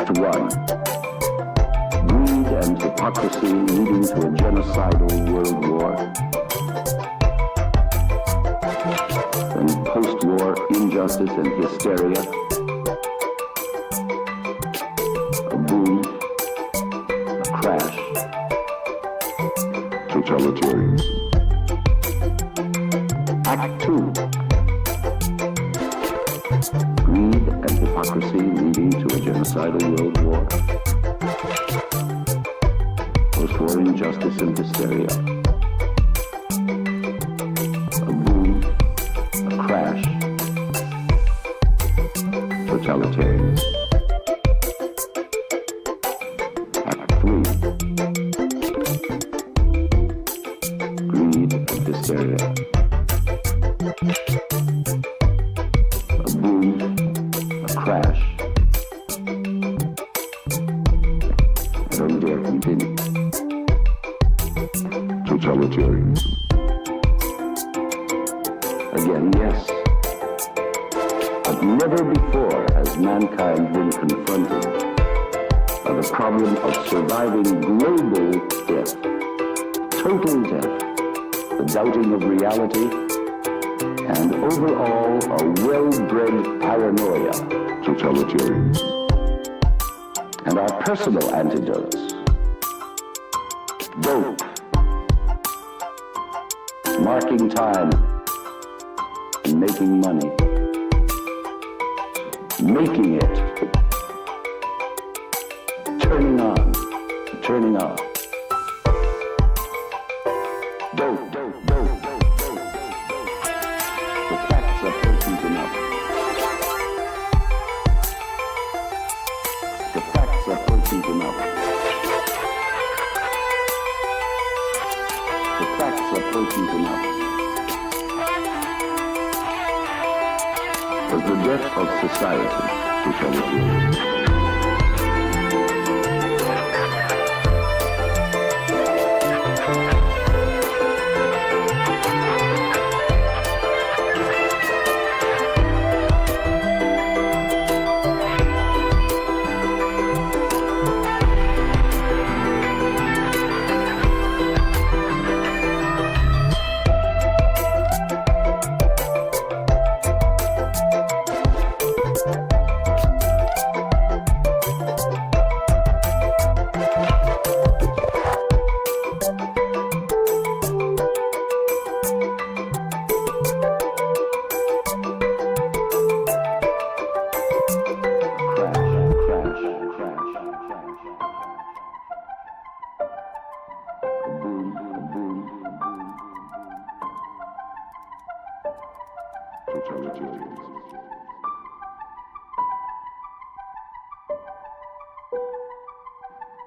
Act 1. Greed and hypocrisy leading to a genocidal world war. And post-war injustice and hysteria. A boom. A crash. Totalitarianism. Act 2. Greed and hypocrisy leading to a genocidal world war. Post-war injustice and hysteria. A boom, a crash, totalitarianism. Act 3. Greed and hysteria. A boom, a crash. I don't dare continue. Totalitarianism. Again, yes. But never before has mankind been confronted by the problem of surviving global death, total death, the doubting of reality, and overall a well-bred paranoia. Totalitarianism. And our personal antidotes. Dope. Marking time and making money. Making it. Turning on. Turning off. Dope, dope, dope, dope, dope, dope. The facts are potent enough. The facts are potent enough. The facts are potent enough. Was the death of society totalitarianism?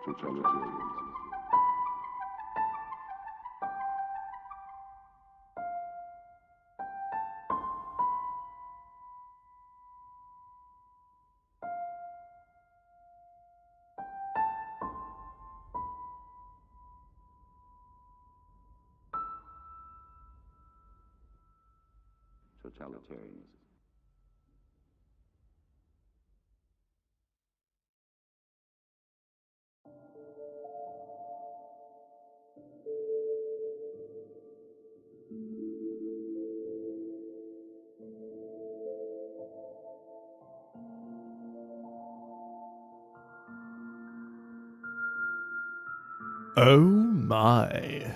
Totalitarianism. Oh my.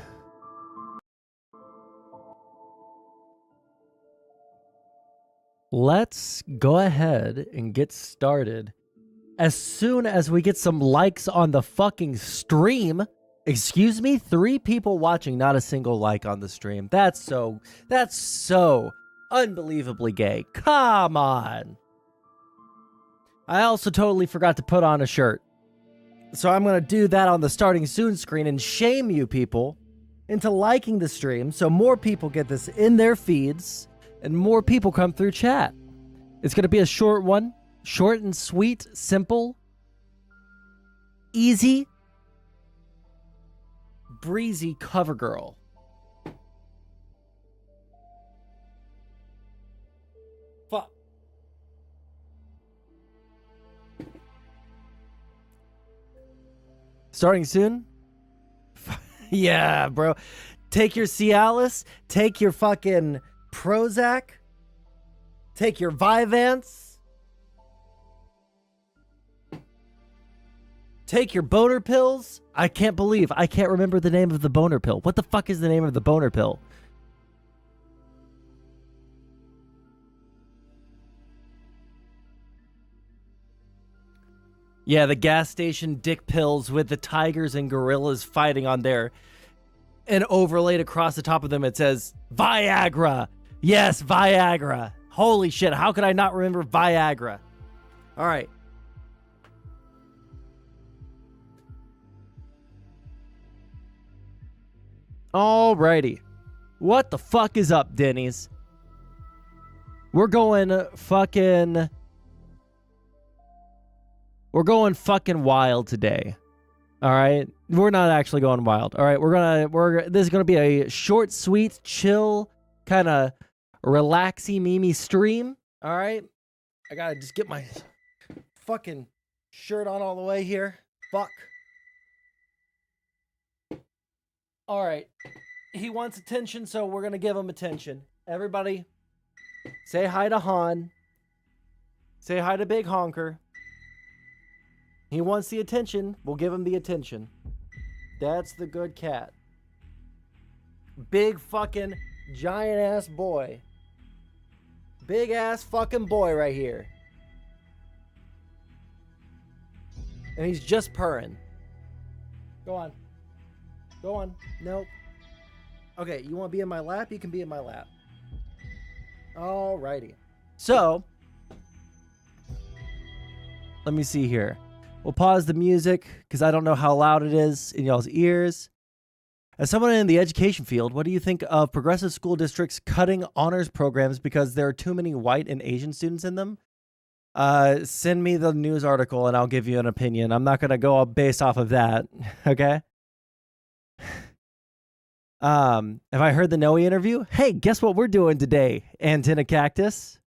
Let's go ahead and get started. As soon as we get some likes on the fucking stream, excuse me, 3 people watching, not a single like on the stream. That's so unbelievably gay. Come on. I also totally forgot to put on a shirt. So I'm going to do that on the starting soon screen and shame you people into liking the stream so more people get this in their feeds and more people come through chat. It's going to be a short one. Short and sweet, simple, easy, breezy cover girl. Fuck. Starting soon? Yeah, bro. Take your Cialis, take your fucking Prozac, take your Vyvanse, take your boner pills. I can't believe I can't remember the name of the boner pill. What the fuck is the name of the boner pill? Yeah, the gas station dick pills with the tigers and gorillas fighting on there. And overlaid across the top of them, it says Viagra. Yes, Viagra. Holy shit, how could I not remember Viagra? All right. Alrighty. What the fuck is up, Denny's? We're going fucking wild today. All right, we're not actually going wild. All right, this is gonna be a short, sweet, chill, kind of relaxy, mimi stream. All right, I gotta just get my fucking shirt on all the way here. Fuck. All right, he wants attention, so we're gonna give him attention. Everybody, say hi to Han. Say hi to Big Honker. He wants the attention. We'll give him the attention. That's the good cat. Big fucking giant ass boy. Big ass fucking boy right here. And he's just purring. Go on. Go on. Nope. Okay, you want to be in my lap? You can be in my lap. Alrighty. So, let me see here. We'll pause the music because I don't know how loud it is in y'all's ears. As someone in the education field, what do you think of progressive school districts cutting honors programs because there are too many white and Asian students in them? Send me the news article and I'll give you an opinion. I'm not going to go based off of that. Okay. Have I heard the Noe interview? Hey, guess what we're doing today? Antenna Cactus.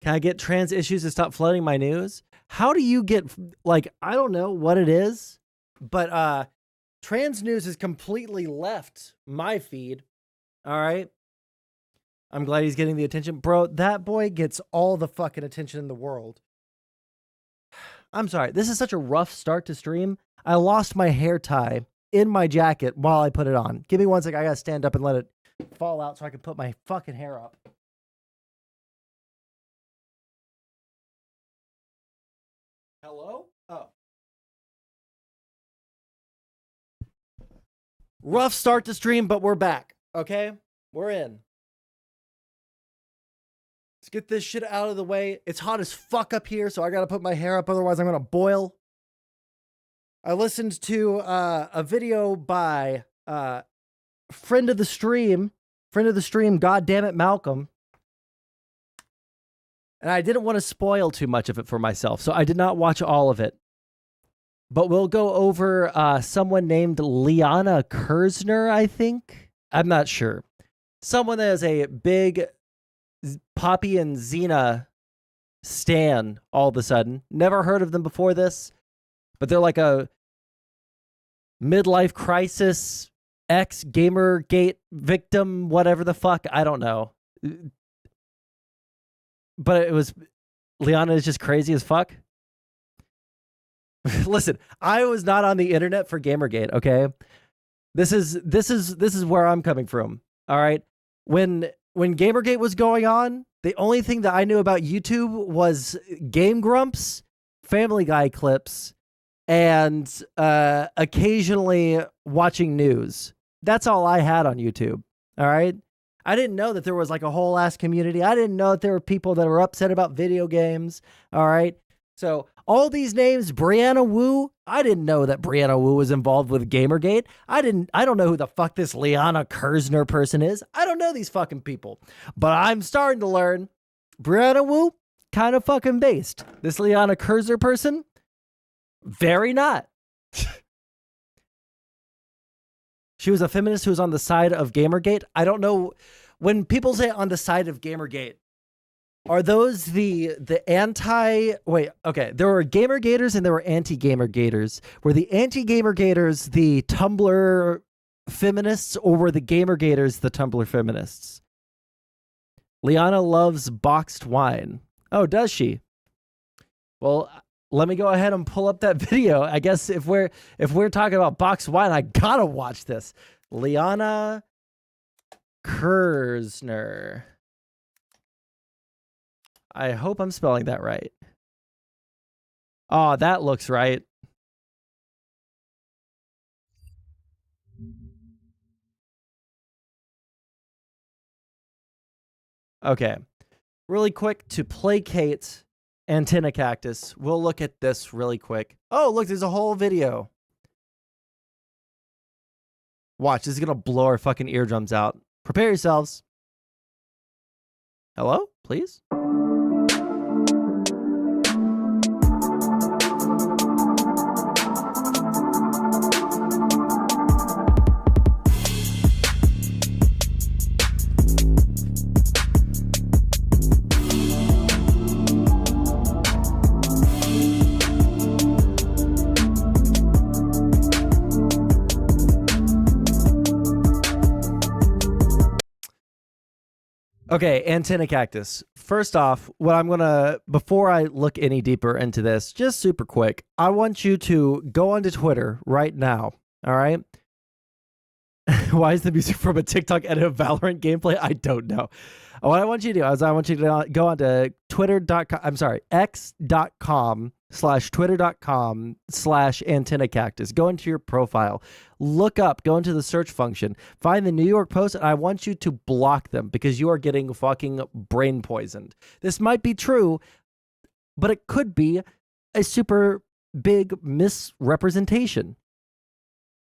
Can I get trans issues to stop flooding my news? How do you get, like, I don't know what it is, but trans news has completely left my feed. All right. I'm glad he's getting the attention. Bro, that boy gets all the fucking attention in the world. I'm sorry. This is such a rough start to stream. I lost my hair tie in my jacket while I put it on. Give me 1 second. I gotta stand up and let it fall out so I can put my fucking hair up. Hello? Oh. Rough start to stream, but we're back. Okay? We're in. Let's get this shit out of the way. It's hot as fuck up here, so I gotta put my hair up, otherwise I'm gonna boil. I listened to a video by friend of the stream, goddammit Malcolm. And I didn't want to spoil too much of it for myself, so I did not watch all of it. But we'll go over someone named Liana Kersner, I think. I'm not sure. Someone that is a big Poppy and Zena stan all of a sudden. Never heard of them before this, but they're like a midlife crisis, ex-Gamergate victim, whatever the fuck. I don't know. But it was, Liana is just crazy as fuck. Listen, I was not on the internet for Gamergate, okay? This is where I'm coming from. All right. When Gamergate was going on, the only thing that I knew about YouTube was Game Grumps, Family Guy clips, and occasionally watching news. That's all I had on YouTube. All right. I didn't know that there was like a whole ass community. I didn't know that there were people that were upset about video games. All right. So all these names, Brianna Wu, I didn't know that Brianna Wu was involved with Gamergate. I don't know who the fuck this Liana Kersner person is. I don't know these fucking people. But I'm starting to learn Brianna Wu, kind of fucking based. This Liana Kersner person, very not. She was a feminist who was on the side of Gamergate. I don't know. When people say on the side of Gamergate, Are those the anti? Wait, okay. There were gamer gators and there were anti-gamer gators. Were the anti-gamer gators the Tumblr feminists, or were the gamer gators the Tumblr feminists? Liana loves boxed wine. Oh, does she? Well, let me go ahead and pull up that video. I guess if we're talking about boxed wine, I gotta watch this. Liana Kersner. I hope I'm spelling that right. Oh, that looks right. Okay. Really quick to placate Antenna Cactus. We'll look at this really quick. Oh, look, there's a whole video. Watch, this is gonna blow our fucking eardrums out. Prepare yourselves. Hello, please? Okay, Antenna Cactus. First off, what I'm gonna, before I look any deeper into this, just super quick, I want you to go onto Twitter right now. All right. Why is the music from a TikTok edit of Valorant gameplay? I don't know. What I want you to do is I want you to go onto x.com/twitter.com/antennacactus. Go into your profile, look up, go into the search function, find the New York Post, and I want you to block them because you are getting fucking brain poisoned. This might be true, but it could be a super big misrepresentation.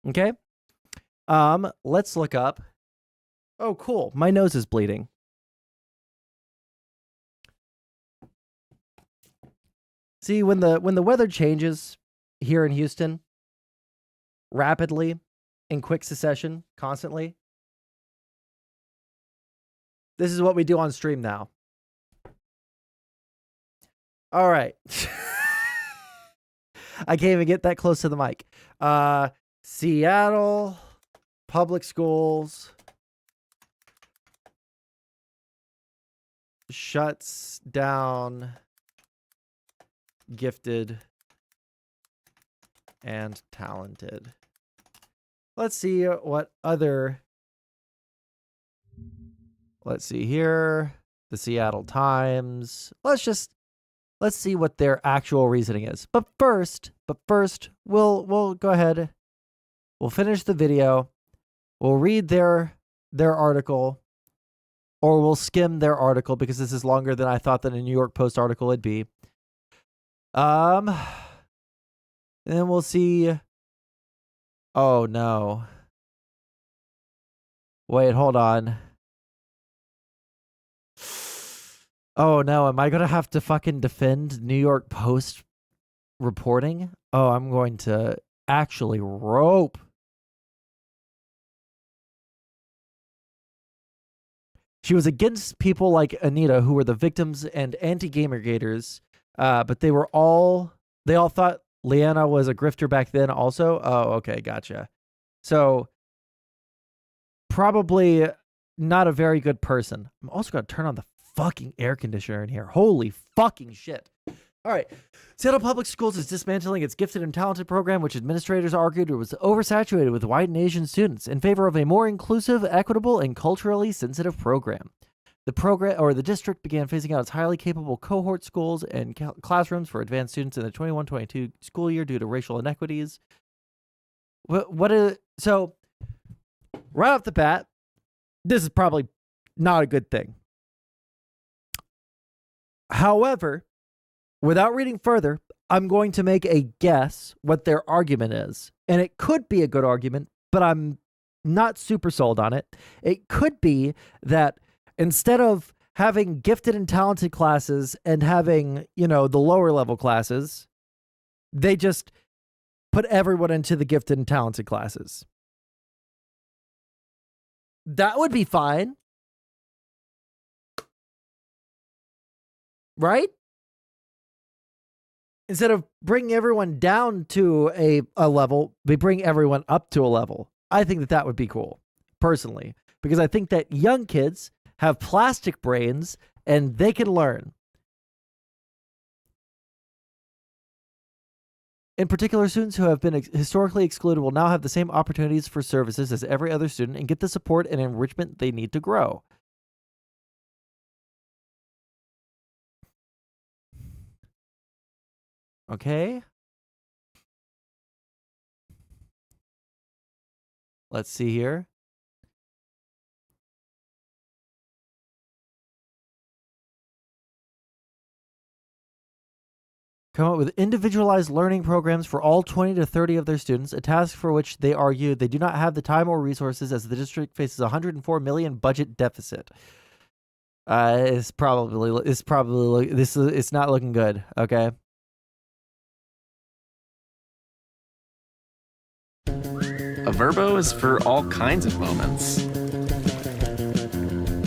Okay? Let's look up. Oh, cool. My nose is bleeding. See, when the weather changes here in Houston rapidly, in quick succession, constantly, this is what we do on stream now. All right. I can't even get that close to the mic. Seattle public schools shuts down gifted and talented. Let's see what other. Let's see here. The Seattle Times. Let's see what their actual reasoning is. But first, we'll go ahead. We'll finish the video. We'll read their article, or we'll skim their article because this is longer than I thought that a New York Post article would be. And then we'll see. Oh no. Wait, hold on. Oh no, am I gonna have to fucking defend New York Post reporting? Oh, I'm going to actually rope. She was against people like Anita, who were the victims and anti-gamergaters, but they all thought Liana was a grifter back then also. Oh, okay, gotcha. So probably not a very good person. I'm also going to turn on the fucking air conditioner in here. Holy fucking shit. All right. Seattle Public Schools is dismantling its gifted and talented program, which administrators argued was oversaturated with white and Asian students, in favor of a more inclusive, equitable, and culturally sensitive program. The district began phasing out its highly capable cohort schools and classrooms for advanced students in the 21-22 school year due to racial inequities. So right off the bat, this is probably not a good thing. However, without reading further, I'm going to make a guess what their argument is. And it could be a good argument, but I'm not super sold on it. It could be that instead of having gifted and talented classes and having, the lower level classes, they just put everyone into the gifted and talented classes. That would be fine. right? Instead of bringing everyone down to a level, they bring everyone up to a level. I think that would be cool, personally, because I think that young kids have plastic brains and they can learn. In particular, students who have been historically excluded will now have the same opportunities for services as every other student and get the support and enrichment they need to grow. Okay. Let's see here. Come up with individualized learning programs for all 20 to 30 of their students, a task for which they argue they do not have the time or resources as the district faces a $104 million budget deficit. It's not looking good, okay? A Verbo is for all kinds of moments.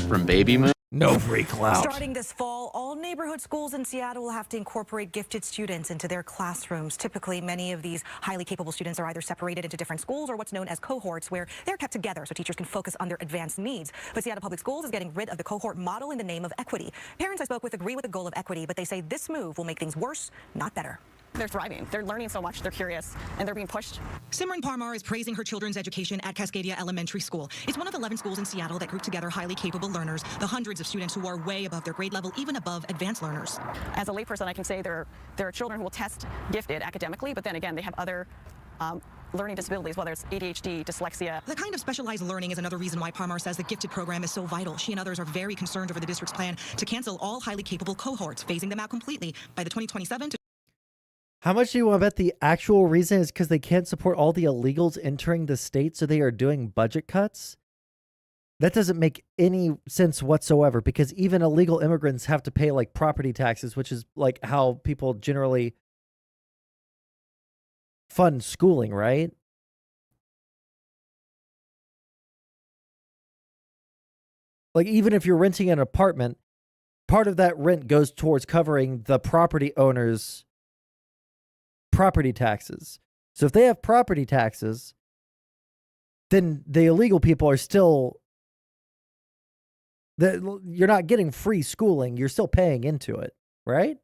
From baby moon. No free clout. Starting this fall, all neighborhood schools in Seattle will have to incorporate gifted students into their classrooms. Typically, many of these highly capable students are either separated into different schools or what's known as cohorts, where they're kept together so teachers can focus on their advanced needs. But Seattle Public Schools is getting rid of the cohort model in the name of equity. Parents I spoke with agree with the goal of equity, but they say this move will make things worse, not better. They're thriving. They're learning so much. They're curious, and they're being pushed. Simran Parmar is praising her children's education at Cascadia Elementary School. It's one of 11 schools in Seattle that group together highly capable learners, the hundreds of students who are way above their grade level, even above advanced learners. As a layperson, I can say there are children who will test gifted academically, but then again, they have other learning disabilities, whether it's ADHD, dyslexia. The kind of specialized learning is another reason why Parmar says the gifted program is so vital. She and others are very concerned over the district's plan to cancel all highly capable cohorts, phasing them out completely by the 2027 to How much do you want to bet the actual reason is because they can't support all the illegals entering the state, so they are doing budget cuts? That doesn't make any sense whatsoever, because even illegal immigrants have to pay like property taxes, which is like how people generally fund schooling, right? Like, even if you're renting an apartment, part of that rent goes towards covering the property owner's property taxes. So if they have property taxes, then the illegal people are still, you're not getting free schooling, you're still paying into it, right?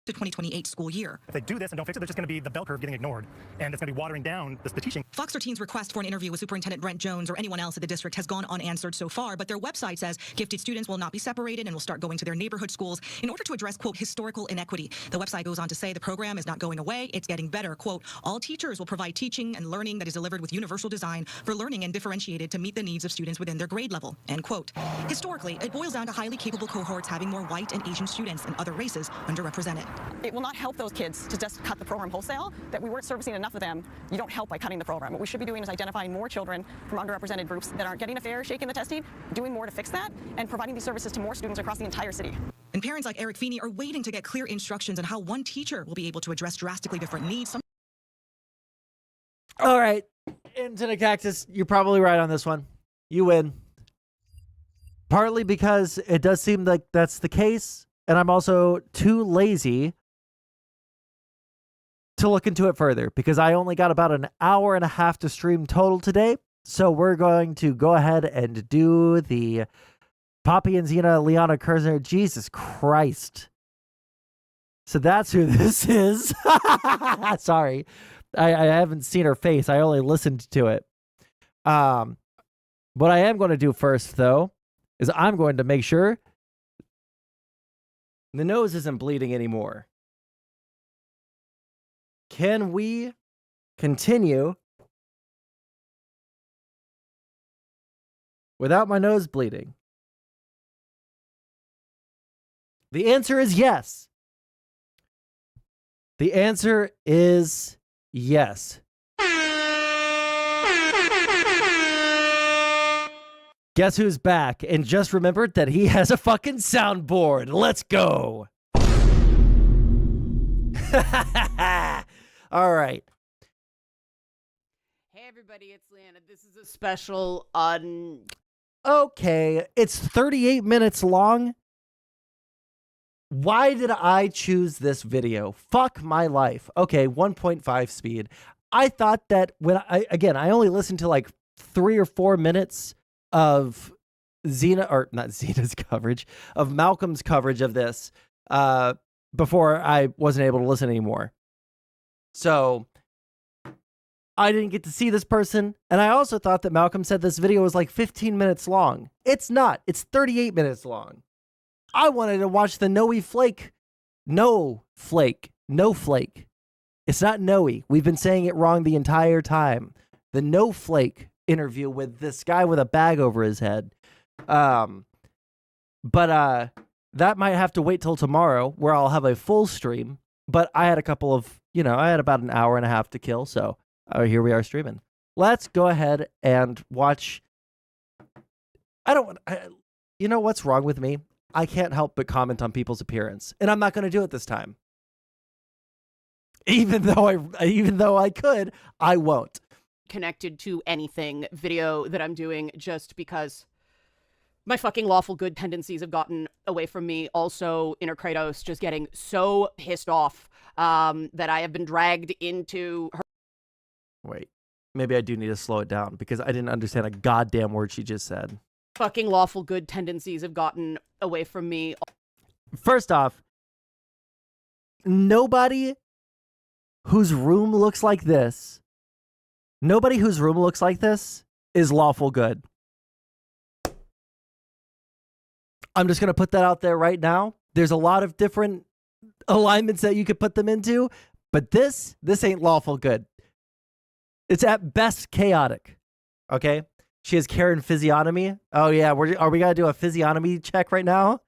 2028 school year. If they do this and don't fix it, there's just going to be the bell curve getting ignored, and it's going to be watering down the teaching. Fox 13's request for an interview with Superintendent Brent Jones or anyone else at the district has gone unanswered so far, but their website says gifted students will not be separated and will start going to their neighborhood schools in order to address, quote, historical inequity. The website goes on to say the program is not going away, it's getting better. Quote, all teachers will provide teaching and learning that is delivered with universal design for learning and differentiated to meet the needs of students within their grade level, end quote. Historically, it boils down to highly capable cohorts having more white and Asian students and other races underrepresented. It will not help those kids to just cut the program wholesale, that we weren't servicing enough of them. You don't help by cutting the program. What we should be doing is identifying more children from underrepresented groups that aren't getting a fair shake in the testing, doing more to fix that, and providing these services to more students across the entire city. And parents like Eric Feeney are waiting to get clear instructions on how one teacher will be able to address drastically different needs. All right, Antenna Cactus, you're probably right on this one. You win. Partly because it does seem like that's the case, and I'm also too lazy to look into it further, because I only got about an hour and a half to stream total today. So we're going to go ahead and do the Poppy and Zena, Liana Kersner. Jesus Christ. So that's who this is. Sorry. I haven't seen her face. I only listened to it. What I am going to do first, though, is I'm going to make sure the nose isn't bleeding anymore. Can we continue without my nose bleeding? The answer is yes. The answer is yes. Guess who's back and just remembered that he has a fucking soundboard. Let's go. All right. Hey everybody, it's Lana. This is a special on... Okay, it's 38 minutes long. Why did I choose this video? Fuck my life. Okay, 1.5 speed. I thought that I only listened to like 3 or 4 minutes of not Zena's coverage, of Malcolm's coverage of this before I wasn't able to listen anymore. So I didn't get to see this person. And I also thought that Malcolm said this video was like 15 minutes long. It's not. It's 38 minutes long. I wanted to watch the No Flake. It's not Noe. We've been saying it wrong the entire time. The No Flake interview with this guy with a bag over his head. But that might have to wait till tomorrow where I'll have a full stream. But I had a couple of, I had about an hour and a half to kill. So here we are streaming. Let's go ahead and watch. You know what's wrong with me? I can't help but comment on people's appearance, and I'm not going to do it this time. Even though I could, I won't. Connected to anything video that I'm doing just because my fucking lawful good tendencies have gotten away from me. Also, Inner Kratos just getting so pissed off that I have been dragged into her. Wait, maybe I do need to slow it down because I didn't understand a goddamn word she just said. Fucking lawful good tendencies have gotten away from me. First off, nobody whose room looks like this is lawful good. I'm just going to put that out there right now. There's a lot of different alignments that you could put them into, but this ain't lawful good. It's at best chaotic. Okay? She has Karen physiognomy. Oh yeah, are we gonna do a physiognomy check right now?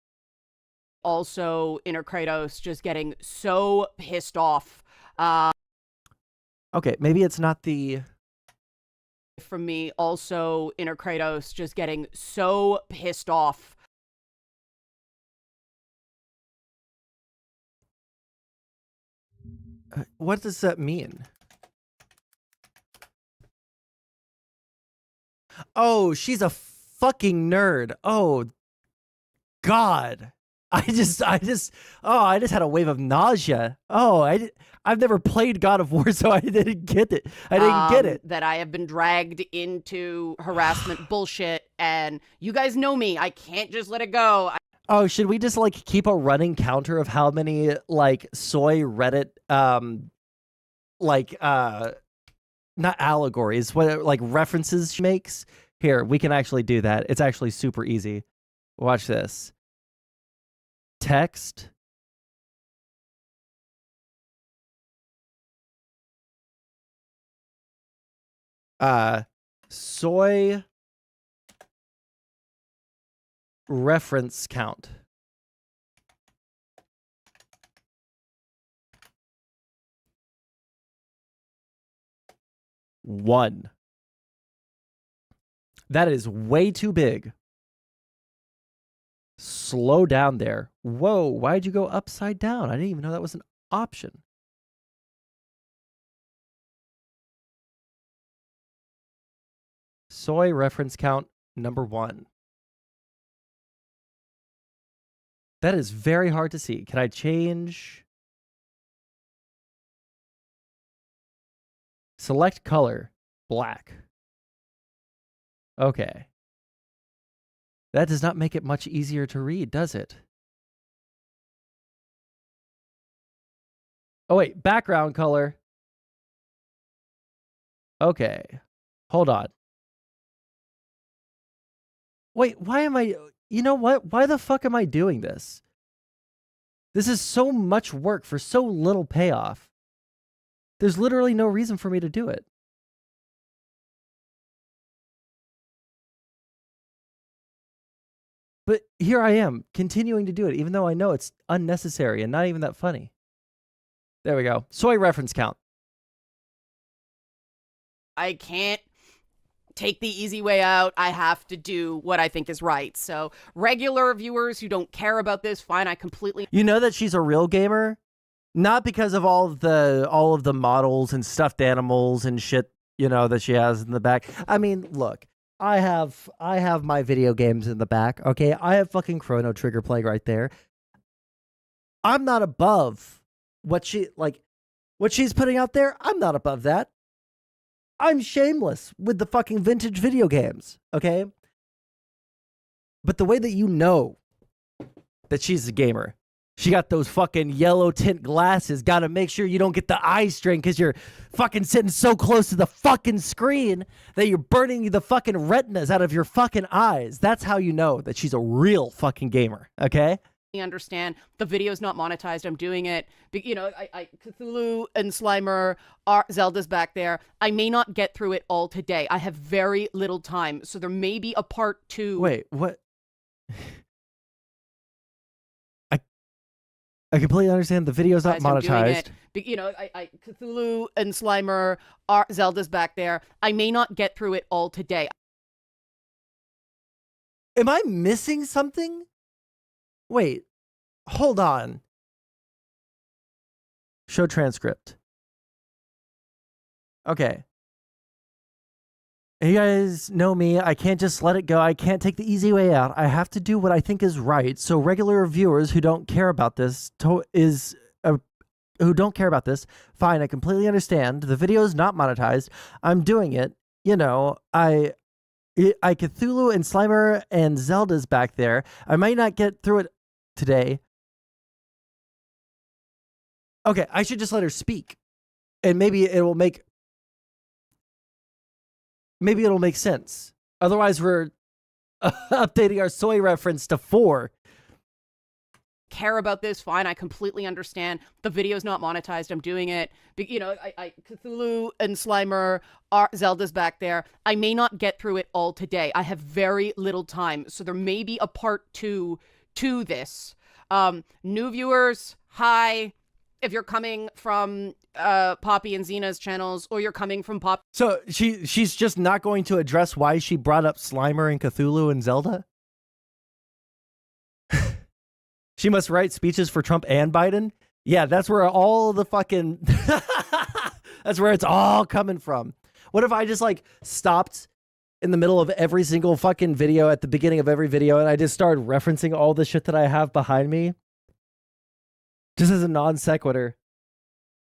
Also, Inner Kratos just getting so pissed off. Okay, maybe it's not the... From me, also, Inner Kratos just getting so pissed off. What does that mean? Oh, she's a fucking nerd. Oh, God. I just had a wave of nausea. Oh, I've never played God of War, so I didn't get it. That I have been dragged into harassment bullshit, and you guys know me. I can't just let it go. Oh, should we just like keep a running counter of how many like soy Reddit not allegories, what like references she makes? Here, we can actually do that. It's actually super easy. Watch this. Text. Soy reference count. One. That is way too big. Slow down there. Whoa, why'd you go upside down? I didn't even know that was an option. Soy reference count number 1. That is very hard to see. Can I change? Select color, black. Okay. That does not make it much easier to read, does it? Oh, wait, background color. Okay. Hold on. Wait, why am I... You know what? Why the fuck am I doing this? This is so much work for so little payoff. There's literally no reason for me to do it. But here I am, continuing to do it, even though I know it's unnecessary and not even that funny. There we go. Soy reference count. I can't take the easy way out. I have to do what I think is right. So regular viewers who don't care about this, fine, I completely... You know that she's a real gamer? Not because of all of the models and stuffed animals and shit, you know, that she has in the back. I mean, look, I have my video games in the back, okay? I have fucking Chrono Trigger playing right there. I'm not above what she's putting out there. I'm not above that. I'm shameless with the fucking vintage video games, okay? But the way that you know that she's a gamer, she got those fucking yellow tint glasses, gotta make sure you don't get the eye strain because you're fucking sitting so close to the fucking screen that you're burning the fucking retinas out of your fucking eyes. That's how you know that she's a real fucking gamer, okay? Understand the video's not monetized. I'm doing it. You know, I Cthulhu and Slimer are Zelda's back there. I may not get through it all today. I have very little time, so there may be a part 2. Wait, what? I completely understand the video's not monetized. You know, I Cthulhu and Slimer are Zelda's back there. I may not get through it all today. Am I missing something? Wait, hold on. Show transcript. Okay. You guys know me. I can't just let it go. I can't take the easy way out. I have to do what I think is right. So regular viewers who don't care about this fine, I completely understand. The video is not monetized. I'm doing it. You know, I Cthulhu and Slimer and Zelda's back there. I might not get through it today. Okay, I should just let her speak. And maybe it'll make sense. Otherwise, we're updating our soy reference to 4. Care about this, fine, I completely understand. The video's not monetized. I'm doing it. You know, I Cthulhu and Slimer are Zelda's back there. I may not get through it all today. I have very little time, so there may be a part 2 to this. New viewers, hi. If you're coming from Poppy and Zena's channels, or you're coming from Pop. So she's just not going to address why she brought up Slimer and Cthulhu and Zelda? She must write speeches for Trump and Biden? Yeah, that's where all the fucking... that's where it's all coming from. What if I just like stopped in the middle of every single fucking video at the beginning of every video and I just started referencing all the shit that I have behind me? Just as a non sequitur.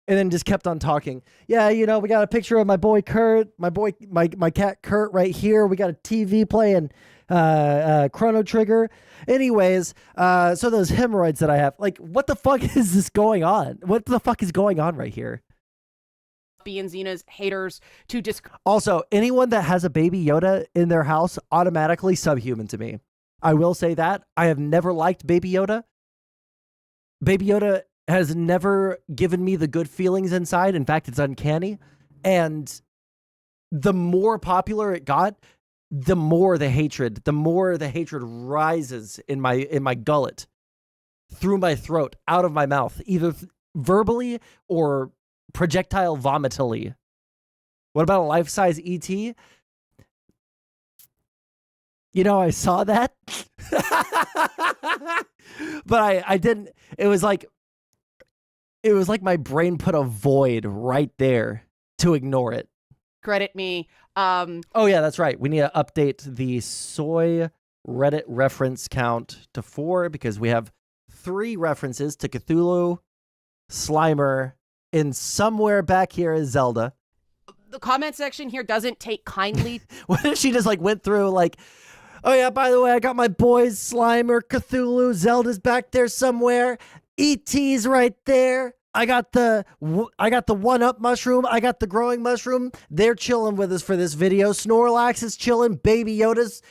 And then just kept on talking. Yeah, you know, we got a picture of my boy Kurt, my cat Kurt right here. We got a TV playing Chrono Trigger. Anyways, so those hemorrhoids that I have, like, what the fuck is this going on? What the fuck is going on right here? And Zena's haters to Also, anyone that has a baby Yoda in their house automatically subhuman to me. I will say that. I have never liked Baby Yoda. Baby Yoda has never given me the good feelings inside. In fact, it's uncanny. And the more popular it got, the more the hatred rises in my gullet, through my throat, out of my mouth, either verbally or projectile vomitily. What about a life-size ET? You know, I saw that. But I didn't. It was like my brain put a void right there to ignore it. Credit me. Oh yeah, that's right. We need to update the soy Reddit reference count to 4 because we have 3 references to Cthulhu, Slimer, and somewhere back here is Zelda. The comment section here doesn't take kindly. What if she just like went through like, oh yeah, by the way, I got my boys Slimer, Cthulhu, Zelda's back there somewhere, ET's right there. I got the 1-up mushroom. I got the growing mushroom. They're chilling with us for this video. Snorlax is chilling. Baby Yoda's,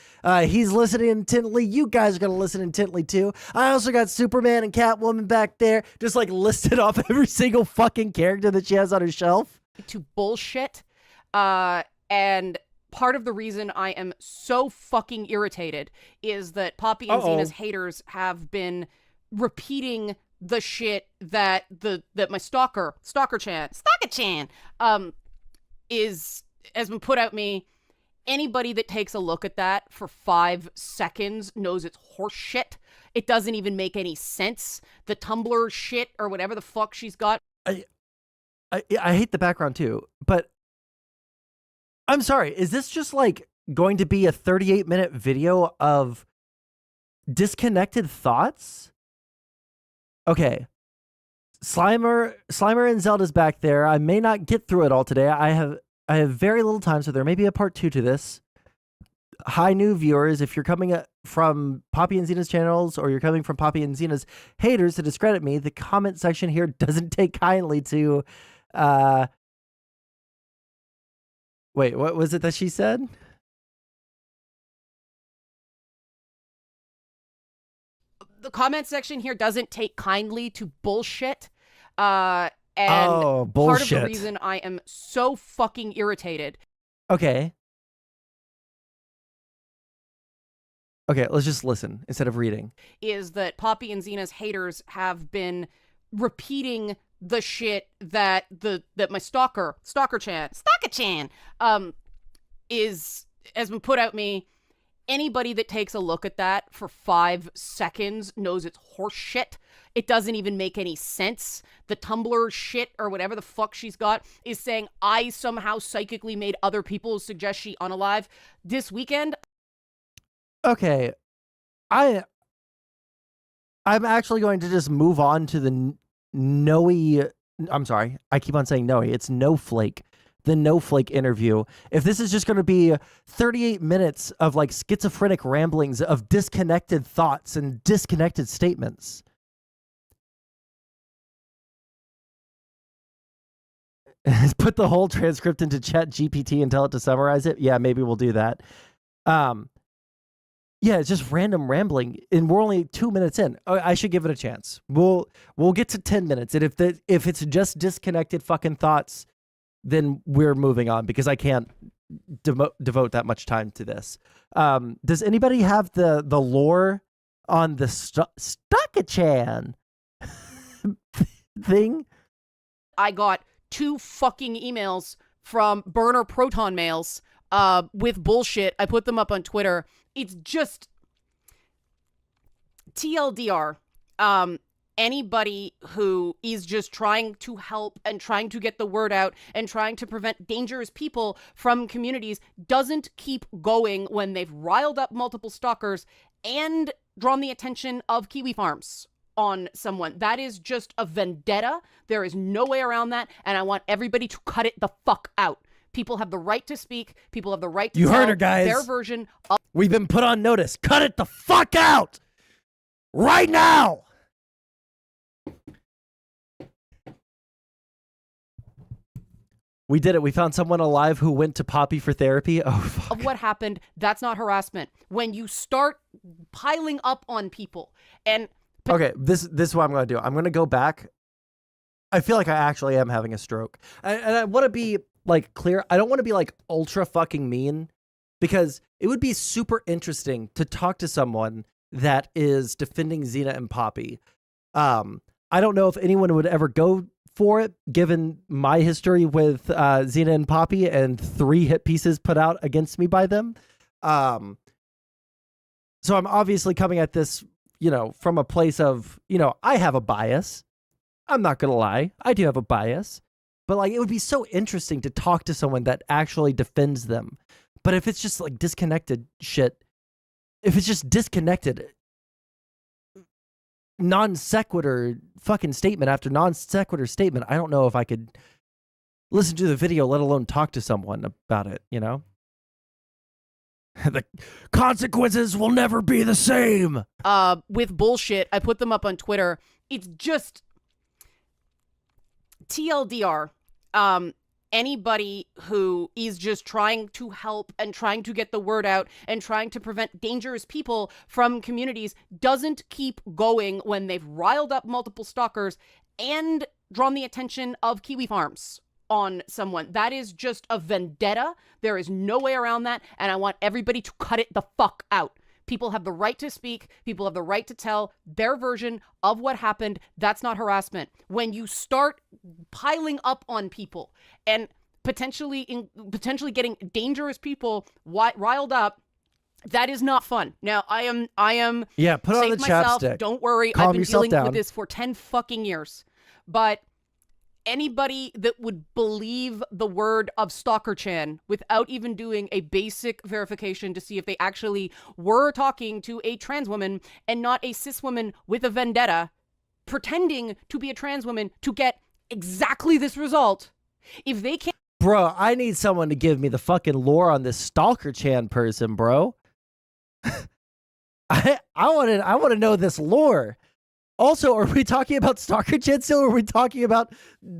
he's listening intently. You guys are going to listen intently too. I also got Superman and Catwoman back there. Just like listed off every single fucking character that she has on her shelf. To bullshit. And part of the reason I am so fucking irritated is that Poppy and Zena's haters have been repeating the shit that my stalker chan has been put at me. Anybody that takes a look at that for 5 seconds knows it's horse shit. It doesn't even make any sense. The Tumblr shit or whatever the fuck she's got. I hate the background too, but I'm sorry. Is this just like going to be a 38-minute video of disconnected thoughts? Okay, Slimer and Zelda's back there. I may not get through it all today. I have very little time, so there may be a part 2 to this. Hi, new viewers. If you're coming from Poppy and Zena's channels, or you're coming from Poppy and Zena's haters to discredit me, the comment section here doesn't take kindly to. Wait, what was it that she said? The comment section here doesn't take kindly to bullshit. And bullshit. Part of the reason I am so fucking irritated. Okay, let's just listen instead of reading. Is that Poppy and Zena's haters have been repeating the shit that my stalker Chan has been put at me. Anybody that takes a look at that for 5 seconds knows it's horse shit. It doesn't even make any sense. The Tumblr shit or whatever the fuck she's got is saying I somehow psychically made other people suggest she unalive. This weekend. Okay, I'm actually going to just move on to the Noe. I'm sorry, I keep on saying Noe. It's Snowflake. The Snowflake interview. If this is just going to be 38 minutes of like schizophrenic ramblings of disconnected thoughts and disconnected statements. Put the whole transcript into Chat GPT and tell it to summarize it. Yeah, maybe we'll do that. Yeah, it's just random rambling, and we're only 2 minutes in. I should give it a chance. We'll get to 10 minutes, and if it's just disconnected fucking thoughts, then we're moving on, because I can't devote that much time to this. Does anybody have the lore on the Stockachan thing? I got 2 fucking emails from burner proton mails with bullshit. I put them up on Twitter. It's just TLDR. Anybody who is just trying to help and trying to get the word out and trying to prevent dangerous people from communities doesn't keep going when they've riled up multiple stalkers and drawn the attention of Kiwi Farms on someone. That is just a vendetta. There is no way around that, and I want everybody to cut it the fuck out. People have the right to speak. People have the right to tell their version of... We've been put on notice. Cut it the fuck out! Right now! We did it. We found someone alive who went to Poppy for therapy. Oh, fuck. Of what happened, that's not harassment. When you start piling up on people and... Okay, this is what I'm going to do. I'm going to go back. I feel like I actually am having a stroke. And I want to be, like, clear. I don't want to be, like, ultra fucking mean, because it would be super interesting to talk to someone that is defending Zena and Poppy. I don't know if anyone would ever go for it, given my history with Zena and Poppy and 3 hit pieces put out against me by them. So I'm obviously coming at this, from a place of, I have a bias. I'm not going to lie. I do have a bias. But, like, it would be so interesting to talk to someone that actually defends them. But if it's just, like, disconnected shit, if it's just disconnected non sequitur fucking statement after non sequitur statement, I don't know if I could listen to the video, let alone talk to someone about it, The consequences will never be the same. With bullshit, I put them up on Twitter. It's just TLDR. Anybody who is just trying to help and trying to get the word out and trying to prevent dangerous people from communities doesn't keep going when they've riled up multiple stalkers and drawn the attention of Kiwi Farms on someone. That is just a vendetta. There is no way around that, and I want everybody to cut it the fuck out. People have the right to speak. People have the right to tell their version of what happened. That's not harassment. When you start piling up on people and potentially getting dangerous people riled up, that is not fun. Now, I am. Yeah, put on the chapstick. Don't worry. I've been dealing with this for 10 fucking years. But anybody that would believe the word of Stalker Chan without even doing a basic verification to see if they actually were talking to a trans woman and not a cis woman with a vendetta pretending to be a trans woman to get exactly this result, if they can't... Bro, I need someone to give me the fucking lore on this Stalker Chan person, bro. I want to know this lore. Also, are we talking about Stalker Chan still, or are we talking about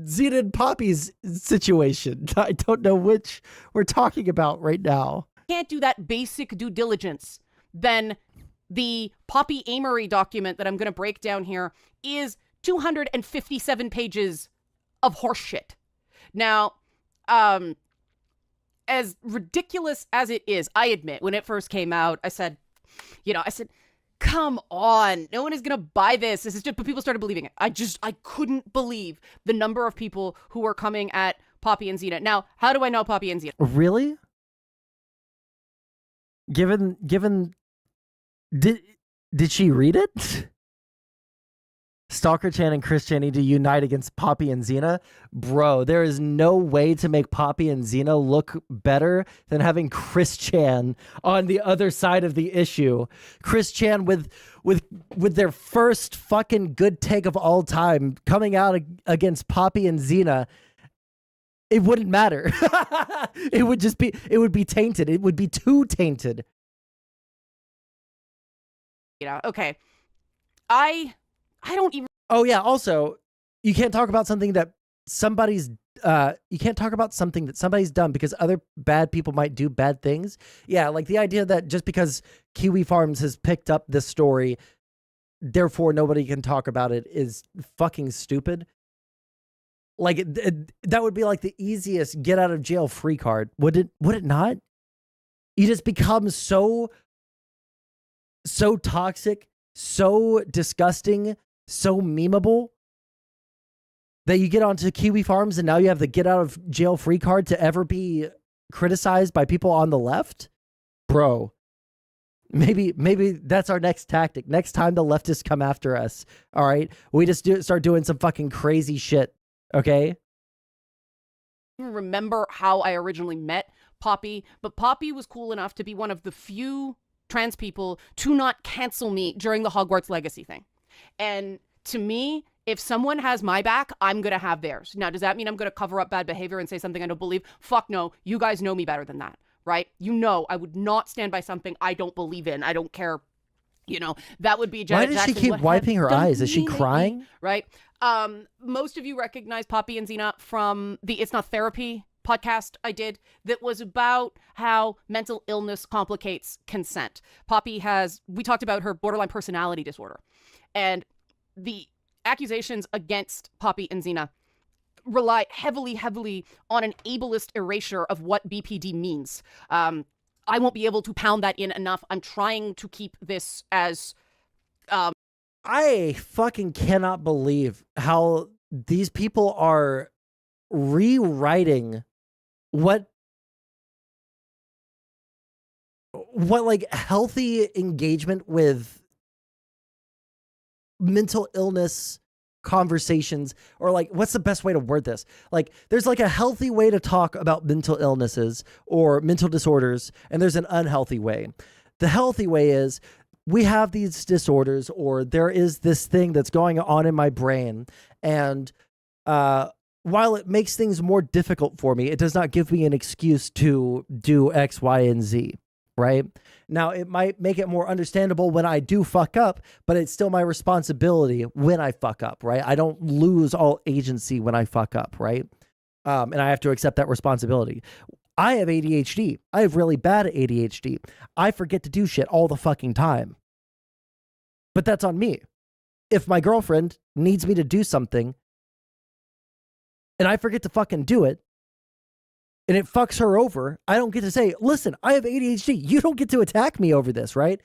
Zena and Poppy's situation? I don't know which we're talking about right now. Can't do that basic due diligence, then the Poppy Amory document that I'm going to break down here is 257 pages of horseshit. Now, as ridiculous as it is, I admit, when it first came out, I said, come on, no one is going to buy this. This is just, but people started believing it. I couldn't believe the number of people who were coming at Poppy and Zena. Now, how do I know Poppy and Zena? Really? Given, did she read it? Stalker Chan and Chris Chan need to unite against Poppy and Zena? Bro, there is no way to make Poppy and Zena look better than having Chris Chan on the other side of the issue. Chris Chan with their first fucking good take of all time coming out against Poppy and Zena. It wouldn't matter. It would be tainted. It would be too tainted. Okay. I don't even... Oh yeah, also, you can't talk about something that somebody's done because other bad people might do bad things. Yeah, like the idea that just because Kiwi Farms has picked up this story, therefore nobody can talk about it is fucking stupid. Like that would be like the easiest get out of jail free card. Would it not? You just become so toxic, so disgusting, so memeable that you get onto Kiwi Farms and now you have the get out of jail free card to ever be criticized by people on the left? Bro, maybe that's our next tactic. Next time the leftists come after us, all right, we just start doing some fucking crazy shit, okay? Remember how I originally met Poppy, but Poppy was cool enough to be one of the few trans people to not cancel me during the Hogwarts Legacy thing. And to me, if someone has my back, I'm going to have theirs. Now, does that mean I'm going to cover up bad behavior and say something I don't believe? Fuck no. You guys know me better than that, right? You know I would not stand by something I don't believe in. I don't care. That would be Janet Jackson. Why does she keep wiping her eyes? Is she crying? Right. Most of you recognize Poppy and Zena from the It's Not Therapy podcast I did that was about how mental illness complicates consent. We talked about her borderline personality disorder, and the accusations against Poppy and Zena rely heavily on an ableist erasure of what BPD means. I won't be able to pound that in enough. I'm trying to keep this as... I fucking cannot believe how these people are rewriting what like healthy engagement with mental illness conversations, or like, what's the best way to word this? Like, there's like a healthy way to talk about mental illnesses or mental disorders, and there's an unhealthy way. The healthy way is we have these disorders, or there is this thing that's going on in my brain, and while it makes things more difficult for me, it does not give me an excuse to do X, Y, and Z, right? Now, it might make it more understandable when I do fuck up, but it's still my responsibility when I fuck up, right? I don't lose all agency when I fuck up, right? And I have to accept that responsibility. I have ADHD. I have really bad ADHD. I forget to do shit all the fucking time. But that's on me. If my girlfriend needs me to do something and I forget to fucking do it, and it fucks her over, I don't get to say, listen, I have ADHD. You don't get to attack me over this, right?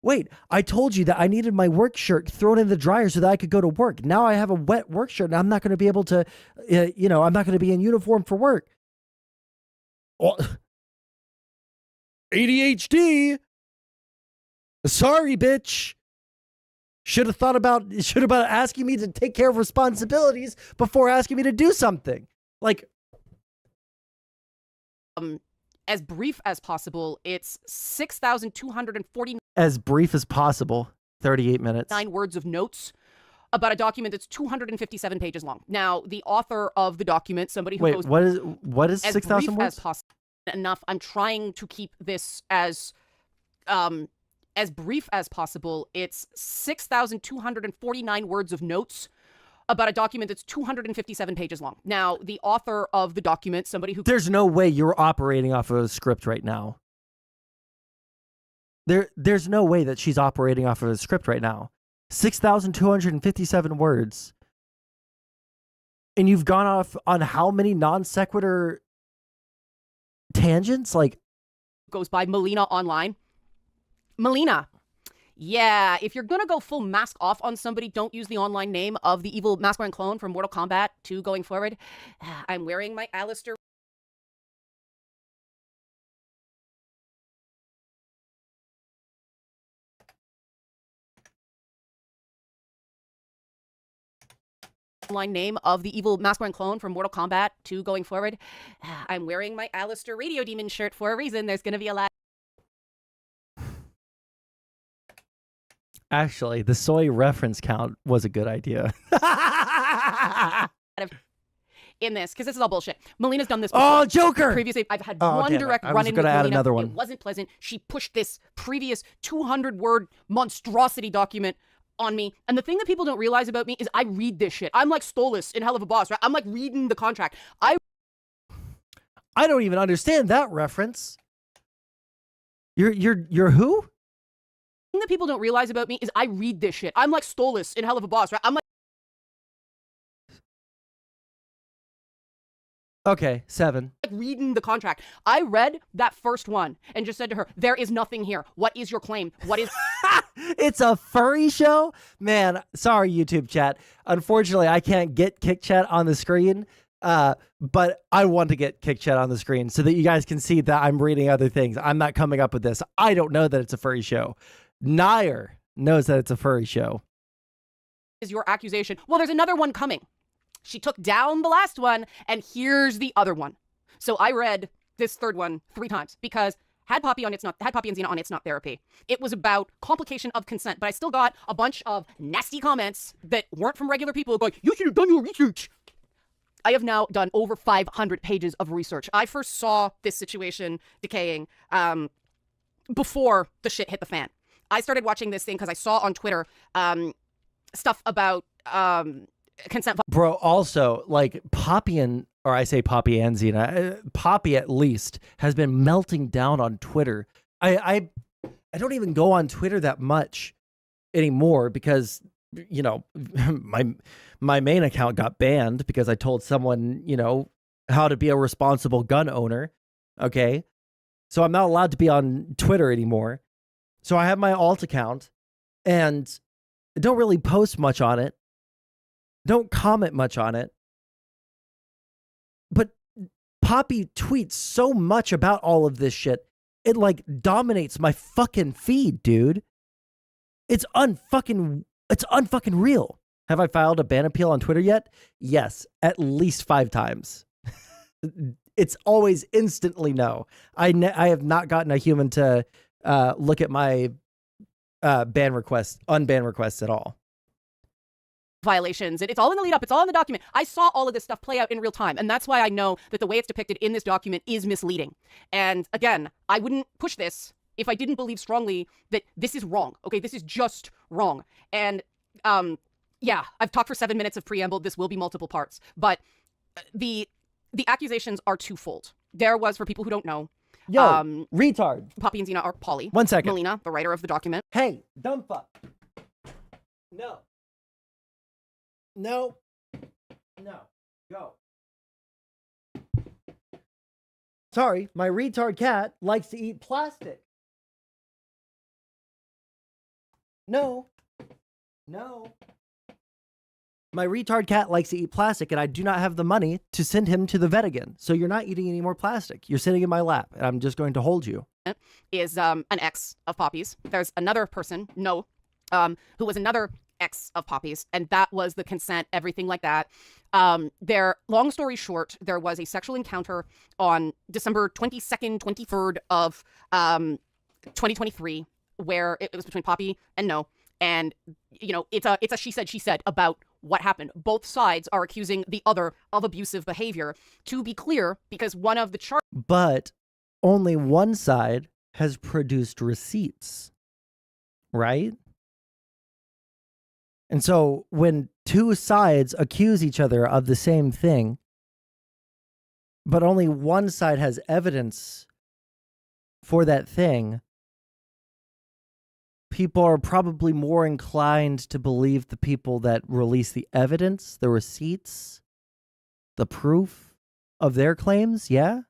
Wait, I told you that I needed my work shirt thrown in the dryer so that I could go to work. Now I have a wet work shirt and I'm not going to be able to, I'm not going to be in uniform for work. Well, ADHD. Sorry, bitch. Should have about asking me to take care of responsibilities before asking me to do something. Like, as brief as possible, it's 6,249 as brief as possible, 38 minutes. 9 words of notes about a document that's 257 pages long. Now, the author of the document, somebody who goes what is as 6,000 brief words? as possible. Enough. I'm trying to keep this as brief as possible. It's 6,249 words of notes about a document that's 257 pages long. Now, the author of the document, somebody who... There's no way you're operating off of a script right now. There's no way that she's operating off of a script right now. 6,257 words. And you've gone off on how many non sequitur tangents? Like, goes by Melina online. Melina. Yeah, if you're gonna go full mask off on somebody, don't use the online name of the evil masquerade clone from Mortal Kombat 2 going forward. I'm wearing my Alistair online name of the evil masquerade clone from Mortal Kombat 2 going forward. I'm wearing my Alistair Radio Demon shirt for a reason. There's gonna be a lot. actually, the soy reference count was a good idea. In this, because this is all bullshit. Melina's done this before. Oh, Joker! Previously, I've had Oh, one damn it. direct I was run-in with gonna add Melina. another one. It wasn't pleasant. She pushed this previous 200-word monstrosity document on me. And the thing that people don't realize about me is I read this shit. I'm like Stolas in Hell of a Boss, right? I'm like reading the contract. I don't even understand that reference. You're who? The thing that people don't realize about me is I read this shit. I'm like Stolas in Hell of a Boss, right? I'm like... Okay, 7. reading the contract. I read that first one and just said to her, there is nothing here. What is your claim? What is... It's a furry show? Man, sorry, YouTube chat. Unfortunately, I can't get Kick Chat on the screen, but I want to get Kick Chat on the screen so that you guys can see that I'm reading other things. I'm not coming up with this. I don't know that it's a furry show. Nair knows that it's a furry show. Is your accusation? Well, there's another one coming. She took down the last one, and here's the other one. So I read this third one 3 times because had Poppy and Zena on It's Not Therapy. It was about complication of consent, but I still got a bunch of nasty comments that weren't from regular people going, you should have done your research. I have now done over 500 pages of research. I first saw this situation decaying before the shit hit the fan. I started watching this thing because I saw on Twitter stuff about consent. Bro, also, like, Poppy and Zena, Poppy at least has been melting down on Twitter. I don't even go on Twitter that much anymore because, you know, my main account got banned because I told someone, you know, how to be a responsible gun owner. Okay. So I'm not allowed to be on Twitter anymore. So I have my alt account and I don't really post much on it. Don't comment much on it. But Poppy tweets so much about all of this shit. It like dominates my fucking feed, dude. It's unfucking real. Have I filed a ban appeal on Twitter yet? Yes, at least 5 times. It's always instantly no. I have not gotten a human to look at my unban requests at all. Violations, and it's all in the lead up, it's all in the document. I saw all of this stuff play out in real time, and that's why I know that the way it's depicted in this document is misleading. And again, I wouldn't push this if I didn't believe strongly that this is wrong. Okay, this is just wrong. And yeah, I've talked for 7 minutes of preamble. This will be multiple parts, but the accusations are twofold. There was, for people who don't know, retard. Poppy and Zena are poly. 1 second. Melina, the writer of the document. Hey, dumb fuck. No. No. No. Go. Sorry, my retard cat likes to eat plastic. No. No. My retard cat likes to eat plastic, and I do not have the money to send him to the vet again. So you're not eating any more plastic. You're sitting in my lap, and I'm just going to hold you. Is an ex of Poppy's. There's another person, who was another ex of Poppy's, and that was the consent, everything like that. Long story short, there was a sexual encounter on December 22nd, 23rd of 2023, where it was between Poppy and And, it's a she said about what happened. Both sides are accusing the other of abusive behavior. To be clear, because one of the charges... But only one side has produced receipts, right? And so when two sides accuse each other of the same thing, but only one side has evidence for that thing, people are probably more inclined to believe the people that release the evidence, the receipts, the proof of their claims. Yeah?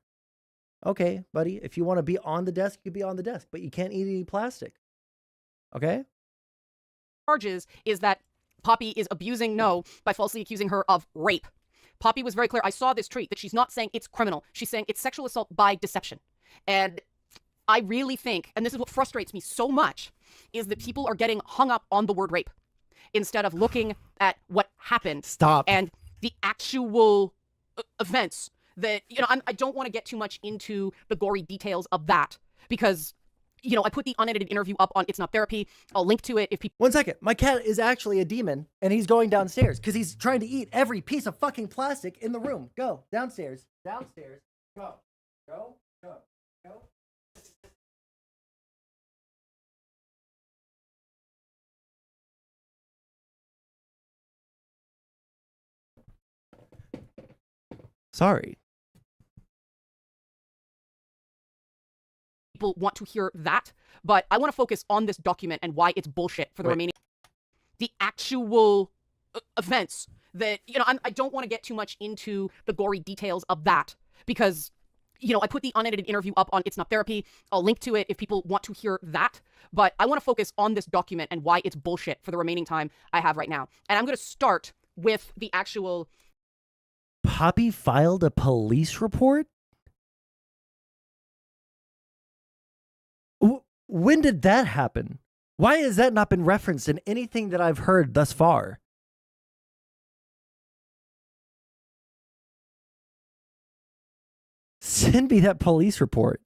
Okay, buddy. If you want to be on the desk, you be on the desk, but you can't eat any plastic. Okay? Charges is that Poppy is abusing No by falsely accusing her of rape. Poppy was very clear. I saw this tweet that she's not saying it's criminal. She's saying it's sexual assault by deception. And I really think, and this is what frustrates me so much, is that people are getting hung up on the word rape instead of looking at what happened. Stop. And the actual events that, I don't want to get too much into the gory details of that because, I put the unedited interview up on It's Not Therapy. I'll link to it if people... 1 second. My cat is actually a demon, and he's going downstairs because he's trying to eat every piece of fucking plastic in the room. Go. Downstairs. Downstairs. Go. Go. Go. Go. Sorry. People want to hear that, but I want to focus on this document and why it's bullshit for the remaining... The actual events that, I don't want to get too much into the gory details of that because, I put the unedited interview up on It's Not Therapy. I'll link to it if people want to hear that, but I want to focus on this document and why it's bullshit for the remaining time I have right now. And I'm going to start with the actual... Poppy filed a police report? When did that happen? Why has that not been referenced in anything that I've heard thus far? Send me that police report.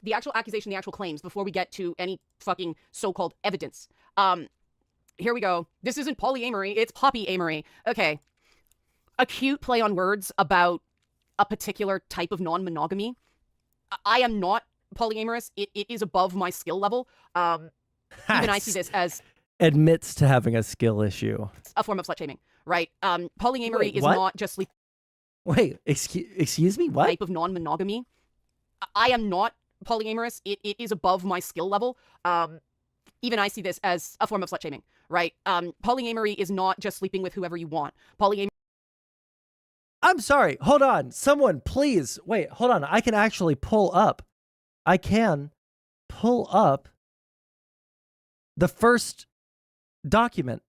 The actual accusation, the actual claims, before we get to any fucking so-called evidence. Here we go. This isn't polyamory, it's poppy-amory. Okay. A cute play on words about a particular type of non-monogamy. I am not polyamorous. It is above my skill level. Even I see this as... Admits to having a skill issue. A form of slut-shaming, right? Polyamory Wait, is what? not just... Wait, excuse me? What? Type of non-monogamy. I am not polyamorous. It is above my skill level. Even I see this as a form of slut-shaming, right? Polyamory is not just sleeping with whoever you want. Polyamory... I'm sorry. Hold on. Someone, please. Wait, hold on. I can actually pull up. I can pull up the first document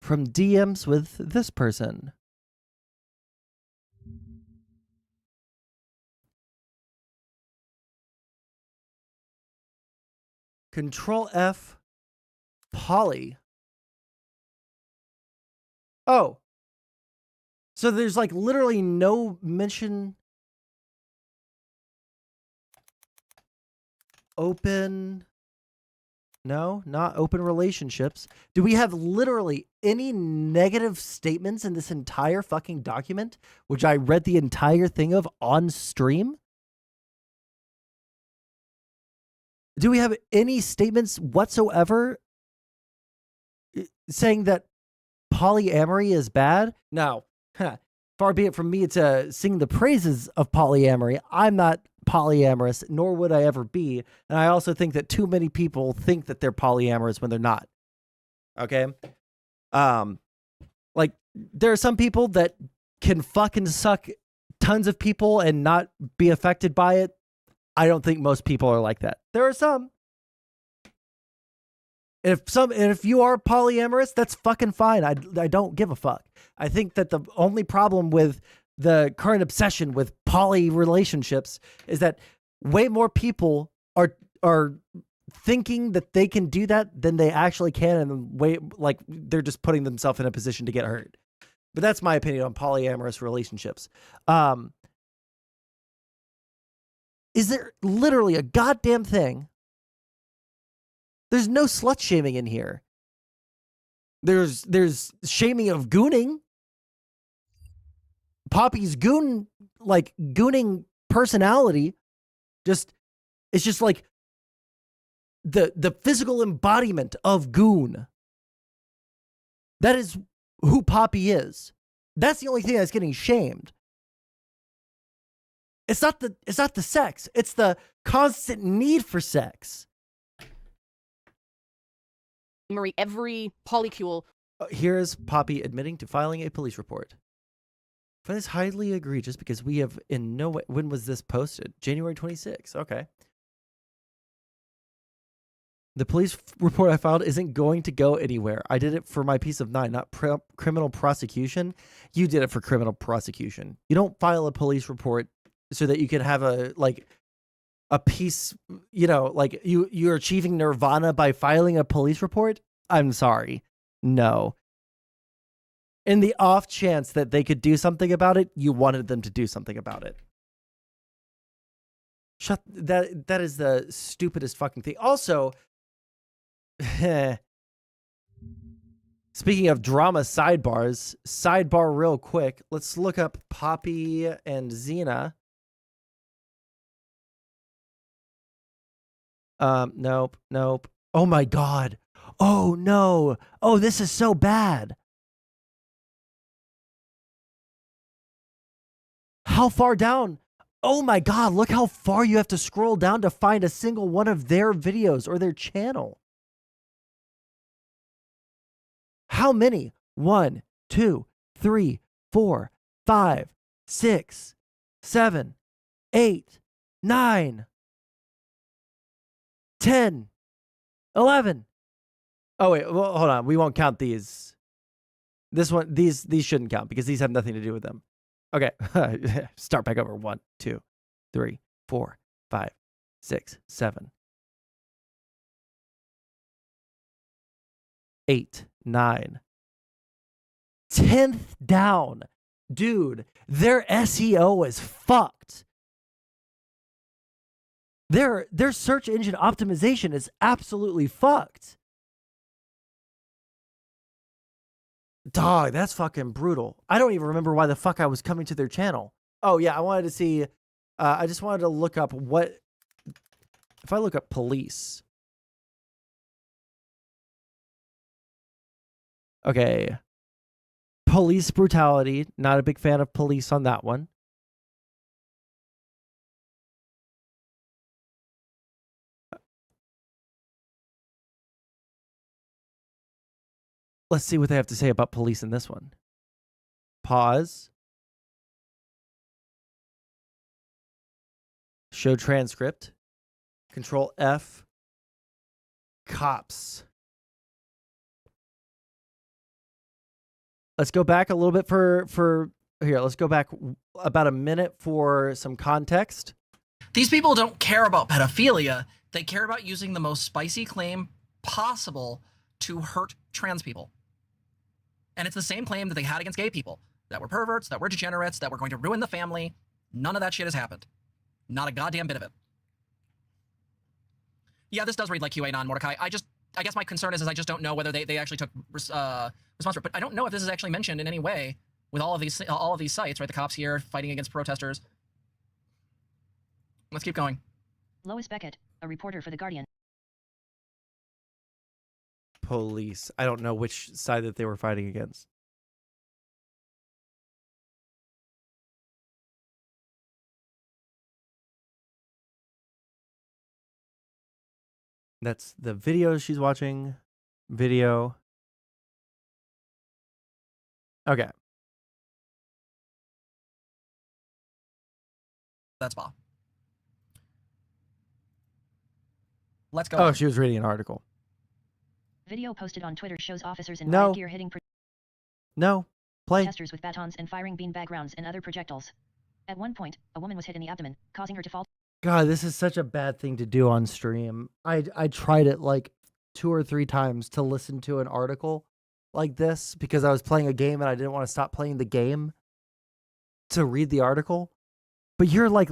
from DMs with this person. Control F, poly. Oh. So there's like literally no mention. Open. No, not open relationships. Do we have literally any negative statements in this entire fucking document, which I read the entire thing of on stream? Do we have any statements whatsoever saying that polyamory is bad? No. Far be it from me to sing the praises of polyamory. I'm not polyamorous, nor would I ever be. And I also think that too many people think that they're polyamorous when they're not. Okay? Like, there are some people that can fucking suck tons of people and not be affected by it. I don't think most people are like that. There are some. If you are polyamorous, that's fucking fine. I don't give a fuck. I think that the only problem with the current obsession with poly relationships is that way more people are thinking that they can do that than they actually can, and they're just putting themselves in a position to get hurt. But that's my opinion on polyamorous relationships. Is there literally a goddamn thing There's no slut shaming in here. There's shaming of gooning. Poppy's gooning personality it's just like the physical embodiment of goon. That is who Poppy is. That's the only thing that's getting shamed. It's not the sex. It's the constant need for sex. Marie, every polycule. Here's Poppy admitting to filing a police report. I find this highly egregious because we have in no way. When was this posted? January 26th. Okay. The police report I filed isn't going to go anywhere. I did it for my peace of mind, not criminal prosecution. You did it for criminal prosecution. You don't file a police report so that you can have a piece, you're achieving nirvana by filing a police report. I'm sorry. No. In the off chance that they could do something about it, you wanted them to do something about it. That is the stupidest fucking thing. Also, speaking of drama sidebar real quick. Let's look up Poppy and Zena. Nope. Oh my God. Oh no. Oh, this is so bad. How far down? Oh my God, look how far you have to scroll down to find a single one of their videos or their channel. How many? 1, 2, 3, 4, 5, 6, 7, 8, 9, 10, 11. Oh wait, well, hold on. We won't count these. This one, these shouldn't count because these have nothing to do with them. Okay, start back over. 1, 2, 3, 4, 5, 6, 7, 8, 9, 10th down. Dude, their SEO is fucked. Their search engine optimization is absolutely fucked. Dog, that's fucking brutal. I don't even remember why the fuck I was coming to their channel. Oh yeah, I wanted to see, I just wanted to look up if I look up police. Okay. Police brutality. Not a big fan of police on that one. Let's see what they have to say about police in this one. Pause. Show transcript. Control F. Cops. Let's go back a little bit for here. Let's go back about a minute for some context. These people don't care about pedophilia. They care about using the most spicy claim possible to hurt trans people. And it's the same claim that they had against gay people, that we're perverts, that we're degenerates, that we're going to ruin the family. None of that shit has happened. Not a goddamn bit of it. Yeah, this does read like QAnon, Mordecai. I guess my concern is I just don't know whether they actually took response for it. But I don't know if this is actually mentioned in any way with all of these sites, right? The cops here fighting against protesters. Let's keep going. Lois Beckett, a reporter for The Guardian. Police. I don't know which side that they were fighting against. That's the video she's watching. Video. Okay. That's Bob. Let's go. Oh, she was reading an article. Video posted on Twitter shows officers in No. riot gear hitting No. Play. protesters with batons and firing beanbag rounds and other projectiles. At one point, a woman was hit in the abdomen, causing her to fall. God, this is such a bad thing to do on stream. I tried it like 2 or 3 times to listen to an article like this because I was playing a game and I didn't want to stop playing the game to read the article. But you're like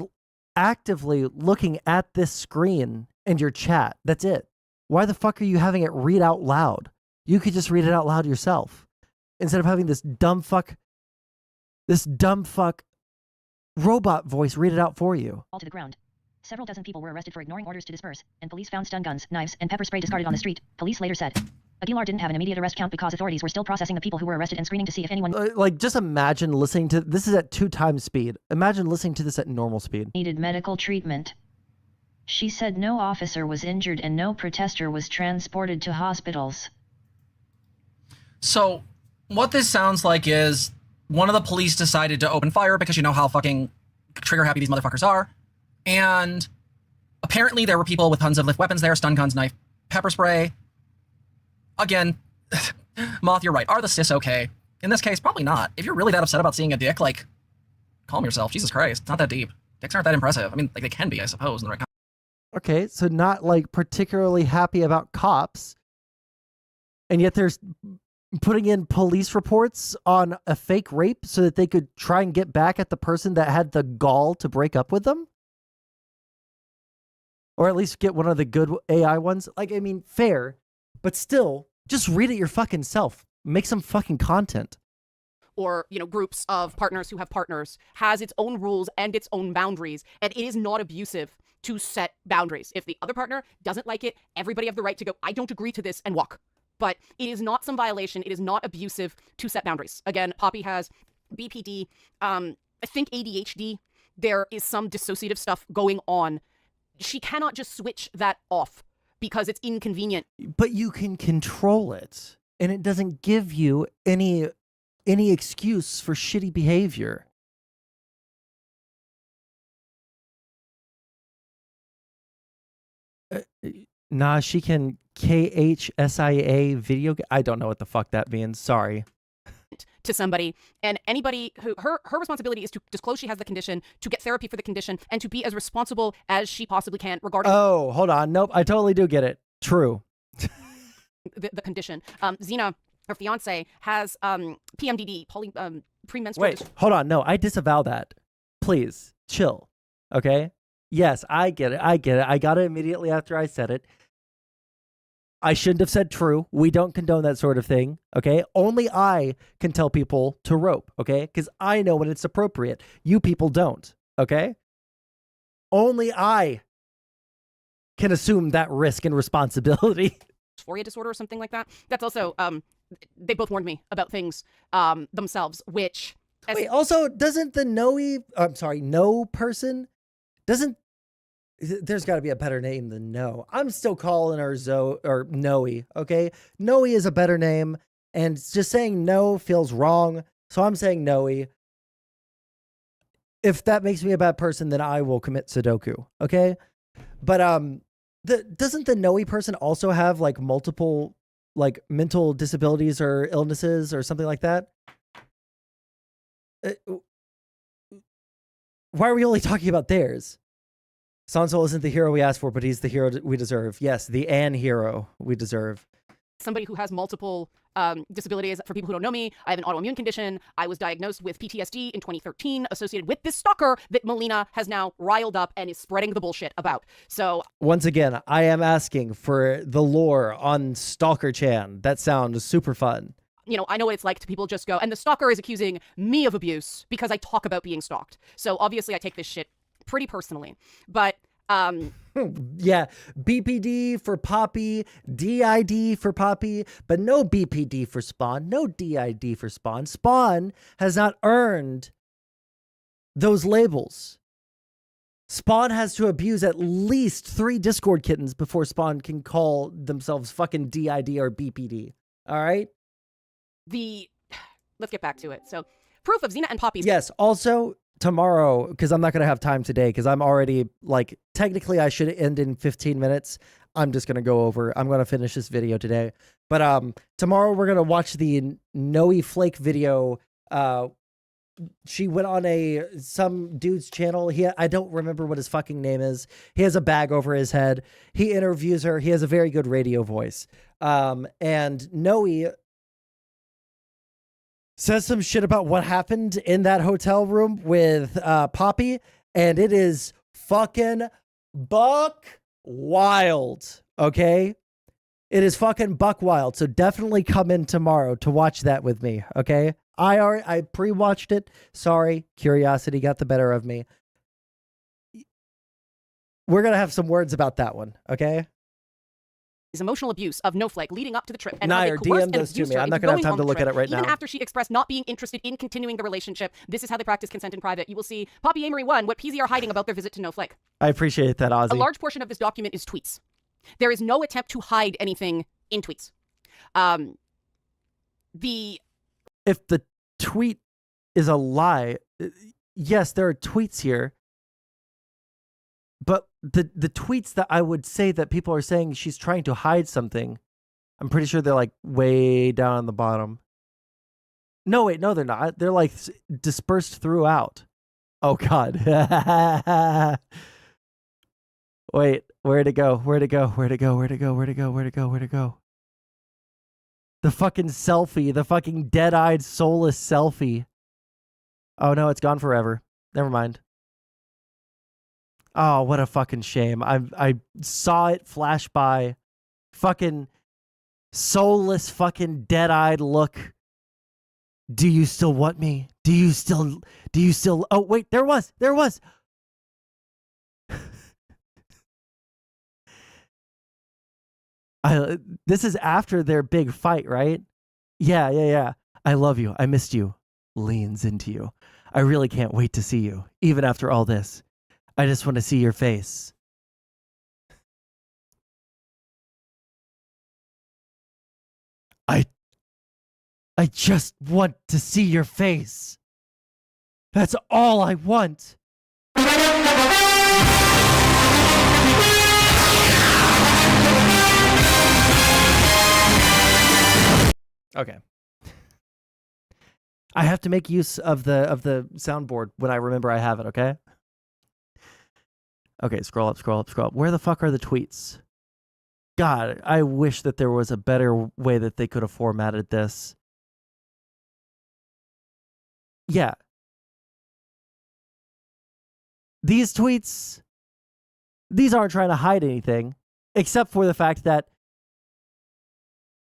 actively looking at this screen and your chat. That's it. Why the fuck are you having it read out loud? You could just read it out loud yourself instead of having this dumb fuck robot voice read it out for you. All to the ground. Several dozen people were arrested for ignoring orders to disperse, and police found stun guns, knives, and pepper spray discarded on the street. Police later said Aguilar didn't have an immediate arrest count because authorities were still processing the people who were arrested and screening to see if anyone Like, just imagine listening to this is at 2 times speed. Imagine listening to this at normal speed. needed medical treatment. She said no officer was injured and no protester was transported to hospitals. So, what this sounds like is one of the police decided to open fire because you know how fucking trigger happy these motherfuckers are. And apparently there were people with tons of lift weapons there, stun guns, knife, pepper spray. Again, Moth, you're right. Are the cis okay? In this case, probably not. If you're really that upset about seeing a dick, like, calm yourself. Jesus Christ, it's not that deep. Dicks aren't that impressive. I mean, like, they can be, I suppose, in the right context. Okay, so not like particularly happy about cops, and yet there's putting in police reports on a fake rape so that they could try and get back at the person that had the gall to break up with them? Or at least get one of the good AI ones? Like, I mean, fair, but still, just read it your fucking self. Make some fucking content. Or, you know, groups of partners who have partners has its own rules and its own boundaries, and it is not abusive to set boundaries. If the other partner doesn't like it, everybody have the right to go, I don't agree to this, and walk. But it is not some violation. It is not abusive to set boundaries. Again, Poppy has BPD, I think ADHD. There is some dissociative stuff going on. She cannot just switch that off because it's inconvenient. But you can control it, and it doesn't give you any excuse for shitty behavior. Nah, she can KHSIA video. I don't know what the fuck that means. Sorry. To somebody, and anybody who her responsibility is to disclose she has the condition, to get therapy for the condition, and to be as responsible as she possibly can regarding Oh, hold on. Nope, I totally do get it. True. the condition. Zena, her fiance, has PMDD, premenstrual. Wait, hold on. No, I disavow that. Please, chill. Okay? Yes, I get it. I got it immediately after I said it. I shouldn't have said true. We don't condone that sort of thing, okay? Only I can tell people to rope, okay? Because I know when it's appropriate. You people don't, okay? Only I can assume that risk and responsibility. Dysphoria disorder or something like that. That's also, they both warned me about things themselves, which... Wait, also, doesn't the no person, there's got to be a better name than No. I'm still calling her Noe, okay? Noe is a better name, and just saying no feels wrong, so I'm saying Noe. If that makes me a bad person, then I will commit Sudoku, okay? But doesn't the Noe person also have like multiple like mental disabilities or illnesses or something like that? Why are we only talking about theirs? Sondsol isn't the hero we asked for, but he's the hero we deserve. Yes, the Anne hero we deserve. Somebody who has multiple disabilities. For people who don't know me, I have an autoimmune condition. I was diagnosed with PTSD in 2013 associated with this stalker that Melina has now riled up and is spreading the bullshit about. So once again, I am asking for the lore on Stalker Chan. That sounds super fun. You know, I know what it's like to people just go, and the stalker is accusing me of abuse because I talk about being stalked. So obviously I take this shit pretty personally, but yeah, BPD for Poppy, DID for Poppy, but no BPD for Spawn, no DID for Spawn. Spawn has not earned those labels. Spawn has to abuse at least 3 Discord kittens before Spawn can call themselves fucking DID or BPD. All right? Let's get back to it. So proof of Zena and Poppy's. Yes, also tomorrow, because I'm not going to have time today, because I'm already, like, technically I should end in 15 minutes. I'm just going to go over. I'm going to finish this video today. But tomorrow we're going to watch the Noe Flake video. She went on some dude's channel. I don't remember what his fucking name is. He has a bag over his head. He interviews her. He has a very good radio voice. And Noe says some shit about what happened in that hotel room with Poppy, and it is fucking buck wild, okay? It is fucking buck wild, so definitely come in tomorrow to watch that with me, okay? I pre-watched it. Sorry, curiosity got the better of me. We're going to have some words about that one, okay? His emotional abuse of No Flake leading up to the trip, and Nair, how they coerced DM and those to abused me. her I'm not into gonna have going time on to the look at trip. it right Even now. after she expressed not being interested in continuing the relationship, this is how they practice consent in private. You will see Poppy Amory 1, what PZ are hiding about their visit to No Flake. I appreciate that, Ozzy. A large portion of this document is tweets. There is no attempt to hide anything in tweets. If the tweet is a lie, yes, there are tweets here, but the tweets that I would say that people are saying she's trying to hide something, I'm pretty sure they're like way down on the bottom. No, wait, no, they're not. They're like dispersed throughout. Oh, God. Wait, where'd it go? Where'd it go? Where'd it go? Where'd it go? Where'd it go? Where'd it go? Where'd it go? The fucking selfie, the fucking dead-eyed, soulless selfie. Oh, no, it's gone forever. Never mind. Oh, what a fucking shame. I saw it flash by. Fucking soulless, fucking dead-eyed look. Do you still want me? Do you still, oh, wait, there was. This is after their big fight, right? Yeah. I love you. I missed you. Leans into you. I really can't wait to see you, even after all this. I just want to see your face. I just want to see your face. That's all I want. Okay. I have to make use of the soundboard when I remember I have it, okay? Okay, scroll up. Where the fuck are the tweets? God, I wish that there was a better way that they could have formatted this. Yeah. These tweets, these aren't trying to hide anything, except for the fact that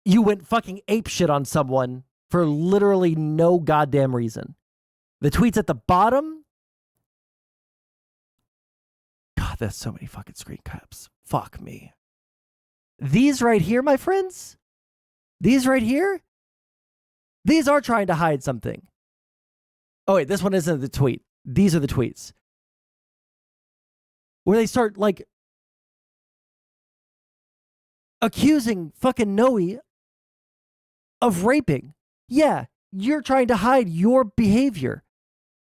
you went fucking apeshit on someone for literally no goddamn reason. The tweets at the bottom, God, that's so many fucking screen caps. Fuck me. These right here, my friends, these right here, these are trying to hide something. Oh, wait, this one isn't the tweet. These are the tweets. Where they start, like, accusing fucking Noe of raping. Yeah, you're trying to hide your behavior.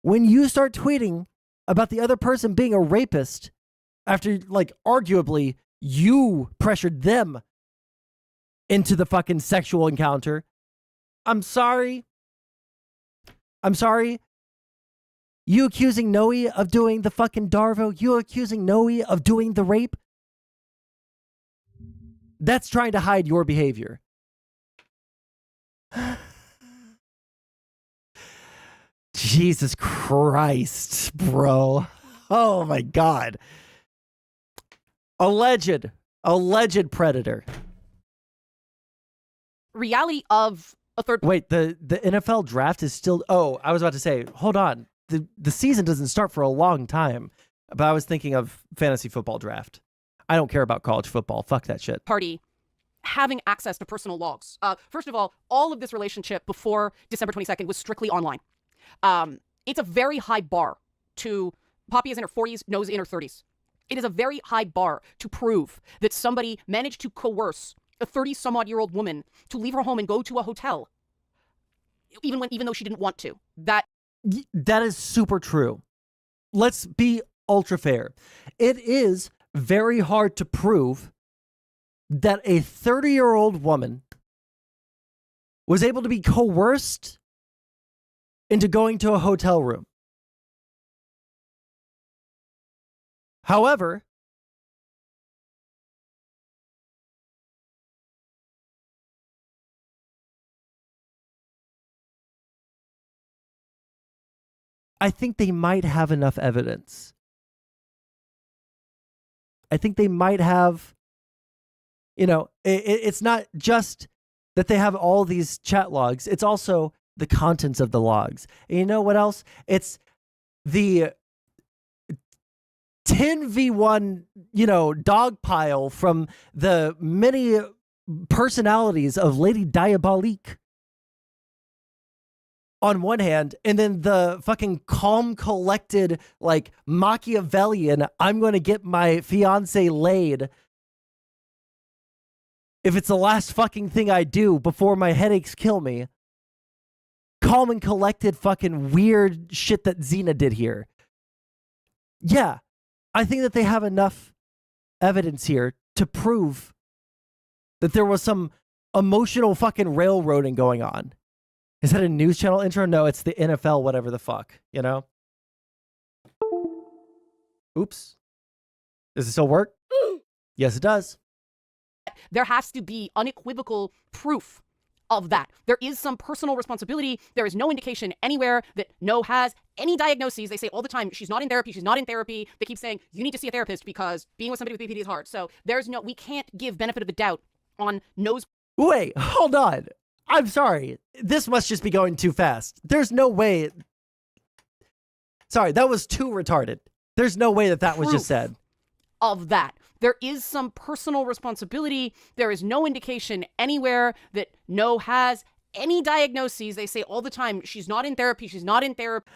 When you start tweeting about the other person being a rapist, after, like, arguably you pressured them into the fucking sexual encounter, I'm sorry. You accusing Noe of doing the fucking Darvo? You accusing Noe of doing the rape? That's trying to hide your behavior. Jesus Christ, bro. Oh my God. Alleged predator. Reality of a third. Wait, the NFL draft is still. Oh, I was about to say, hold on. The season doesn't start for a long time. But I was thinking of fantasy football draft. I don't care about college football. Fuck that shit. Party having access to personal logs. First of all of this relationship before December 22nd was strictly online. It's a very high bar to. Poppy is in her 40s, Noah's in her 30s. It is a very high bar to prove that somebody managed to coerce a 30-some-odd-year-old woman to leave her home and go to a hotel, even though she didn't want to. That is super true. Let's be ultra fair. It is very hard to prove that a 30-year-old woman was able to be coerced into going to a hotel room. However, I think they might have enough evidence. I think they might have You know, it's not just that they have all these chat logs. It's also the contents of the logs. And you know what else? It's the 10v1, you know, dog pile from the many personalities of Lady Diabolique on one hand, and then the fucking calm, collected, like Machiavellian, I'm going to get my fiance laid if it's the last fucking thing I do before my headaches kill me. Calm and collected fucking weird shit that Zena did here. Yeah, I think that they have enough evidence here to prove that there was some emotional fucking railroading going on. Is that a news channel intro? No, it's the NFL, whatever the fuck, you know? Oops. Does it still work? Yes, it does. There has to be unequivocal proof of that. There is some personal responsibility. There is no indication anywhere that No has any diagnoses. They say all the time, she's not in therapy, she's not in therapy. They keep saying, you need to see a therapist because being with somebody with BPD is hard. So we can't give benefit of the doubt on No's. Wait, hold on. I'm sorry. This must just be going too fast. There's no way. Sorry, that was too retarded. There's no way that was just said. Of that. There is some personal responsibility. There is no indication anywhere that No has any diagnoses. They say all the time, she's not in therapy, she's not in therapy.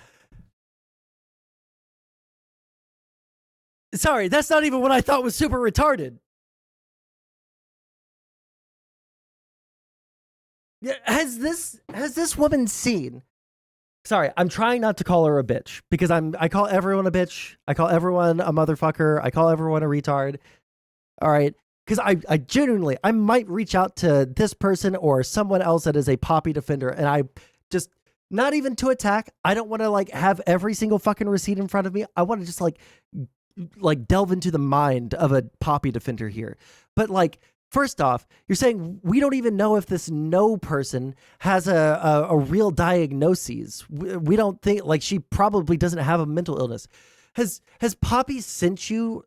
Sorry, that's not even what I thought was super retarded. Has this woman seen? Sorry, I'm trying not to call her a bitch because I call everyone a bitch. I call everyone a motherfucker. I call everyone a retard. All right, because I genuinely, I might reach out to this person or someone else that is a Poppy defender, and I just, not even to attack. I don't want to like have every single fucking receipt in front of me. I want to just like delve into the mind of a Poppy defender here. But like, first off, you're saying we don't even know if this No person has a real diagnosis. We don't think, like, she probably doesn't have a mental illness. Has Poppy sent you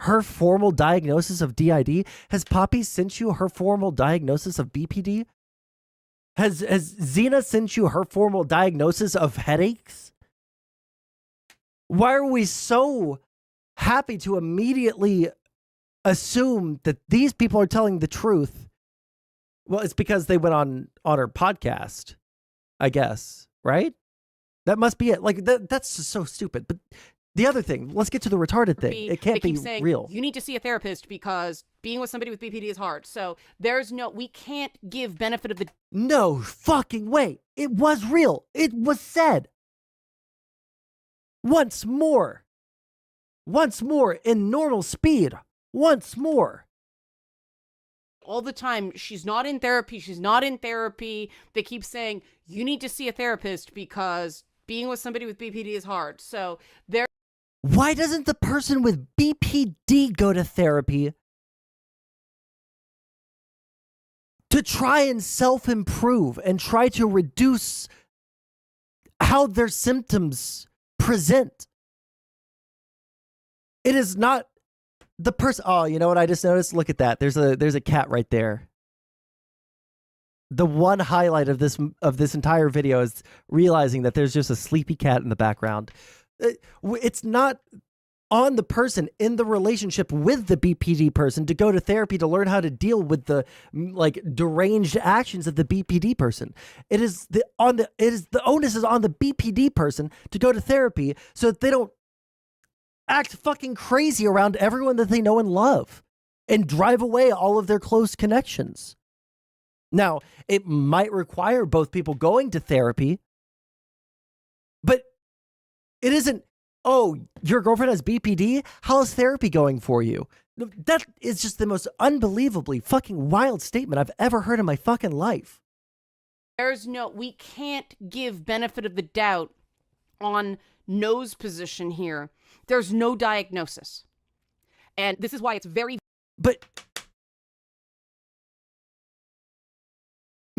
her formal diagnosis of DID? Has Poppy sent you her formal diagnosis of BPD? Has Zena sent you her formal diagnosis of headaches? Why are we so happy to immediately assume that these people are telling the truth? Well, it's because they went on her podcast, I guess, right? That must be it. Like that's just so stupid. But the other thing, let's get to the retarded thing. It can't be saying, real. You need to see a therapist because being with somebody with BPD is hard. So we can't give benefit of the. No fucking way. It was real. It was said. Once more in normal speed. Once more. All the time, she's not in therapy, she's not in therapy. They keep saying, you need to see a therapist because being with somebody with BPD is hard. So why doesn't the person with BPD go to therapy to try and self-improve and try to reduce how their symptoms present? It is not the person. Oh, you know what I just noticed? Look at that. There's a cat right there. The one highlight of this entire video is realizing that there's just a sleepy cat in the background. It's not on the person in the relationship with the BPD person to go to therapy to learn how to deal with the like deranged actions of the BPD person. It is the onus is on the BPD person to go to therapy so that they don't act fucking crazy around everyone that they know and love and drive away all of their close connections. Now, it might require both people going to therapy, but it isn't, oh, your girlfriend has BPD? How's therapy going for you? That is just the most unbelievably fucking wild statement I've ever heard in my fucking life. We can't give benefit of the doubt on No's position here. There's no diagnosis. And this is why it's very... But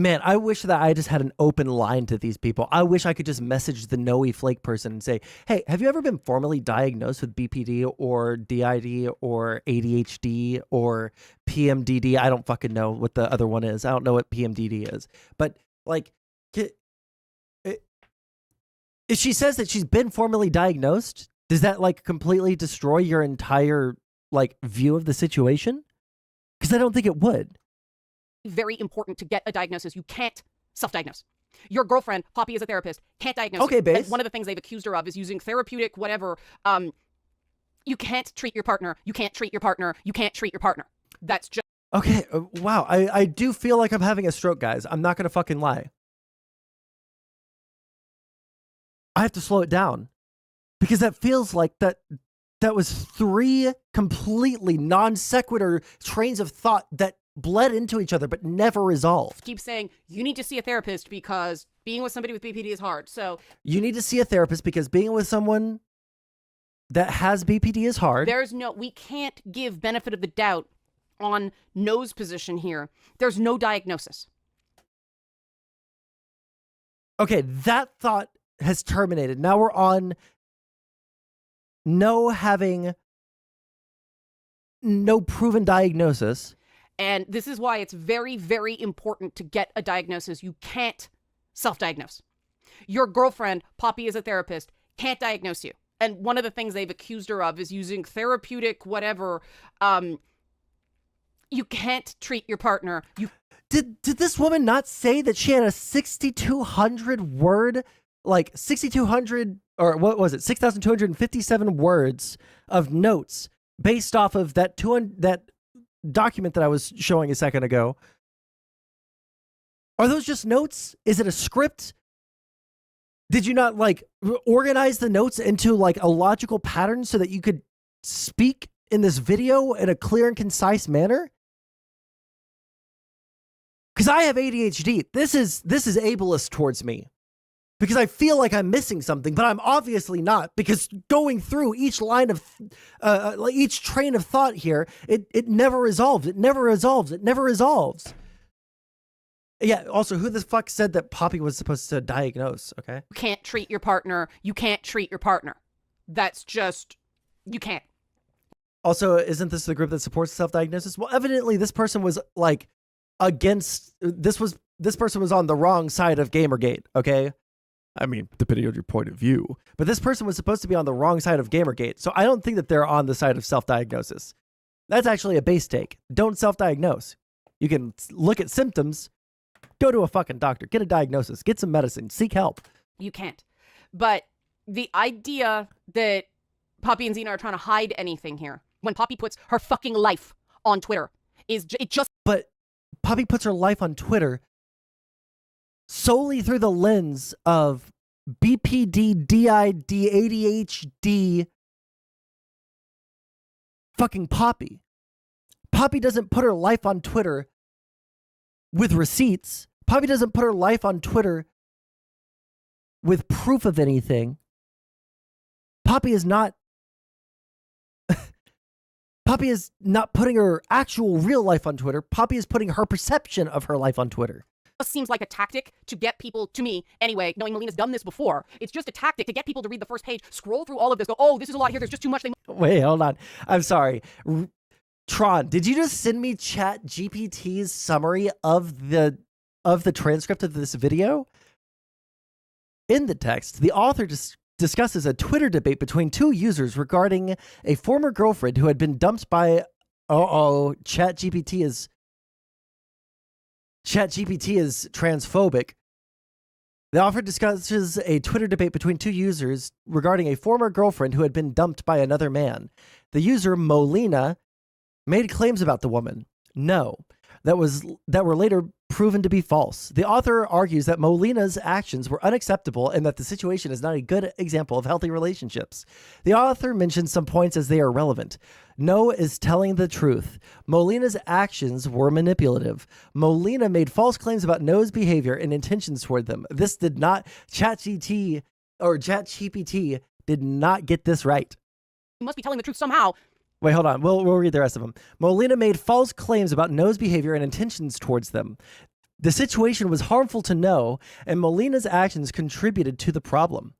Man, I wish that I just had an open line to these people. I wish I could just message the Noe Flake person and say, hey, have you ever been formally diagnosed with BPD or DID or ADHD or PMDD? I don't fucking know what the other one is. I don't know what PMDD is. But, like, if she says that she's been formally diagnosed, does that, like, completely destroy your entire, like, view of the situation? Because I don't think it would. Very important to get a diagnosis. You can't self-diagnose. Your girlfriend, Poppy is a therapist, can't diagnose Okay, you. base. And one of the things they've accused her of is using therapeutic whatever. You can't treat your partner. You can't treat your partner. You can't treat your partner. That's just... Okay, wow. I do feel like I'm having a stroke, guys. I'm not going to fucking lie. I have to slow it down. Because that feels like that was 3 completely non sequitur trains of thought that bled into each other but never resolved. Keep saying, you need to see a therapist because being with somebody with BPD is hard. So you need to see a therapist because being with someone that has BPD is hard. We can't give benefit of the doubt on No's position here. There's no diagnosis. Okay, that thought has terminated. Now we're on No having no proven diagnosis. And this is why it's very, very important to get a diagnosis. You can't self-diagnose. Your girlfriend, Poppy is a therapist, can't diagnose you. And one of the things they've accused her of is using therapeutic whatever. You can't treat your partner. Did this woman not say that she had a 6,200 word, like 6,200, or what was it, 6,257 words of notes based off of that document that I was showing a second ago? Are those just notes? Is it a script? Did you not like organize the notes into like a logical pattern so that you could speak in this video in a clear and concise manner? Because I have ADHD. This is ableist towards me. Because I feel like I'm missing something, but I'm obviously not. Because going through each line of, each train of thought here, it never resolves. It never resolves. It never resolves. Yeah, also, who the fuck said that Poppy was supposed to diagnose, okay? You can't treat your partner. You can't treat your partner. That's just, you can't. Also, isn't this the group that supports self-diagnosis? Well, evidently this person was, like, against, this person was on the wrong side of Gamergate, okay? I mean, depending on your point of view. But this person was supposed to be on the wrong side of Gamergate, so I don't think that they're on the side of self-diagnosis. That's actually a base take. Don't self-diagnose. You can look at symptoms, go to a fucking doctor, get a diagnosis, get some medicine, seek help. You can't. But the idea that Poppy and Zena are trying to hide anything here, when Poppy puts her fucking life on Twitter, But Poppy puts her life on Twitter solely through the lens of BPD, DID, ADHD, fucking Poppy. Poppy doesn't put her life on Twitter with receipts. Poppy doesn't put her life on Twitter with proof of anything. Poppy is not putting her actual real life on Twitter. Poppy is putting her perception of her life on Twitter. seems like a tactic to get people, to me anyway, knowing Melina's done this before, it's just a tactic to get people to read the first page, scroll through all of this, go, oh, this is a lot here, there's just too much. Wait, hold on. I'm sorry. Tron, did you just send me Chat GPT's summary of the transcript of this video? In the text, the author discusses a Twitter debate between two users regarding a former girlfriend who had been dumped by... Chat GPT is transphobic. The author discusses a Twitter debate between two users regarding a former girlfriend who had been dumped by another man. The user, Molina, made claims about the woman. That were later proven to be false. The author argues that Molina's actions were unacceptable and that the situation is not a good example of healthy relationships. The author mentions some points as they are relevant. No is telling the truth. Molina's actions were manipulative. Molina made false claims about No's behavior and intentions toward them. This did not, ChatGPT did not get this right. You must be telling the truth somehow. Wait, hold on. We'll read the rest of them. Molina made false claims about No's behavior and intentions towards them. The situation was harmful to No, and Molina's actions contributed to the problem.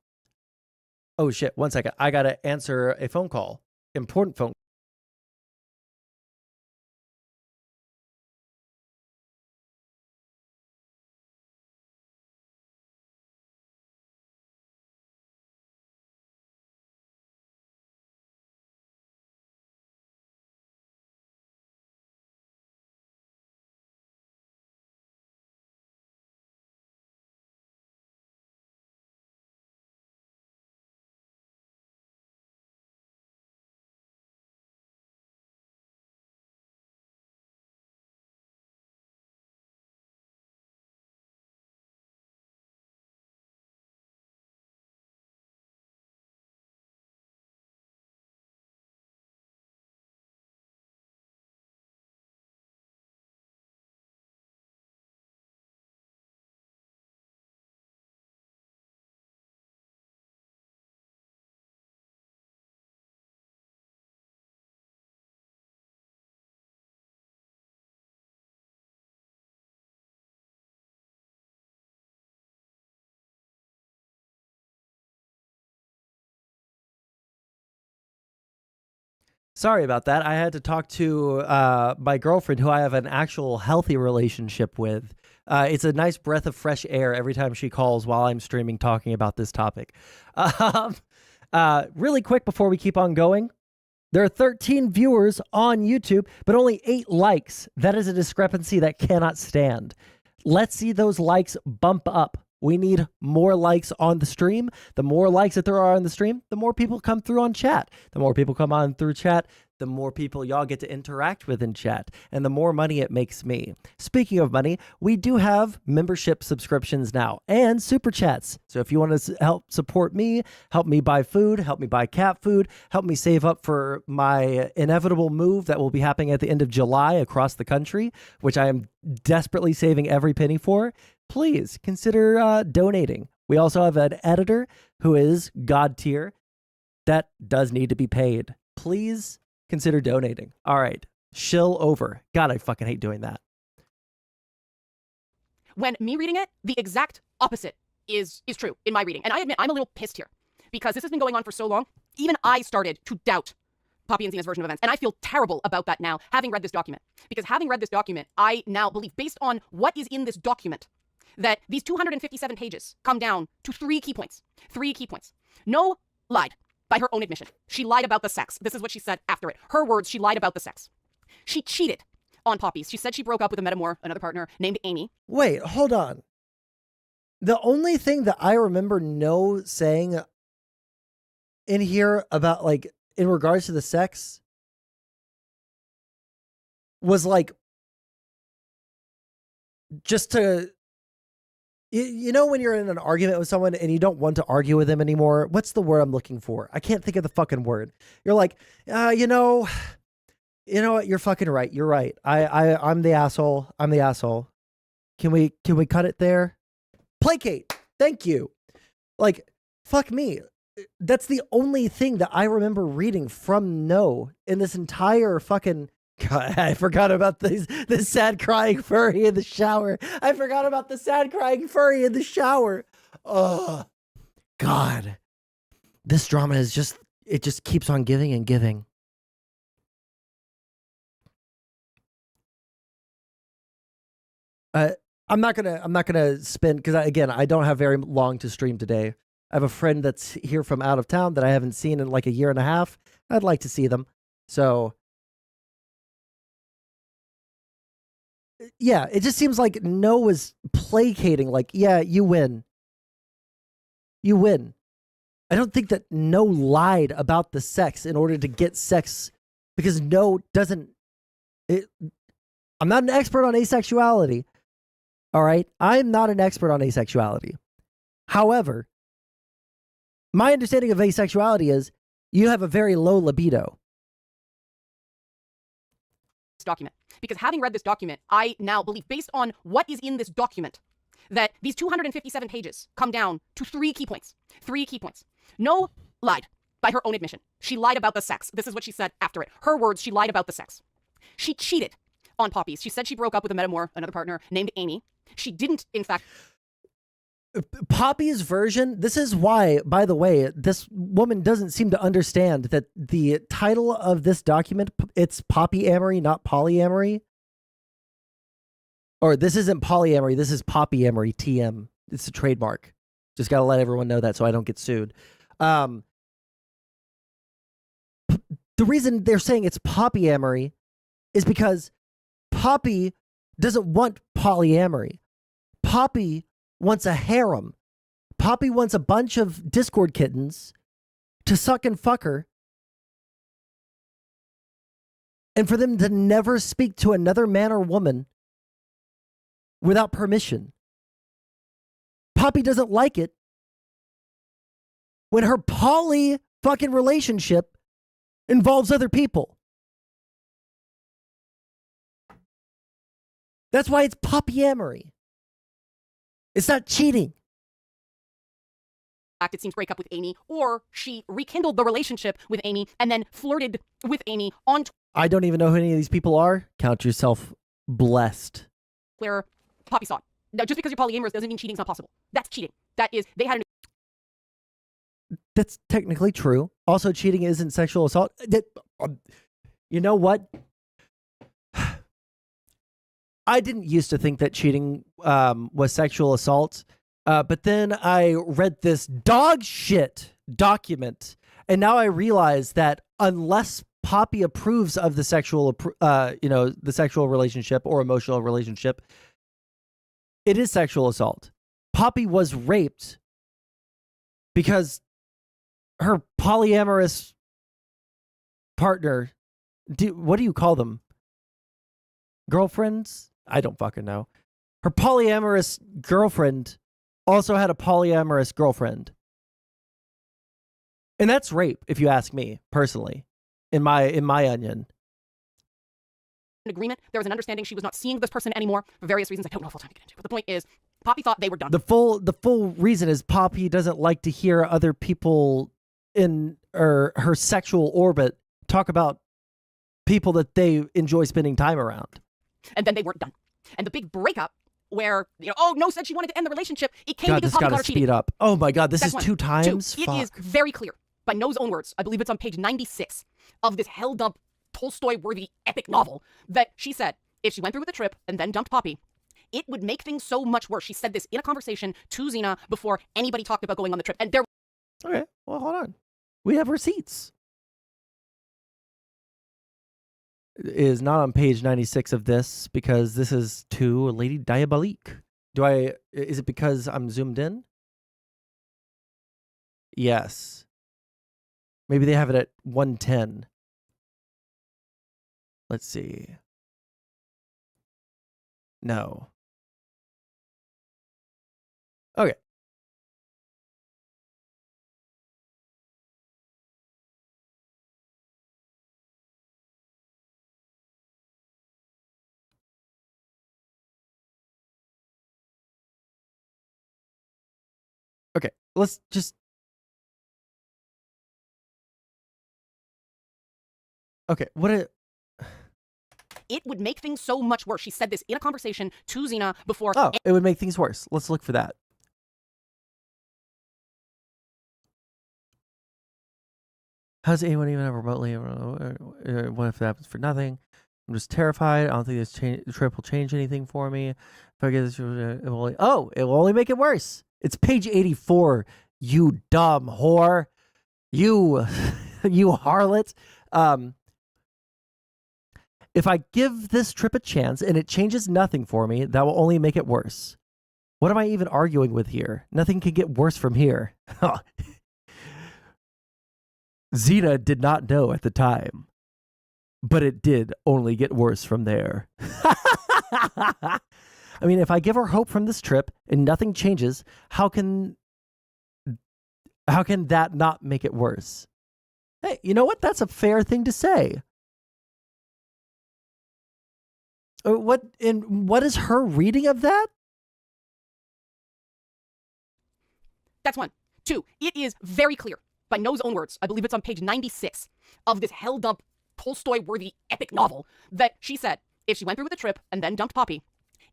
Oh shit, 1 second. I gotta answer a phone call. Important phone. Sorry about that. I had to talk to my girlfriend, who I have an actual healthy relationship with. It's a nice breath of fresh air every time she calls while I'm streaming talking about this topic. Really quick before we keep on going, there are 13 viewers on YouTube, but only 8 likes. That is a discrepancy that cannot stand. Let's see those likes bump up. We need more likes on the stream. The more likes that there are on the stream, the more people come through on chat. The more people come on through chat, the more people y'all get to interact with in chat, and the more money it makes me. Speaking of money, we do have membership subscriptions now and super chats. So if you want to help support me, help me buy food, help me buy cat food, help me save up for my inevitable move that will be happening at the end of July across the country, which I am desperately saving every penny for, please consider donating. We also have an editor who is God tier that does need to be paid. Please consider donating. All right, shill over. God, I fucking hate doing that. When me reading it, the exact opposite is true in my reading. And I admit I'm a little pissed here because this has been going on for so long. Even I started to doubt Poppy and Zena's version of events. And I feel terrible about that now, having read this document. Because having read this document, I now believe, based on what is in this document, that these 257 pages come down to 3 key points. 3 key points. No lied. By her own admission. She lied about the sex. This is what she said after it. Her words, she lied about the sex. She cheated on Poppy's. She said she broke up with a metamor, another partner, named Amy. Wait, hold on. The only thing that I remember No saying in here about, like, in regards to the sex was, like, just to... You know when you're in an argument with someone and you don't want to argue with them anymore? What's the word I'm looking for? I can't think of the fucking word. You're like, you know what? You're fucking right. You're right. I'm the asshole. I'm the asshole. Can we cut it there? Placate. Thank you. Like, fuck me. That's the only thing that I remember reading from No in this entire fucking... God, I forgot about this sad crying furry in the shower. I forgot about the sad crying furry in the shower. Oh, God. This drama is just, it just keeps on giving and giving. I'm not gonna spend, because again, I don't have very long to stream today. I have a friend that's here from out of town that I haven't seen in like a year and a half. I'd like to see them. So yeah, it just seems like No was placating, like, yeah, you win. You win. I don't think that No lied about the sex in order to get sex, because No doesn't... I'm not an expert on asexuality, all right? I'm not an expert on asexuality. However, my understanding of asexuality is you have a very low libido. Document. Because having read this document, I now believe, based on what is in this document, that these 257 pages come down to 3 key points. 3 key points. No lied. By her own admission. She lied about the sex. This is what she said after it. Her words, she lied about the sex. She cheated on Poppy's. She said she broke up with a metamor, another partner, named Amy. She didn't, in fact. Poppy's version, this is why, by the way, this woman doesn't seem to understand that the title of this document, it's polyamory, not polyamory. Or this isn't polyamory, this is poppyamory, TM. It's a trademark. Just got to let everyone know that so I don't get sued. The reason they're saying it's poppyamory is because Poppy doesn't want polyamory. Poppy wants a harem. Poppy wants a bunch of Discord kittens to suck and fuck her, and for them to never speak to another man or woman without permission. Poppy doesn't like it when her poly fucking relationship involves other people. That's why it's poppyamory. It's not cheating. It seems break up with Amy, or she rekindled the relationship with Amy and then flirted with Amy on I don't even know who any of these people are. Count yourself blessed. Twitter. Poppy saw it. Now, just because you're polyamorous doesn't mean cheating's not possible. That's cheating. That is, they had an. That's technically true. Also, cheating isn't sexual assault. You know what? I didn't used to think that cheating was sexual assault, but then I read this dog shit document, and now I realize that unless Poppy approves of the sexual, the sexual relationship or emotional relationship, it is sexual assault. Poppy was raped because her polyamorous partner, what do you call them? Girlfriends? I don't fucking know. Her polyamorous girlfriend also had a polyamorous girlfriend. And that's rape, if you ask me, personally, in my onion. An agreement. There was an understanding she was not seeing this person anymore for various reasons I don't know if I'll time to get into. But the point is, Poppy thought they were done. The full reason is Poppy doesn't like to hear other people in her sexual orbit talk about people that they enjoy spending time around. And then they weren't done. And the big breakup where, oh, no, said she wanted to end the relationship. It came God, because this Poppy gotta got her cheating. speed up. Oh my God, this That's is one. 2 times? Two, it is very clear, by No's own words, I believe it's on page 96 of this held up Tolstoy-worthy epic novel, that she said if she went through with the trip and then dumped Poppy, it would make things so much worse. She said this in a conversation to Zena before anybody talked about going on the trip. And there. Okay, well, hold on. We have receipts. It is not on page 96 of this because this is to Lady Diabolique. Is it because I'm zoomed in? Yes. Maybe they have it at 110. Let's see. No. Okay. Okay, let's just... Okay, It would make things so much worse. She said this in a conversation to Zena before. Oh, it would make things worse. Let's look for that. How's anyone even ever remotely... What if it happens for nothing? I'm just terrified. I don't think this trip will change anything for me. If I get this... it will only make it worse. It's page 84, you dumb whore. You harlot. If I give this trip a chance and it changes nothing for me, that will only make it worse. What am I even arguing with here? Nothing can get worse from here. Zena did not know at the time, but it did only get worse from there. I mean, if I give her hope from this trip and nothing changes, how can that not make it worse? Hey, you know what? That's a fair thing to say. What is her reading of that? That's one. Two, it is very clear, by No's own words, I believe it's on page 96 of this held up Tolstoy-worthy epic novel, that she said if she went through with the trip and then dumped Poppy,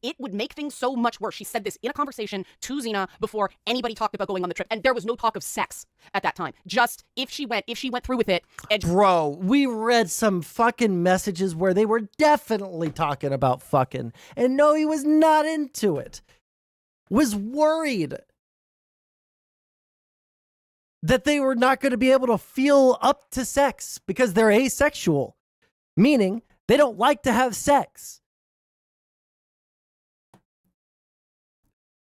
it would make things so much worse. She said this in a conversation to Zena before anybody talked about going on the trip. And there was no talk of sex at that time. Just if she went through with it. And Bro, we read some fucking messages where they were definitely talking about fucking. And no, he was not into it. Was worried that they were not going to be able to feel up to sex because they're asexual, meaning they don't like to have sex.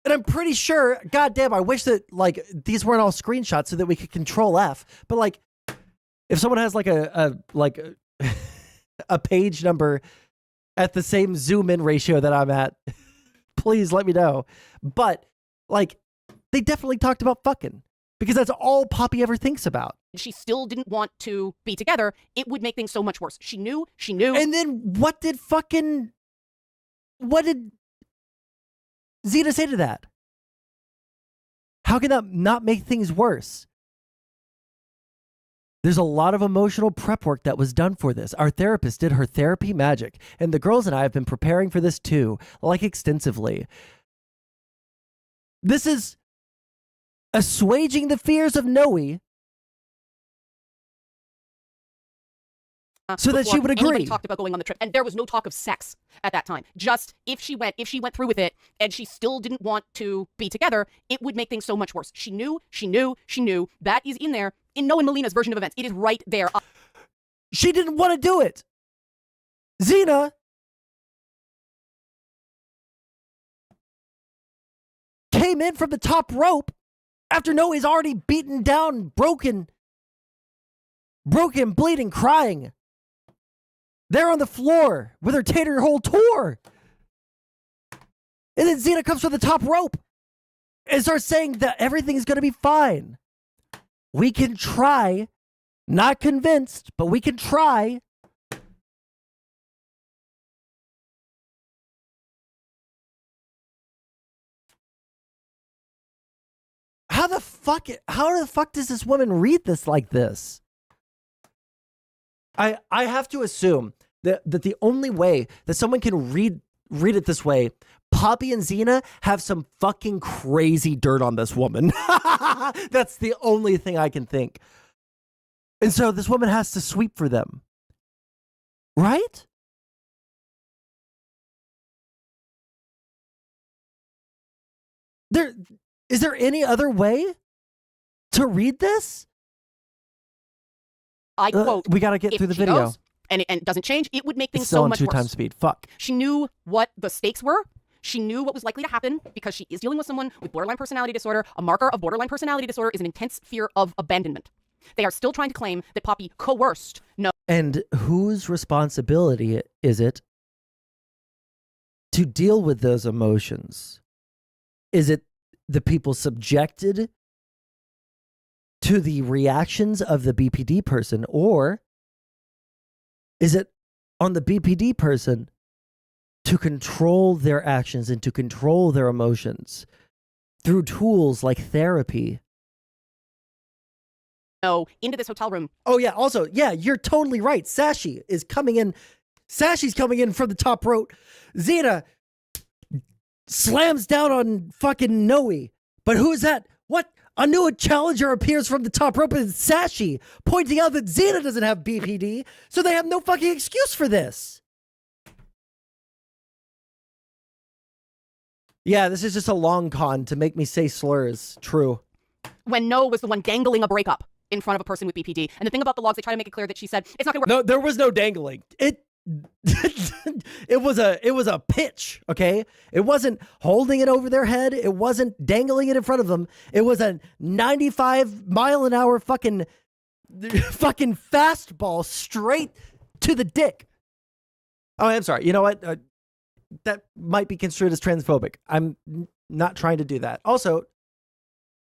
And I'm pretty sure, goddamn, I wish that like these weren't all screenshots so that we could control F. But like, if someone has like a page number at the same zoom in ratio that I'm at, please let me know. But like, they definitely talked about fucking because that's all Poppy ever thinks about. she still didn't want to be together, it would make things so much worse. She knew. And then what did Zena say to that? How can that not make things worse? There's a lot of emotional prep work that was done for this. Our therapist did her therapy magic, and the girls and I have been preparing for this too, like extensively. This is assuaging the fears of Noe so that she would agree. Anybody talked about going on the trip, and there was no talk of sex at that time. Just if she went through with it, and she still didn't want to be together, it would make things so much worse. She knew. That is in there in Noe and Melina's version of events. It is right there. She didn't want to do it. Zena came in from the top rope after Noe's already beaten down, broken, bleeding, crying. There on the floor with her tater hole tore. And then Zena comes from the top rope and starts saying that everything's going to be fine. We can try. Not convinced, but we can try. How the fuck does this woman read this like this? I have to assume that the only way that someone can read it this way, Poppy and Zena have some fucking crazy dirt on this woman. That's the only thing I can think. And so this woman has to sweep for them. Right? Is there any other way to read this? I quote, we got to get through the video. Goes, and it doesn't change, it would make things Still so on much 2 worse. times speed. Fuck. She knew what the stakes were. She knew what was likely to happen because she is dealing with someone with borderline personality disorder. A marker of borderline personality disorder is an intense fear of abandonment. They are still trying to claim that Poppy coerced Noe. And whose responsibility is it to deal with those emotions? Is it the people subjected to the reactions of the BPD person, or is it on the BPD person to control their actions and to control their emotions through tools like therapy? Into this hotel room. Oh yeah, also, yeah, you're totally right. Sashy's coming in from the top rope. Zena slams down on fucking Noe. But who is that? What? A new challenger appears from the top rope, and it's Sashi, pointing out that Zena doesn't have BPD, so they have no fucking excuse for this. Yeah, this is just a long con to make me say slurs. True. When Noe was the one dangling a breakup in front of a person with BPD. And the thing about the logs, they try to make it clear that she said, it's not going to work. No, there was no dangling. It was a pitch, okay? It wasn't holding it over their head. It wasn't dangling it in front of them. It was a 95-mile-an-hour fucking fastball straight to the dick. Oh, I'm sorry. You know what? That might be construed as transphobic. I'm not trying to do that. Also,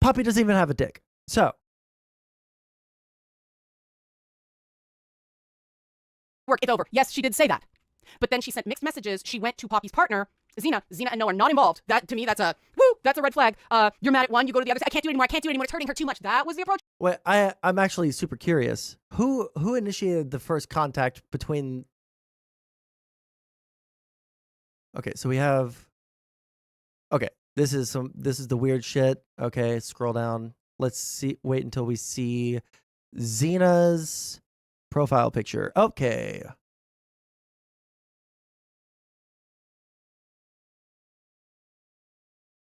Poppy doesn't even have a dick. So. Work, it's over. Yes, she did say that. But then she sent mixed messages. She went to Poppy's partner, Zena. Zena and Noe are not involved. That, to me, that's a red flag. You're mad at one, you go to the other. I can't do it anymore. It's hurting her too much. That was the approach. Wait, I'm actually super curious. Who initiated the first contact between... Okay, so we have Okay, this is the weird shit. Okay, scroll down. Let's see. Wait until we see Zena's profile picture. Okay.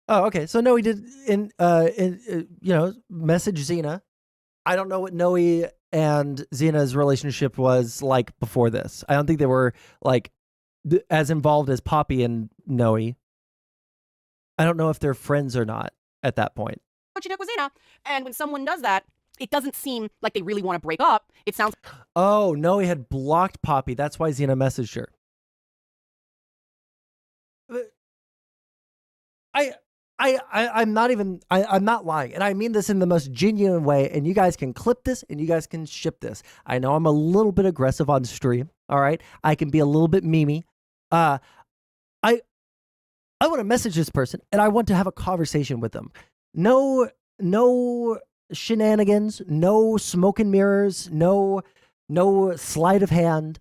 Oh, okay. So Noe did message Zena. I don't know what Noe and Zena's relationship was like before this. I don't think they were like as involved as Poppy and Noe. I don't know if they're friends or not at that point. What you did with Zena, and when someone does that, it doesn't seem like they really want to break up. It sounds. Oh, Noe had blocked Poppy. That's why Zena messaged her. I'm not lying. And I mean this in the most genuine way. And you guys can clip this and you guys can ship this. I know I'm a little bit aggressive on stream. All right. I can be a little bit memey. I want to message this person and I want to have a conversation with them. No shenanigans, no smoke and mirrors, no sleight of hand.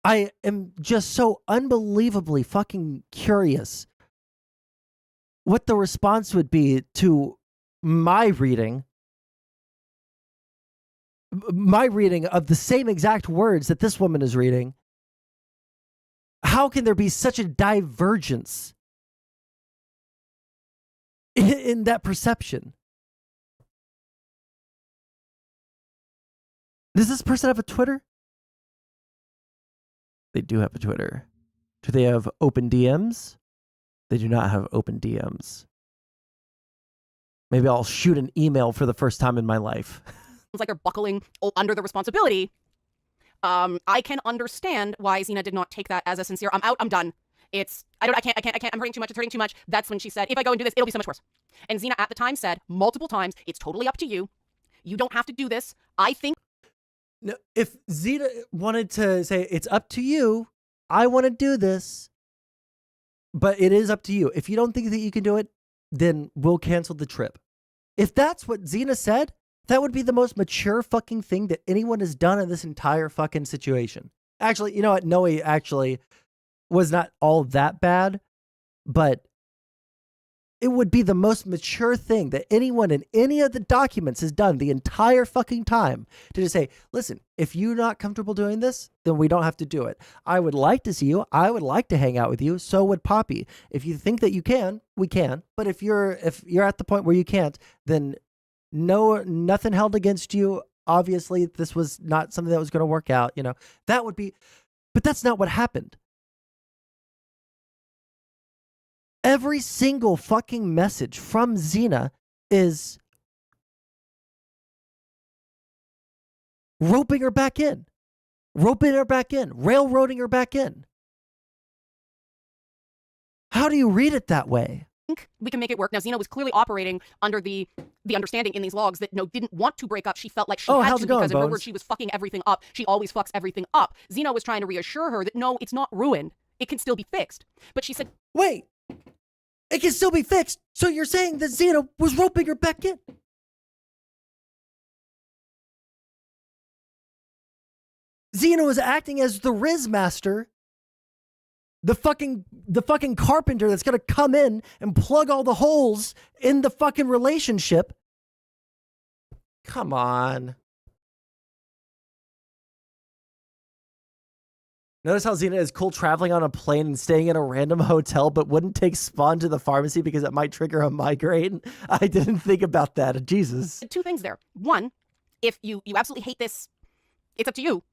I am just so unbelievably fucking curious what the response would be to my reading of the same exact words that this woman is reading. How can there be such a divergence in that perception? Does this person have a Twitter? They do have a Twitter. Do they have open DMs? They do not have open DMs. Maybe I'll shoot an email for the first time in my life. It's like they're buckling under the responsibility. I can understand why Zena did not take that as a sincere, I'm out, I'm done. I can't, I'm hurting too much, it's hurting too much. That's when she said, if I go and do this, it'll be so much worse. And Zena at the time said multiple times, it's totally up to you. You don't have to do this. I think. No, if Zena wanted to say, it's up to you, I want to do this, but it is up to you. If you don't think that you can do it, then we'll cancel the trip. If that's what Zena said, that would be the most mature fucking thing that anyone has done in this entire fucking situation. Actually, you know what? Noe actually was not all that bad, but it would be the most mature thing that anyone in any of the documents has done the entire fucking time to just say, listen, if you're not comfortable doing this, then we don't have to do it. I would like to see you. I would like to hang out with you. So would Poppy. If you think that you can, we can. But if you're at the point where you can't, then nothing held against you. Obviously, this was not something that was going to work out. You know, that would be, but that's not what happened. Every single fucking message from Zena is roping her back in, railroading her back in. How do you read it that way? We can make it work. Now, Zena was clearly operating under the understanding in these logs that didn't want to break up. She felt like she had to because in her words, she was fucking everything up. She always fucks everything up. Zena was trying to reassure her that no, it's not ruined. It can still be fixed. But she said, wait. It can still be fixed. So you're saying that Zena was roping her back in? Zena was acting as the Riz master, the fucking carpenter that's gonna come in and plug all the holes in the fucking relationship. Come on. Notice how Zena is cool traveling on a plane and staying in a random hotel, but wouldn't take Spawn to the pharmacy because it might trigger a migraine. I didn't think about that. Jesus. Two things there. One, if you absolutely hate this, it's up to you.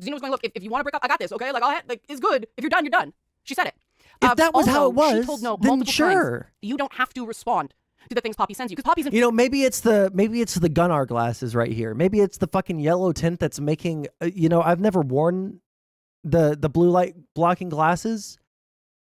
Zena was going, look, if you want to break up, I got this, okay? Like, it's good. If you're done, you're done. She said it. If that was how it was, she told no then multiple sure. times, you don't have to respond to the things Poppy sends you. Because Poppy's You know, maybe it's the Gunnar glasses right here. Maybe it's the fucking yellow tint that's making, I've never worn the blue light blocking glasses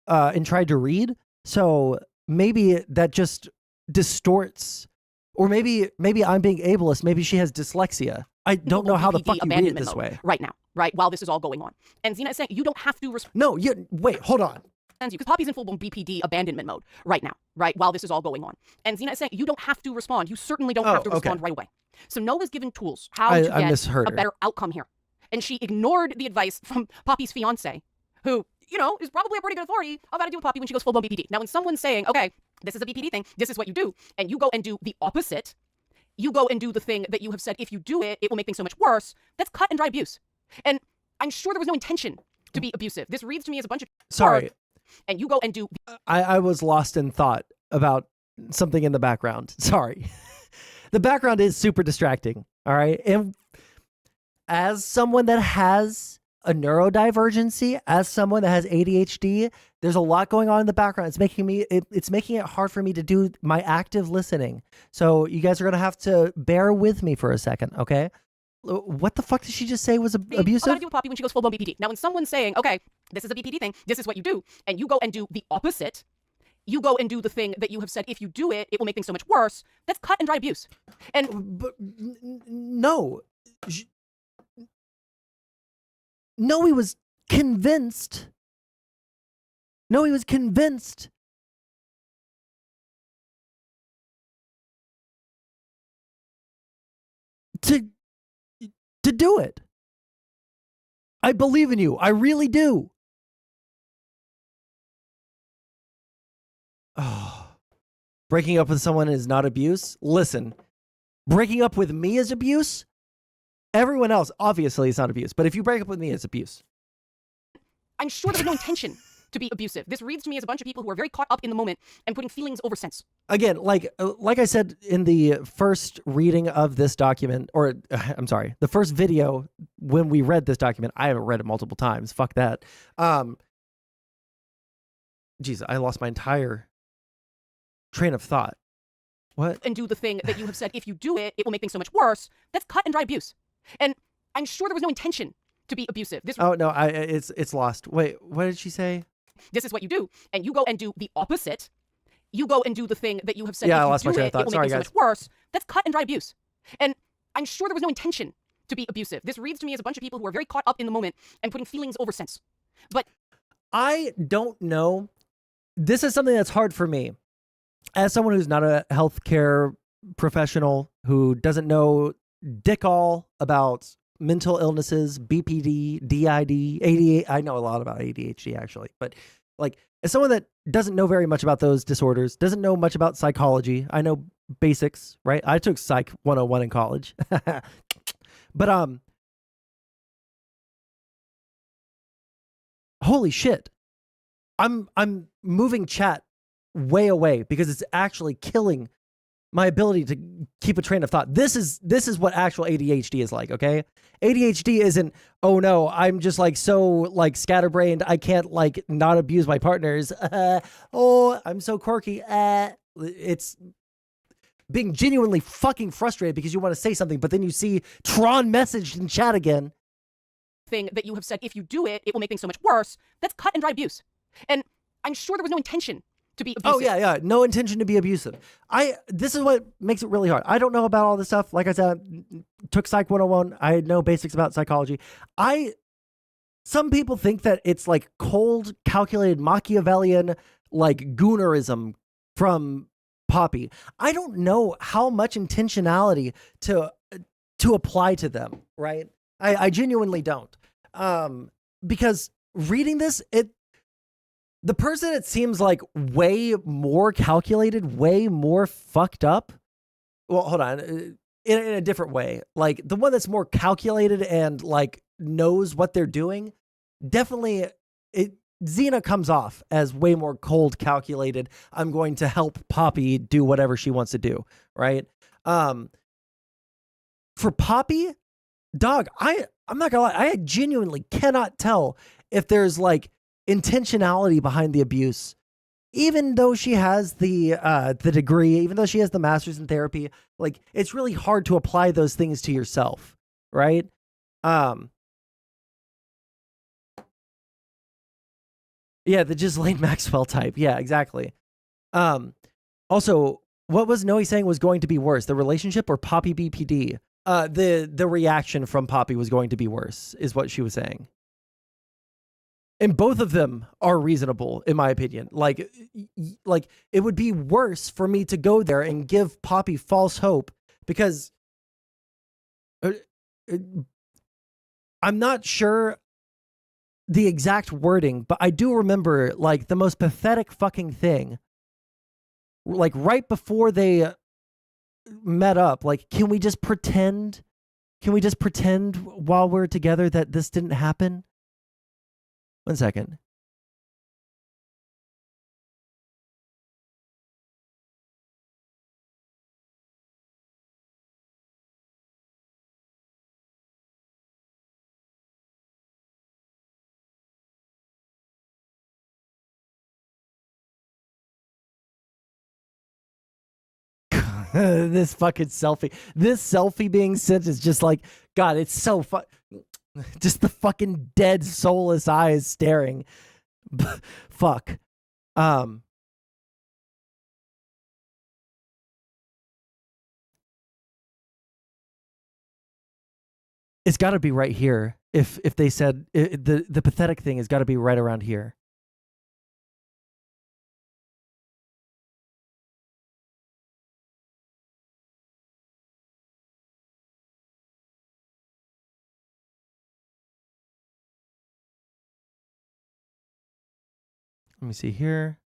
and tried to read. So maybe that just distorts, or maybe I'm being ableist. Maybe she has dyslexia. I don't know how the fuck you read it this way. Right now, right? While this is all going on. And Zena is saying, you don't have to respond. No, wait, hold on. Because Poppy's in full-blown BPD abandonment mode right now, right? While this is all going on. And Zena is saying, you don't have to respond. You certainly don't have to respond right away. So Noah's given tools how to get a better outcome here. And she ignored the advice from Poppy's fiance, who you know, is probably a pretty good authority of how to deal with Poppy when she goes full-blown BPD. Now, when someone's saying, okay, this is a BPD thing, this is what you do, and you go and do the opposite, you go and do the thing that you have said, if you do it, it will make things so much worse, that's cut and dry abuse. And I'm sure there was no intention to be abusive. This reads to me as a bunch of... Sorry. And you go and do... I was lost in thought about something in the background. Sorry. The background is super distracting, all right? And as someone that has a neurodivergency, as someone that has ADHD, there's a lot going on in the background. It's making it hard for me to do my active listening. So you guys are going to have to bear with me for a second, okay? What the fuck did she just say was abusive? How to deal with Poppy when she goes full-blown BPD. Now, when someone's saying, okay, this is a BPD thing, this is what you do, and you go and do the opposite, you go and do the thing that you have said, if you do it, it will make things so much worse, that's cut and dry abuse. And... But, no. No, he was convinced. No, he was convinced. To do it. I believe in you. I really do. Oh. Breaking up with someone is not abuse? Listen, breaking up with me is abuse? Everyone else, obviously, is not abuse. But if you break up with me, it's abuse. I'm sure there was no intention to be abusive. This reads to me as a bunch of people who are very caught up in the moment and putting feelings over sense. Again, like I said in the first reading of this document, or I'm sorry, the first video when we read this document, I haven't read it multiple times. Fuck that. Jeez, I lost my entire train of thought. What? And do the thing that you have said, if you do it, it will make things so much worse. That's cut and dry abuse. And I'm sure there was no intention to be abusive. Oh no, it's lost. Wait, what did she say? This is what you do, and you go and do the opposite. You go and do the thing that you have said. Yeah, if I you lost my do train it, of thought. it will Sorry, make things guys. so much worse. That's cut and dry abuse. And I'm sure there was no intention to be abusive. This reads to me as a bunch of people who are very caught up in the moment and putting feelings over sense. But I don't know. This is something that's hard for me. As someone who's not a healthcare professional, who doesn't know dick all about mental illnesses, BPD, DID, ADHD. I know a lot about ADHD actually, but like as someone that doesn't know very much about those disorders, doesn't know much about psychology. I know basics, right? I took Psych 101 in college. But holy shit. I'm moving chat way away because it's actually killing my ability to keep a train of thought. This is what actual ADHD is like, okay? ADHD isn't, oh no, I'm just like so like scatterbrained, I can't like not abuse my partners. Oh, I'm so quirky. It's being genuinely fucking frustrated because you want to say something, but then you see Tron messaged in chat again. thing that you have said, if you do it, it will make things so much worse. That's cut and dry abuse. And I'm sure there was no intention to be abusive. Oh yeah, no intention to be abusive. This is what makes it really hard. I don't know about all this stuff. Like I said, took Psych 101. I had no basics about psychology. Some people think that it's like cold, calculated Machiavellian, like goonerism from Poppy. I don't know how much intentionality to apply to them, right? I genuinely don't. Because reading this, the person, it seems like way more calculated, way more fucked up. Well, hold on. In a different way. Like the one that's more calculated and like knows what they're doing, definitely Zena comes off as way more cold, calculated. I'm going to help Poppy do whatever she wants to do, right? For Poppy, dog, I'm not gonna lie, I genuinely cannot tell if there's like intentionality behind the abuse, even though she has the degree, even though she has the master's in therapy. Like it's really hard to apply those things to yourself, right? Yeah, the Ghislaine Maxwell type. Yeah, exactly. Also, what was Noe saying was going to be worse, the relationship or Poppy BPD? The reaction from Poppy was going to be worse, is what she was saying. And both of them are reasonable, in my opinion. Like it would be worse for me to go there and give Poppy false hope because I'm not sure the exact wording, but I do remember like the most pathetic fucking thing. Like right before they met up, like, can we just pretend? Can we just pretend while we're together that this didn't happen? 1 second. This fucking selfie. This selfie being sent is just like, God, it's so just the fucking dead, soulless eyes staring. Fuck. It's got to be right here. If they said the pathetic thing has got to be right around here. Let me see here.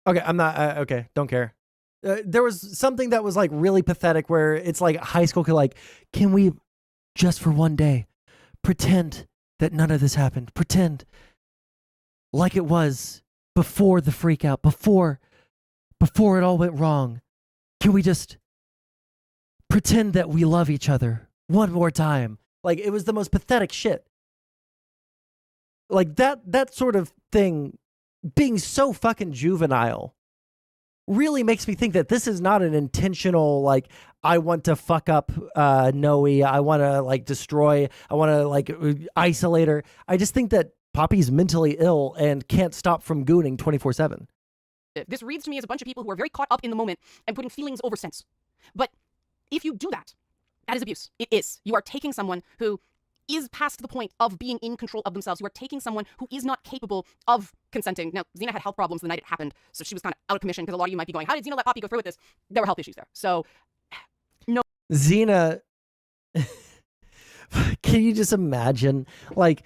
Okay, I'm not okay, don't care. There was something that was like really pathetic where it's like high school could like, can we just for one day pretend that none of this happened? Pretend like it was before the freak out, before it all went wrong. Can we just pretend that we love each other one more time? Like, it was the most pathetic shit. Like that sort of thing being so fucking juvenile really makes me think that this is not an intentional, like, I want to fuck up Noe, I want to like destroy, I want to like isolate her. I just think that Poppy's mentally ill and can't stop from gooning 24/7. This reads to me as a bunch of people who are very caught up in the moment and putting feelings over sense. But if you do that, that is abuse. It is. You are taking someone who is past the point of being in control of themselves. You are taking someone who is not capable of consenting. Now, Zena had health problems the night it happened, so she was kind of out of commission, because a lot of you might be going, how did Zena let Poppy go through with this? There were health issues there. So, no. Zena, can you just imagine, like,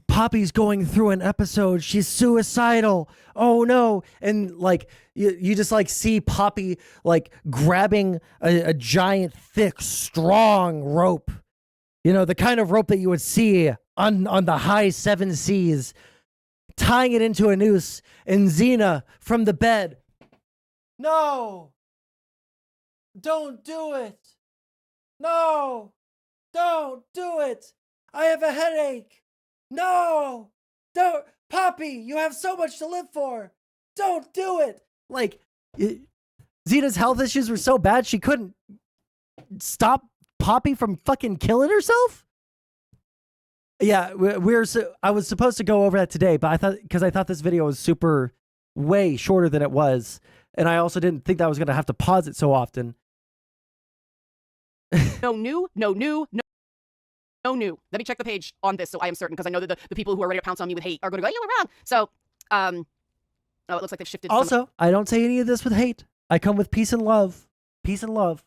Poppy's going through an episode, she's suicidal, oh no, and like you just like see Poppy like grabbing a giant thick strong rope, you know, the kind of rope that you would see on the high seven seas, tying it into a noose, and Zena from the bed, no, don't do it, no, don't do it, I have a headache. No, don't, Poppy, you have so much to live for. Don't do it. Like, Zena's health issues were so bad she couldn't stop Poppy from fucking killing herself. Yeah, I was supposed to go over that today, but I thought this video was way shorter than it was, and I also didn't think that I was gonna have to pause it so often. No new. No new. Let me check the page on this so I am certain, because I know that the people who are ready to pounce on me with hate are going to go, you were wrong. So, oh, it looks like they've shifted. Also, I don't say any of this with hate. I come with peace and love. Peace and love.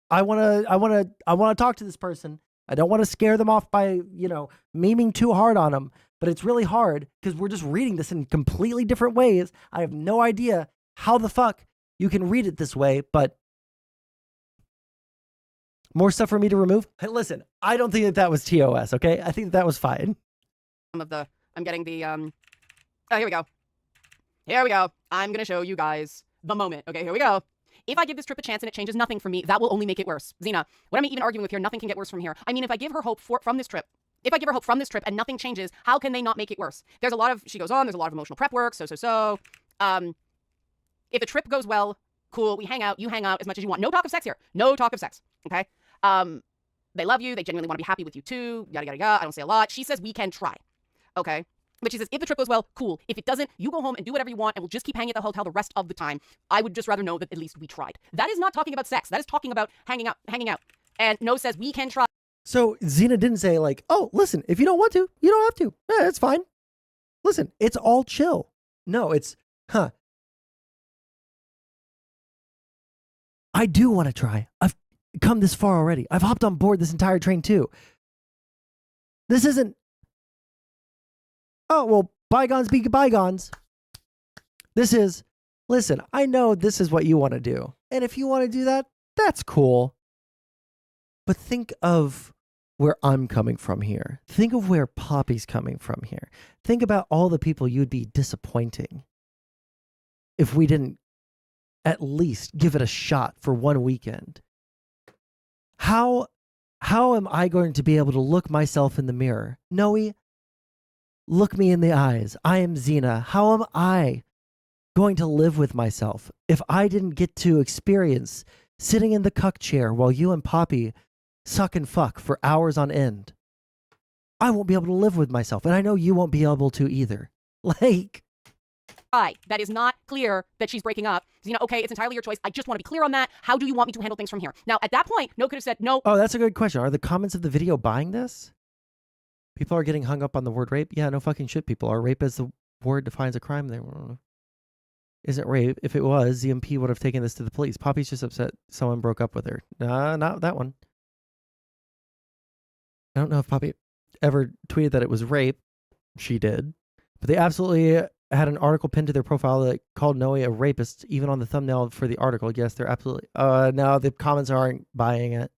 I want to talk to this person. I don't want to scare them off by, you know, memeing too hard on them, but it's really hard because we're just reading this in completely different ways. I have no idea how the fuck you can read it this way, but more stuff for me to remove? Hey, listen, I don't think that was TOS, okay? I think that was fine. I'm getting the, oh, here we go. Here we go. I'm going to show you guys the moment. Okay, here we go. If I give this trip a chance and it changes nothing for me, that will only make it worse. Zena, what am I even arguing with here? Nothing can get worse from here. I mean, if I give her hope from this trip, and nothing changes, how can they not make it worse? There's a lot of, she goes on, there's a lot of emotional prep work, so. If the trip goes well, cool, we hang out, you hang out as much as you want. No talk of sex here. No talk of sex, okay? They love you. They genuinely want to be happy with you too. Yada, yada, yada. I don't say a lot. She says we can try. Okay. But she says, if the trip goes well, cool. If it doesn't, you go home and do whatever you want, and we'll just keep hanging at the hotel the rest of the time. I would just rather know that at least we tried. That is not talking about sex. That is talking about hanging out. And No says we can try. So Zena didn't say like, oh, listen, if you don't want to, you don't have to. Yeah, it's fine. Listen, it's all chill. No, it's, I do want to try. come this far already. I've hopped on board this entire train too. This isn't. Oh, well, bygones be bygones. This is, listen, I know this is what you want to do. And if you want to do that, that's cool. But think of where I'm coming from here. Think of where Poppy's coming from here. Think about all the people you'd be disappointing if we didn't at least give it a shot for one weekend. How am I going to be able to look myself in the mirror? Noe, look me in the eyes. I am Zena. How am I going to live with myself if I didn't get to experience sitting in the cuck chair while you and Poppy suck and fuck for hours on end? I won't be able to live with myself, and I know you won't be able to either. Like, that is not clear that she's breaking up. Zena, okay, it's entirely your choice. I just want to be clear on that. How do you want me to handle things from here? Now, at that point, No could have said no. oh, that's a good question. Are the comments of the video buying this? People are getting hung up on the word rape? Yeah, no fucking shit, people are. Rape as the word defines a crime. They isn't rape. If it was, ZMP would have taken this to the police. Poppy's just upset someone broke up with her. Nah, not that one. I don't know if Poppy ever tweeted that it was rape. She did. But they absolutely had an article pinned to their profile that called Noe a rapist, even on the thumbnail for the article. Yes, they're absolutely. No, the comments aren't buying it.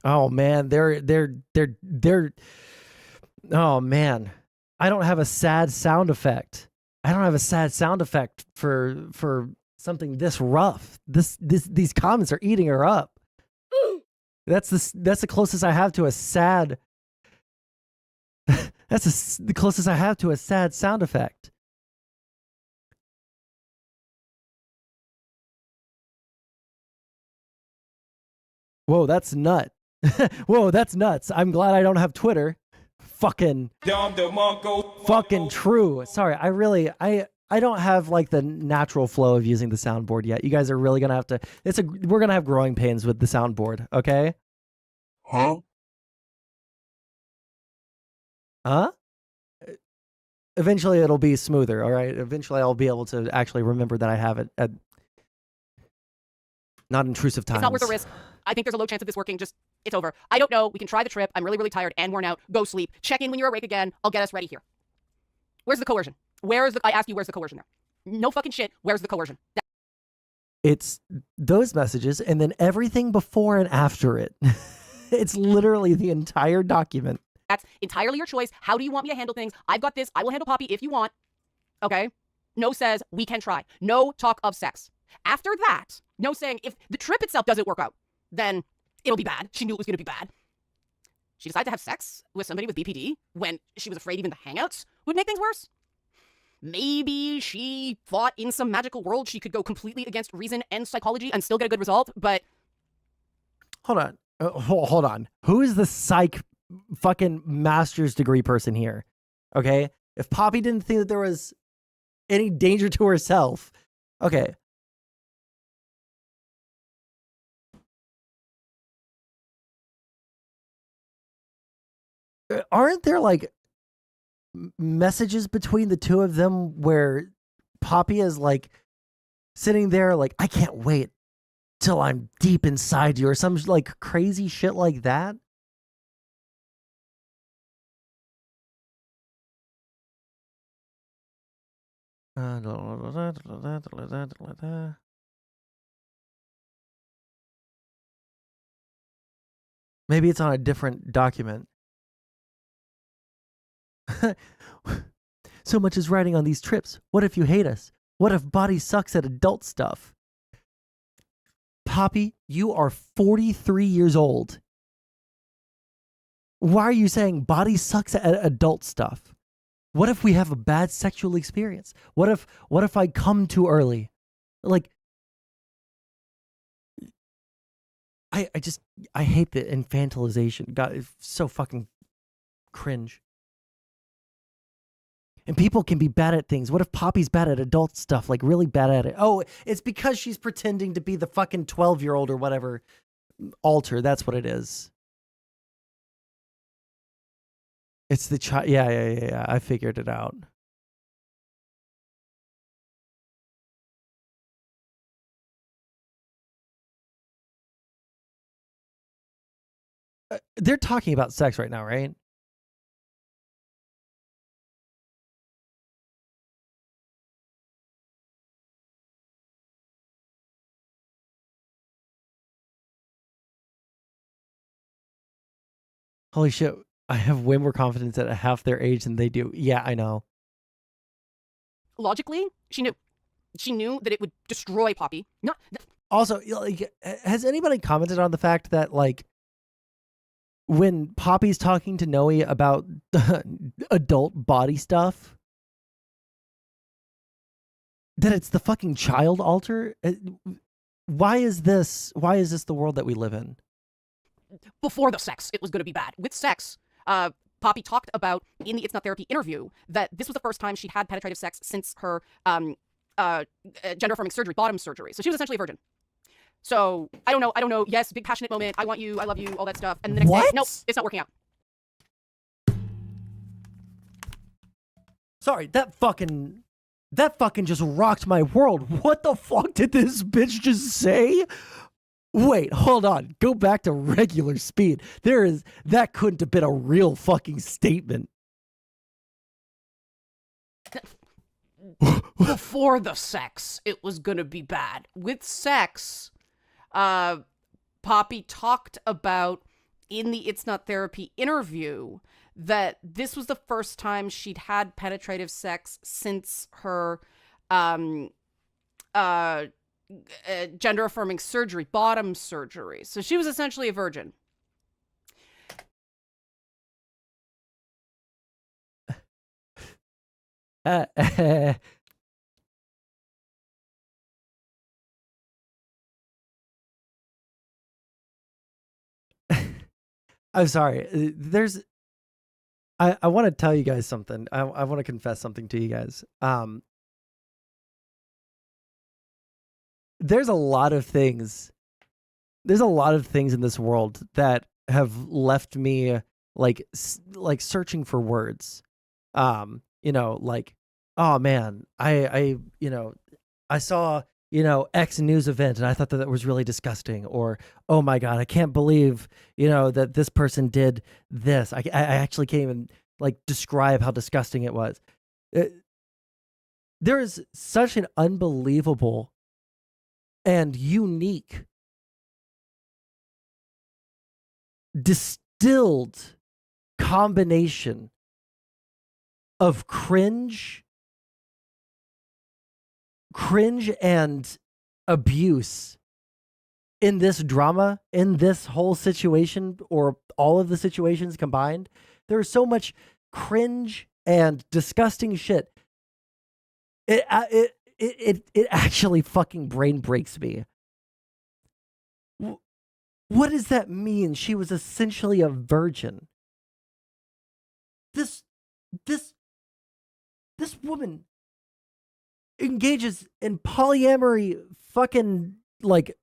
Oh man, they're. Oh man, I don't have a sad sound effect. I don't have a sad sound effect for something this rough. These comments are eating her up. That's the closest I have to a sad. That's the closest I have to a sad sound effect. Whoa, that's nut. Whoa, that's nuts. I'm glad I don't have Twitter. Fucking true. Sorry, I don't have like the natural flow of using the soundboard yet. You guys are really gonna have to. We're gonna have growing pains with the soundboard. Okay? Huh? Eventually it'll be smoother, all right? Eventually I'll be able to actually remember that I have it at not intrusive times. It's not worth the risk. I think there's a low chance of this working. Just, it's over. I don't know. We can try the trip. I'm really, really tired and worn out. Go sleep. Check in when you're awake again. I'll get us ready here. Where's the coercion? I asked you, where's the coercion there? No fucking shit. Where's the coercion? It's those messages and then everything before and after it. It's literally the entire document. That's entirely your choice. How do you want me to handle things? I've got this. I will handle Poppy if you want. Okay? No says we can try. No talk of sex. After that, no saying if the trip itself doesn't work out, then it'll be bad. She knew it was going to be bad. She decided to have sex with somebody with BPD when she was afraid even the hangouts would make things worse. Maybe she thought in some magical world she could go completely against reason and psychology and still get a good result, but... Hold on. Hold on. Who is the psych fucking master's degree person here? Okay? If Poppy didn't think that there was any danger to herself, okay. Aren't there like messages between the two of them where Poppy is like sitting there like, I can't wait till I'm deep inside you, or some like crazy shit like that? Maybe it's on a different document. So much is riding on these trips. What if you hate us? What if body sucks at adult stuff? Poppy, you are 43 years old. Why are you saying body sucks at adult stuff? What if we have a bad sexual experience? What if I come too early? Like, I hate the infantilization. God, it's so fucking cringe. And people can be bad at things. What if Poppy's bad at adult stuff, like really bad at it? Oh, it's because she's pretending to be the fucking 12-year-old or whatever. Alter, that's what it is. It's the child. Yeah. I figured it out. They're talking about sex right now, right? Holy shit. I have way more confidence at half their age than they do. Yeah, I know. Logically, she knew that it would destroy Poppy. Not Also, like, has anybody commented on the fact that, like, when Poppy's talking to Noe about adult body stuff, that it's the fucking child altar? Why is this the world that we live in? before the sex, it was going to be bad. With sex, Poppy talked about in the It's Not Therapy interview that this was the first time she'd had penetrative sex since her gender affirming surgery, bottom surgery. So she was essentially a virgin. So I don't know. Yes, big passionate moment. I want you. I love you. All that stuff. And the next day, nope, it's not working out. Sorry, that fucking just rocked my world. What the fuck did this bitch just say? Wait, hold on. Go back to regular speed. That couldn't have been a real fucking statement. Before the sex, it was gonna be bad. With sex, Poppy talked about in the It's Not Therapy interview that this was the first time she'd had penetrative sex since her gender affirming surgery, bottom surgery. So she was essentially a virgin. I'm sorry. I want to tell you guys something. I want to confess something to you guys. There's a lot of things in this world that have left me like searching for words. Like, oh man, I saw, X news event and I thought that was really disgusting, or, oh my God, I can't believe, that this person did this. I actually can't even like describe how disgusting it was. There is such an unbelievable and unique distilled combination of cringe and abuse in this drama, in this whole situation, or all of the situations combined. There's so much cringe and disgusting shit. It actually fucking brain breaks me. What does that mean? She was essentially a virgin. This woman engages in polyamory, fucking like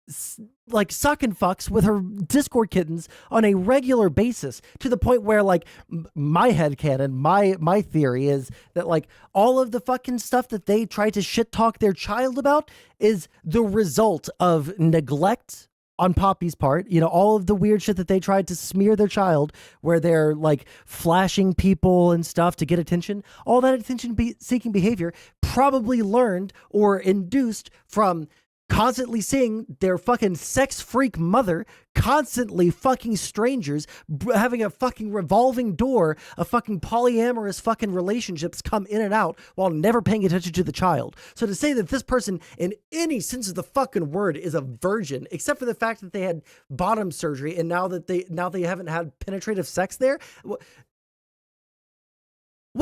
suck and fucks with her Discord kittens on a regular basis, to the point where, like, my headcanon, my theory is that, like, all of the fucking stuff that they try to shit talk their child about is the result of neglect on Poppy's part. All of the weird shit that they tried to smear their child, where they're like flashing people and stuff to get attention. All that attention-seeking behavior probably learned or induced from constantly seeing their fucking sex freak mother constantly fucking strangers, having a fucking revolving door of fucking polyamorous fucking relationships come in and out while never paying attention to the child. So to say that this person in any sense of the fucking word is a virgin, except for the fact that they had bottom surgery and now they haven't had penetrative sex there, what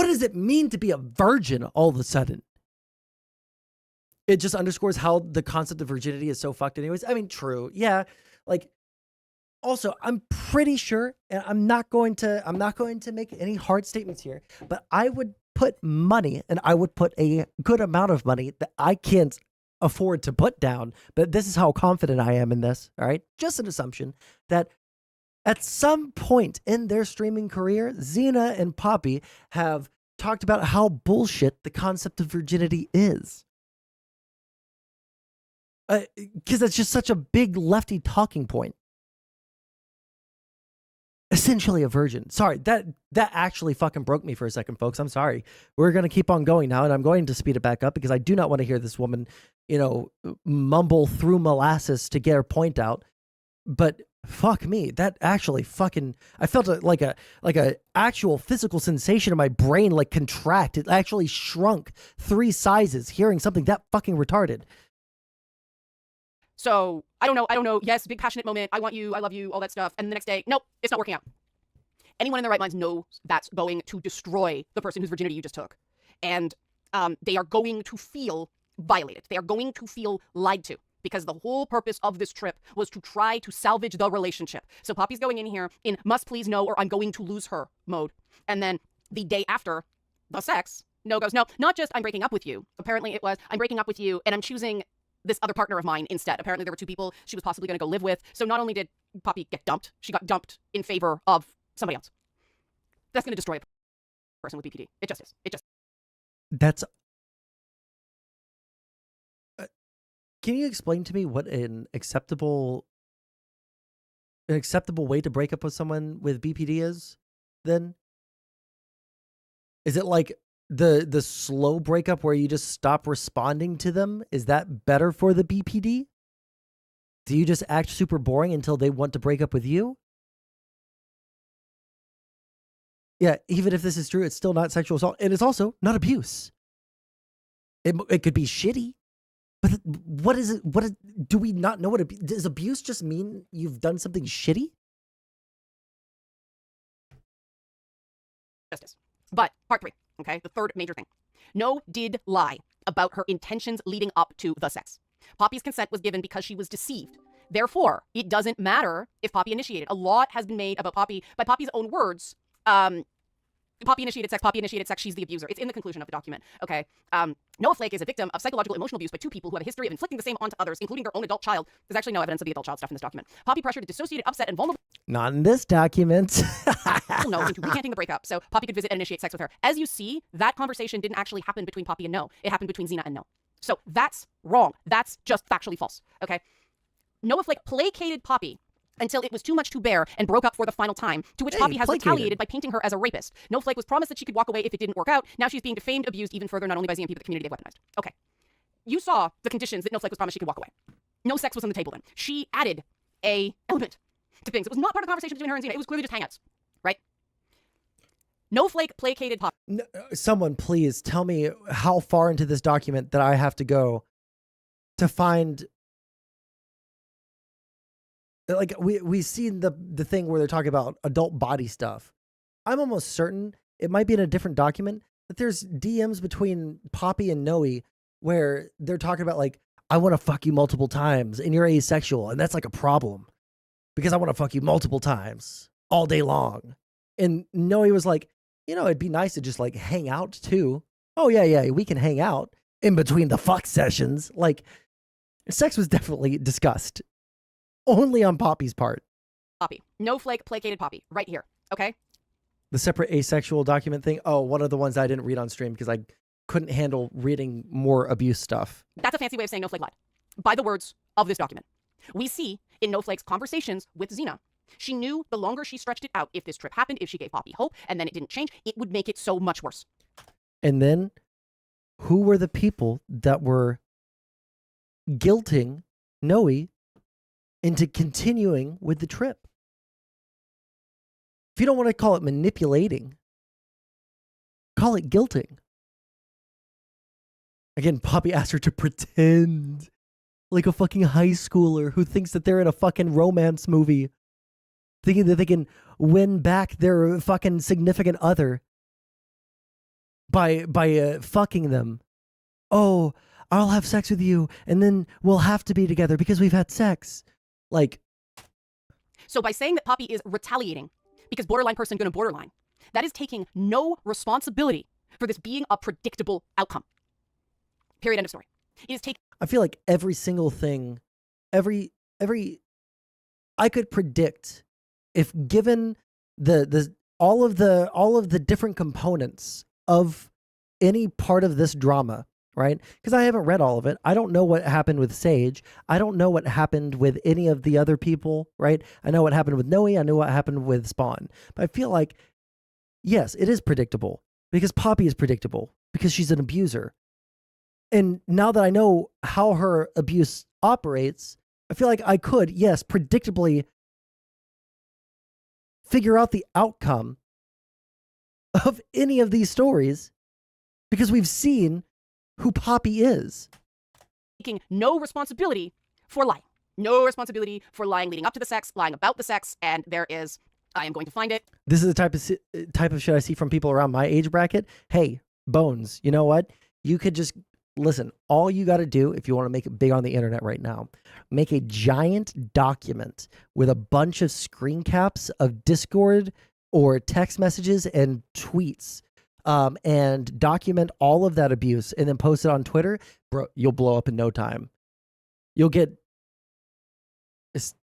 does it mean to be a virgin all of a sudden? It just underscores how the concept of virginity is so fucked anyways. I mean, true. Yeah. Like, also, I'm pretty sure, and I'm not going to make any hard statements here, but I would put money, and I would put a good amount of money that I can't afford to put down, but this is how confident I am in this, all right? Just an assumption that at some point in their streaming career, Zena and Poppy have talked about how bullshit the concept of virginity is. Because that's just such a big lefty talking point. Essentially a virgin. Sorry, that actually fucking broke me for a second, folks. I'm sorry. We're going to keep on going now, and I'm going to speed it back up because I do not want to hear this woman, mumble through molasses to get her point out. But fuck me, that actually fucking, I felt like a actual physical sensation in my brain, like contract. It actually shrunk 3 sizes hearing something that fucking retarded. So, I don't know. Yes, big passionate moment. I want you, I love you, all that stuff. And the next day, nope, it's not working out. Anyone in their right minds knows that's going to destroy the person whose virginity you just took. And they are going to feel violated. They are going to feel lied to. Because the whole purpose of this trip was to try to salvage the relationship. So Poppy's going in here in must please no or I'm going to lose her mode. And then the day after the sex, no goes, no, not just I'm breaking up with you. Apparently it was I'm breaking up with you and I'm choosing this other partner of mine instead. Apparently there were 2 people she was possibly going to go live with. So not only did Poppy get dumped, she got dumped in favor of somebody else. That's going to destroy a person with BPD. It just is. That's... Can you explain to me what an acceptable way to break up with someone with BPD is, then? Is it like the slow breakup where you just stop responding to them? Is that better for the BPD? Do you just act super boring until they want to break up with you? Yeah, even if this is true, it's still not sexual assault. And it's also not abuse. It could be shitty. But what is it? Do we not know what does abuse just mean? You've done something shitty? Justice. But part 3, okay, the third major thing. No did lie about her intentions leading up to the sex. Poppy's consent was given because she was deceived. Therefore, it doesn't matter if Poppy initiated. A lot has been made about Poppy by Poppy's own words. Poppy initiated sex, she's the abuser. It's in the conclusion of the document, okay? Noah Flake is a victim of psychological emotional abuse by 2 people who have a history of inflicting the same onto others, including their own adult child. There's actually no evidence of the adult child stuff in this document. Poppy pressured a dissociated, upset, and vulnerable... Not in this document. No, into recanting the breakup, so Poppy could visit and initiate sex with her. As you see, that conversation didn't actually happen between Poppy and No. It happened between Zena and No. So that's wrong. That's just factually false, okay? Noah Flake placated Poppy until it was too much to bear and broke up for the final time, to which Poppy has retaliated by painting her as a rapist. No Flake was promised that she could walk away if it didn't work out. Now she's being defamed, abused even further, not only by Zena people, but the community they've weaponized. Okay. You saw the conditions that No Flake was promised she could walk away. No sex was on the table then. She added a element to things. It was not part of the conversation between her and Zena. It was clearly just hangouts, right? No Flake placated Poppy. No, someone please tell me how far into this document that I have to go to find... Like, we've seen the thing where they're talking about adult body stuff. I'm almost certain it might be in a different document that there's DMs between Poppy and Noe where they're talking about, like, I want to fuck you multiple times and you're asexual. And that's like a problem because I want to fuck you multiple times all day long. And Noe was like, it'd be nice to just like hang out too. Oh, yeah, we can hang out in between the fuck sessions. Like, sex was definitely discussed. Only on Poppy's part. Poppy. No Flake placated Poppy. Right here. Okay? The separate asexual document thing. Oh, one of the ones I didn't read on stream because I couldn't handle reading more abuse stuff. That's a fancy way of saying No Flake lied. By the words of this document. We see in No Flake's conversations with Zena, she knew the longer she stretched it out, if this trip happened, if she gave Poppy hope, and then it didn't change, it would make it so much worse. And then, who were the people that were guilting Noe into continuing with the trip? If you don't want to call it manipulating, call it guilting. Again, Poppy asked her to pretend like a fucking high schooler who thinks that they're in a fucking romance movie, thinking that they can win back their fucking significant other by fucking them. Oh, I'll have sex with you, and then we'll have to be together because we've had sex. Like, so by saying that Poppy is retaliating because borderline person gonna borderline, that is taking no responsibility for this being a predictable outcome. Period. End of story. It is taking... I feel like every single thing, every I could predict if given all of the different components of any part of this drama, right? Because I haven't read all of it. I don't know what happened with Sage. I don't know what happened with any of the other people, right? I know what happened with Noe. I know what happened with Spawn. But I feel like, yes, it is predictable because Poppy is predictable because she's an abuser. And now that I know how her abuse operates, I feel like I could, yes, predictably figure out the outcome of any of these stories because we've seen who Poppy is. Taking no responsibility for lying. No responsibility for lying leading up to the sex, lying about the sex, and there is, I am going to find it. This is the type of shit I see from people around my age bracket. Hey, Bones, you know what? You could just, listen, all you got to do if you want to make it big on the internet right now, make a giant document with a bunch of screen caps of Discord or text messages and tweets, and document all of that abuse and then post it on Twitter. Bro, you'll blow up in no time. You'll get,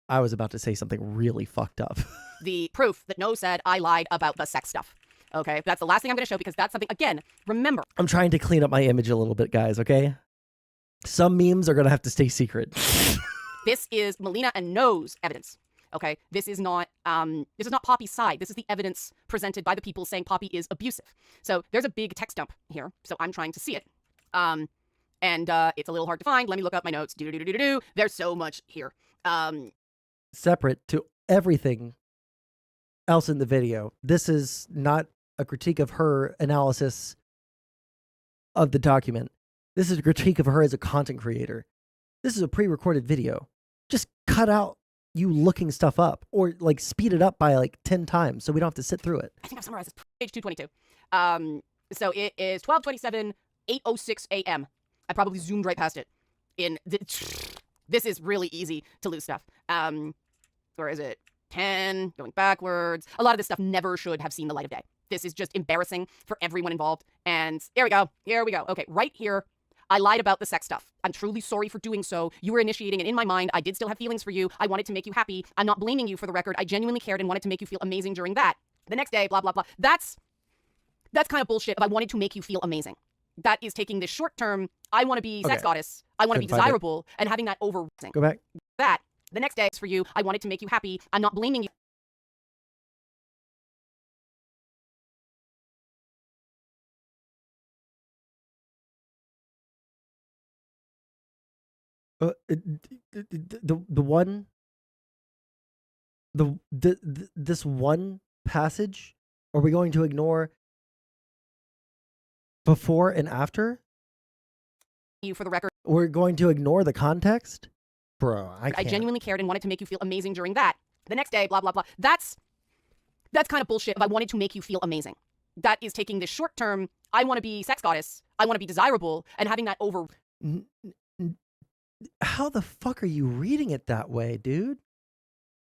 I was about to say something really fucked up. The proof that No said I lied about the sex stuff. Okay, that's the last thing I'm going to show because that's something, again, remember. I'm trying to clean up my image a little bit, guys, okay? Some memes are going to have to stay secret. This is Melina and No's evidence. Okay, this is not Poppy's side. This is the evidence presented by the people saying Poppy is abusive. So there's a big text dump here. So I'm trying to see it. And it's a little hard to find. Let me look up my notes. There's so much here. Separate to everything else in the video. This is not a critique of her analysis of the document. This is a critique of her as a content creator. This is a pre-recorded video. Just cut out you looking stuff up or like speed it up by like 10 times so we don't have to sit through it. I think I've summarized this. Page 222. So it is 12:27, 8:06 a.m. I probably zoomed right past it. This is really easy to lose stuff. Where is it? 10, going backwards. A lot of this stuff never should have seen the light of day. This is just embarrassing for everyone involved. And there we go. Here we go. Okay, right here. I lied about the sex stuff. I'm truly sorry for doing so. You were initiating, and in my mind, I did still have feelings for you. I wanted to make you happy. I'm not blaming you for the record. I genuinely cared and wanted to make you feel amazing during that. The next day, blah, blah, blah. That's kind of bullshit if I wanted to make you feel amazing. That is taking this short term, I want to be sex goddess. I want to be desirable, and having that over. Go back. That. The next day, it's for you. I wanted to make you happy. I'm not blaming you. This one passage, are we going to ignore before and after? You for the record. We're going to ignore the context? Bro, I genuinely cared and wanted to make you feel amazing during that. The next day, blah, blah, blah. That's kind of bullshit if I wanted to make you feel amazing. That is taking this short term, I want to be sex goddess. I want to be desirable, and having that over. How the fuck are you reading it that way, dude?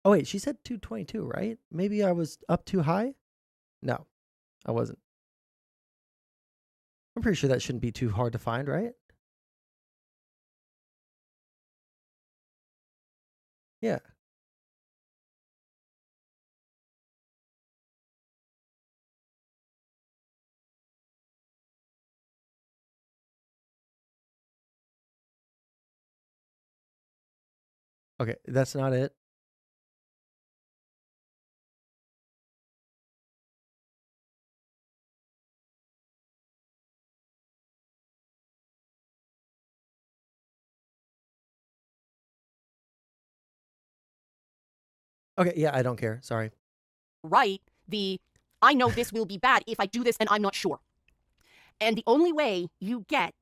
Oh, wait, she said 222, right? Maybe I was up too high? No, I wasn't. I'm pretty sure that shouldn't be too hard to find, right? Yeah. Okay, that's not it. Okay, yeah, I don't care. Sorry. Right. I know this will be bad if I do this and I'm not sure. And the only way you get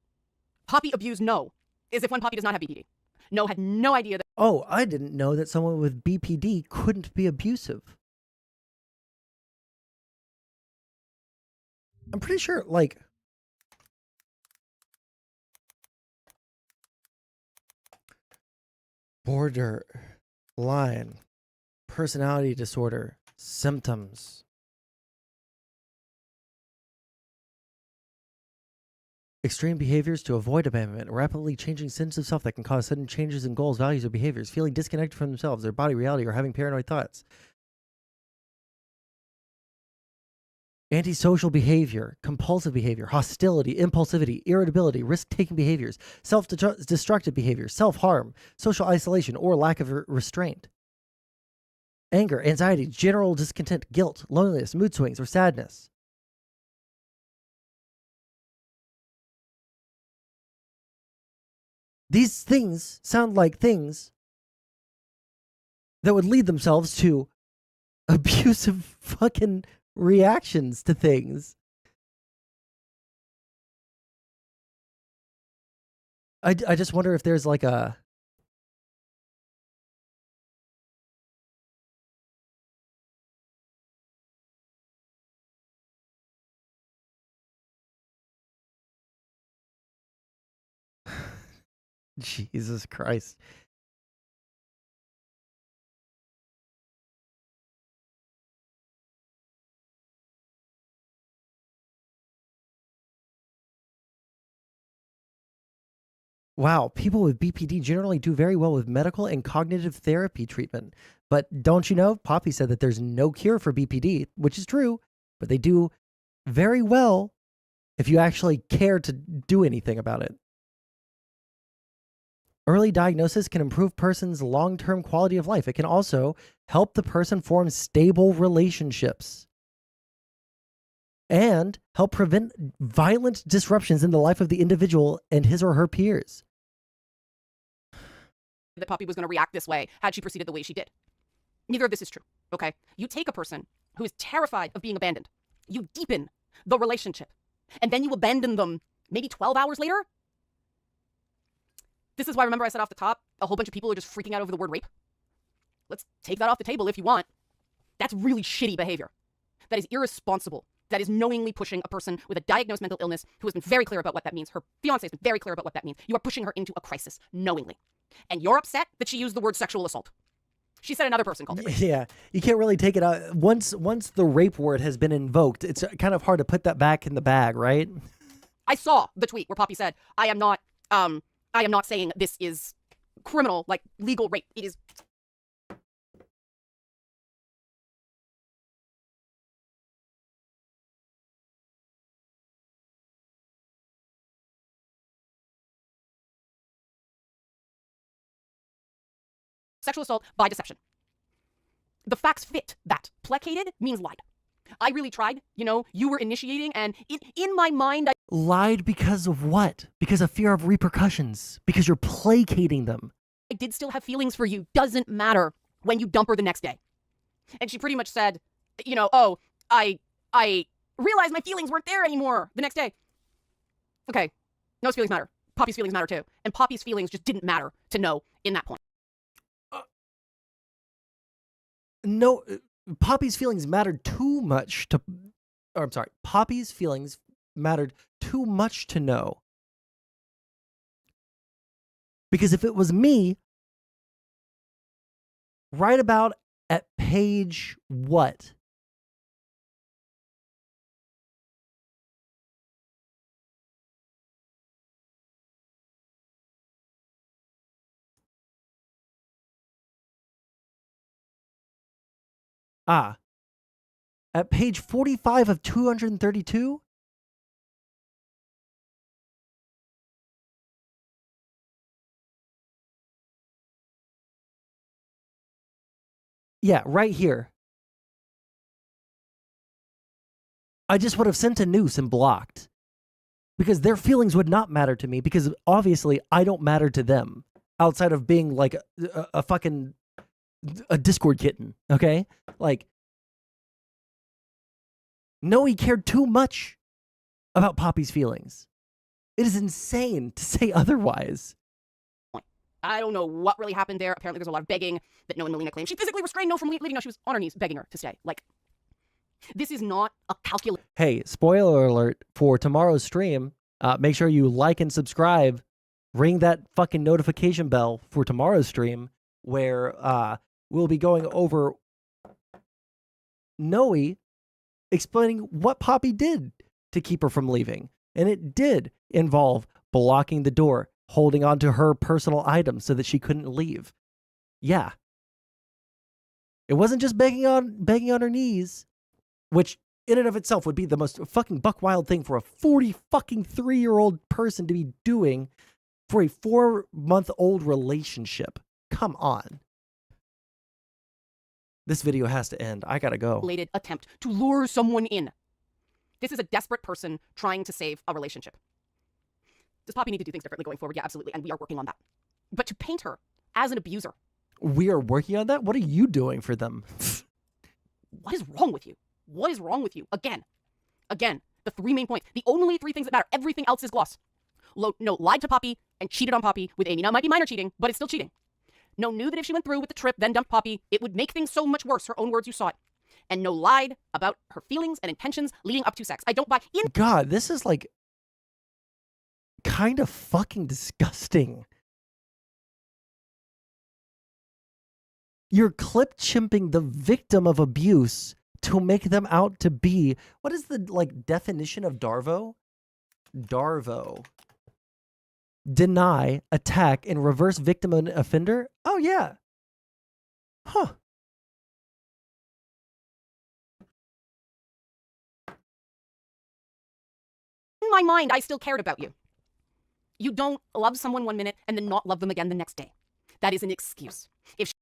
Poppy abused No is if when Poppy does not have BPD. No had no idea that. Oh, I didn't know that someone with BPD couldn't be abusive. I'm pretty sure, like, borderline personality disorder symptoms. Extreme behaviors to avoid abandonment, a rapidly changing sense of self that can cause sudden changes in goals, values, or behaviors, feeling disconnected from themselves, their body, reality, or having paranoid thoughts. Antisocial behavior, compulsive behavior, hostility, impulsivity, irritability, risk-taking behaviors, self-destructive behavior, self-harm, social isolation, or lack of restraint. Anger, anxiety, general discontent, guilt, loneliness, mood swings, or sadness. These things sound like things that would lead themselves to abusive fucking reactions to things. I just wonder if there's like a... Jesus Christ. Wow, people with BPD generally do very well with medical and cognitive therapy treatment. But don't you know, Poppy said that there's no cure for BPD, which is true, but they do very well if you actually care to do anything about it. Early diagnosis can improve person's long-term quality of life. It can also help the person form stable relationships and help prevent violent disruptions in the life of the individual and his or her peers. That Poppy was going to react this way had she proceeded the way she did. Neither of this is true, okay? You take a person who is terrified of being abandoned, you deepen the relationship, and then you abandon them maybe 12 hours later? This is why, remember I said off the top, a whole bunch of people are just freaking out over the word rape? Let's take that off the table if you want. That's really shitty behavior. That is irresponsible. That is knowingly pushing a person with a diagnosed mental illness who has been very clear about what that means. Her fiancé has been very clear about what that means. You are pushing her into a crisis, knowingly. And you're upset that she used the word sexual assault. She said another person called it rape. Yeah, you can't really take it out. Once the rape word has been invoked, it's kind of hard to put that back in the bag, right? I saw the tweet where Poppy said, I am not saying this is criminal, like legal rape. It is... sexual assault by deception. The facts fit that. Placated means lied. I really tried, you were initiating, and in my mind, I lied because of what? Because of fear of repercussions. Because you're placating them. I did still have feelings for you. Doesn't matter when you dump her the next day. And she pretty much said, I realized my feelings weren't there anymore the next day. Okay, Noah's feelings matter. Poppy's feelings matter too. And Poppy's feelings just didn't matter to Noah in that point. No, Poppy's feelings mattered too much to... Or, I'm sorry. Poppy's feelings mattered too much to know. Because if it was me, right about at page what? At page 45 of 232? Yeah, right here. I just would have sent a noose and blocked. Because their feelings would not matter to me, because obviously I don't matter to them. Outside of being like a fucking... a Discord kitten, okay? Like... No, he cared too much about Poppy's feelings. It is insane to say otherwise. I don't know what really happened there. Apparently there's a lot of begging that Noah and Melina claimed. She physically restrained Noah from leaving. No, she was on her knees begging her to stay. Like, this is not a calculation. Hey, spoiler alert for tomorrow's stream. Make sure you like and subscribe. Ring that fucking notification bell for tomorrow's stream, where we'll be going over Noe explaining what Poppy did to keep her from leaving. And it did involve blocking the door, holding on to her personal items so that she couldn't leave. Yeah. It wasn't just begging on her knees, which in and of itself would be the most fucking buck wild thing for a 43-year-old person to be doing for a 4-month-old relationship. Come on. This video has to end. I gotta go. Attempt to lure someone in. This is a desperate person trying to save a relationship. Does Poppy need to do things differently going forward? Yeah, absolutely. And we are working on that. But to paint her as an abuser. We are working on that? What are you doing for them? What is wrong with you? What is wrong with you? Again, the 3 main points. The only 3 things that matter. Everything else is gloss. No, lied to Poppy and cheated on Poppy with Amy. Now, it might be minor cheating, but it's still cheating. No, knew that if she went through with the trip, then dumped Poppy, it would make things so much worse. Her own words, you saw it. And no, lied about her feelings and intentions leading up to sex. I don't buy in. God, this is like kind of fucking disgusting. You're clip chimping the victim of abuse to make them out to be, what is the like definition of Darvo? Darvo. Deny, attack, and reverse victim and offender? Oh yeah. Huh. In my mind, I still cared about you. You don't love someone 1 minute and then not love them again the next day. That is an excuse. If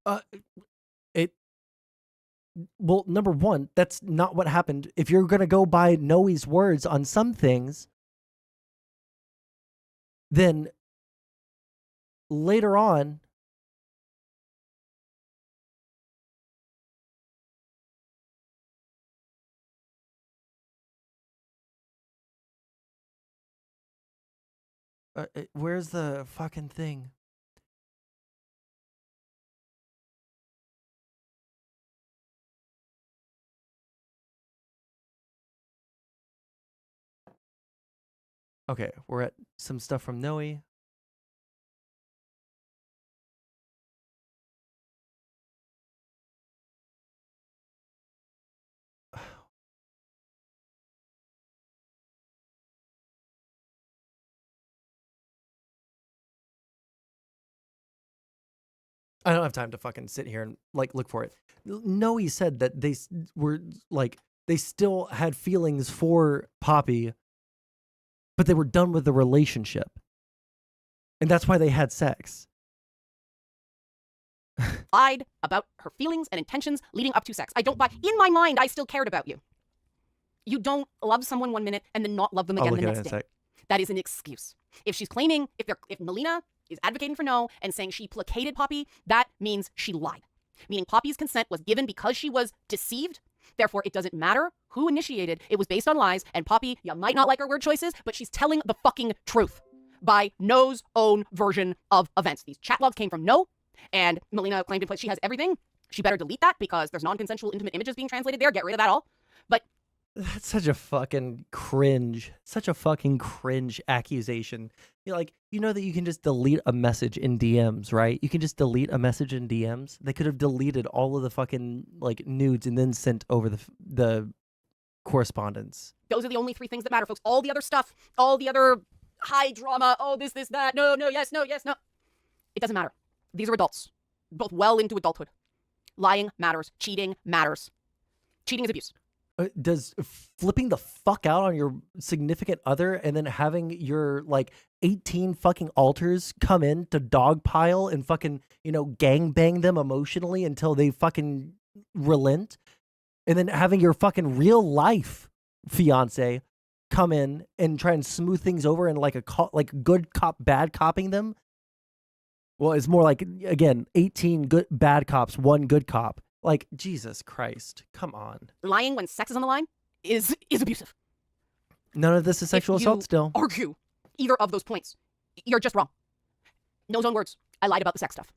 well, number one, that's not what happened. If you're gonna go by Noe's words on some things, then later on, where's the fucking thing? Okay, we're at some stuff from Noe. I don't have time to fucking sit here and like look for it. Noe said that they were like, they still had feelings for Poppy, but they were done with the relationship. And that's why they had sex. lied about her feelings and intentions leading up to sex. I don't buy. In my mind, I still cared about you. You don't love someone 1 minute and then not love them again the next day. That is an excuse. If she's claiming, if Melina is advocating for no and saying she placated Poppy, that means she lied. Meaning Poppy's consent was given because she was deceived. Therefore, it doesn't matter who initiated. It was based on lies. And Poppy, you might not like her word choices, but she's telling the fucking truth by No's own version of events. These chat logs came from No, and Melina claimed in place she has everything. She better delete that because there's non-consensual intimate images being translated there. Get rid of that all. But that's such a fucking cringe accusation. You're like, you know that you can just delete a message in DMs, right? You can just delete a message in DMs. They could have deleted all of the fucking like nudes and then sent over the correspondence. Those are the only three things that matter, folks. All the other stuff, all the other high drama, oh, this, that, no, yes, no. It doesn't matter. These are adults, both well into adulthood. Lying matters. Cheating matters. Cheating is abuse. Does flipping the fuck out on your significant other and then having your like 18 fucking alters come in to dogpile and fucking, you know, gangbang them emotionally until they fucking relent, and then having your fucking real life fiance come in and try and smooth things over and like good cop bad copping them? Well, it's more like, again, 18 good bad cops, 1 good cop. Like, Jesus Christ, come on. Lying when sex is on the line is abusive. None of this is sexual assault still. Argue either of those points, you're just wrong. No's own words. I lied about the sex stuff.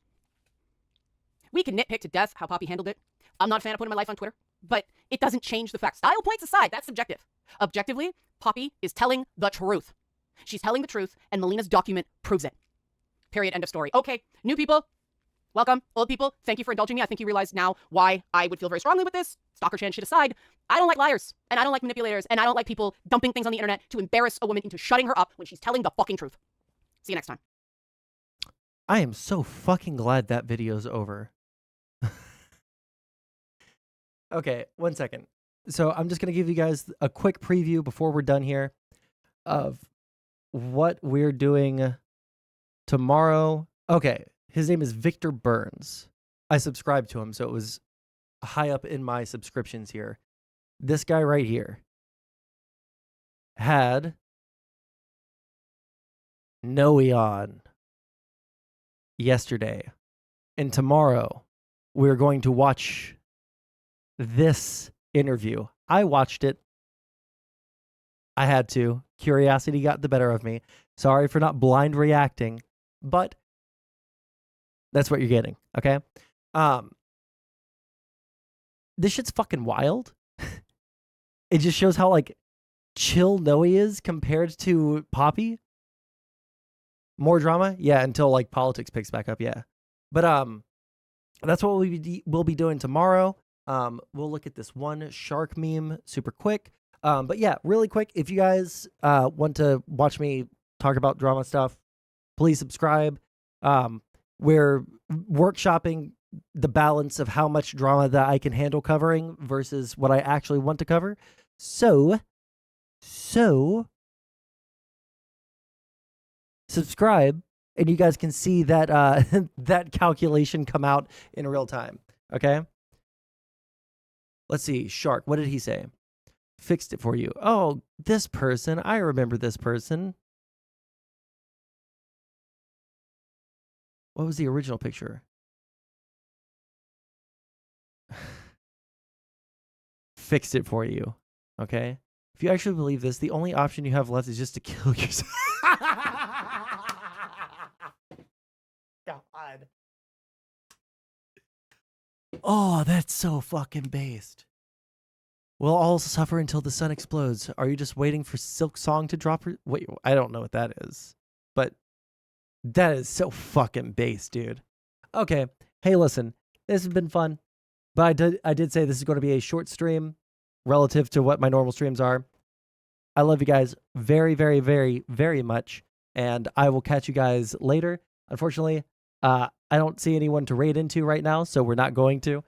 We can nitpick to death how Poppy handled it. I'm not a fan of putting my life on Twitter, but it doesn't change the facts. Style points aside, that's subjective. Objectively, Poppy is telling the truth. She's telling the truth, and Melina's document proves it. Period. End of story. Okay, new people, welcome. Old people, thank you for indulging me. I think you realize now why I would feel very strongly with this. Stalker Chan shit aside, I don't like liars, and I don't like manipulators, and I don't like people dumping things on the internet to embarrass a woman into shutting her up when she's telling the fucking truth. See you next time. I am so fucking glad that video's over. Okay, 1 second. So I'm just going to give you guys a quick preview before we're done here of what we're doing tomorrow. Okay, his name is Victor Burns. I subscribed to him, so it was high up in my subscriptions here. This guy right here had Noe on yesterday. And tomorrow, we're going to watch this interview. I watched it. I had to. Curiosity got the better of me. Sorry for not blind reacting, but that's what you're getting, okay? This shit's fucking wild. It just shows how, like, chill Noe is compared to Poppy. More drama? Yeah, until, like, politics picks back up, yeah. But that's what we'll be doing tomorrow. We'll look at this one shark meme super quick. But yeah, really quick, if you guys want to watch me talk about drama stuff, please subscribe. We're workshopping the balance of how much drama that I can handle covering versus what I actually want to cover. So subscribe, and you guys can see that that calculation come out in real time. Okay. Let's see. Shark. What did he say? Fixed it for you. Oh, this person. I remember this person. What was the original picture? Fixed it for you. Okay. If you actually believe this, the only option you have left is just to kill yourself. God. Oh, that's so fucking based. We'll all suffer until the sun explodes. Are you just waiting for Silk Song to drop her? Wait, I don't know what that is. But that is so fucking based, dude. Okay. Hey, listen. This has been fun. But I did say this is going to be a short stream relative to what my normal streams are. I love you guys very, very, very, very much. And I will catch you guys later. Unfortunately, I don't see anyone to raid into right now, so we're not going to.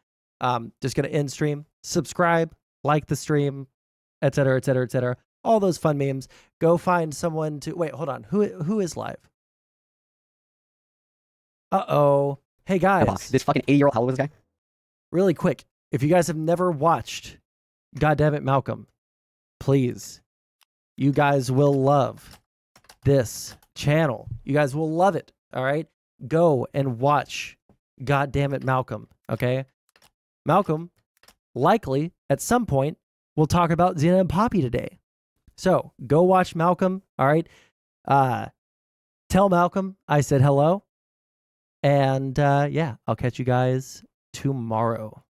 Just going to end stream. Subscribe, like the stream, etc., etc., etc. All those fun memes. Go find someone to... Wait, hold on. Who is live? Uh-oh. Hey, guys. This fucking 80-year-old, how old is this guy? Really quick. If you guys have never watched Goddammit Malcolm, please, you guys will love this channel. You guys will love it, all right? Go and watch Goddammit Malcolm, okay? Malcolm, likely, at some point, will talk about Zena and Poppy today. So, go watch Malcolm, all right? Tell Malcolm I said hello. And, yeah, I'll catch you guys tomorrow.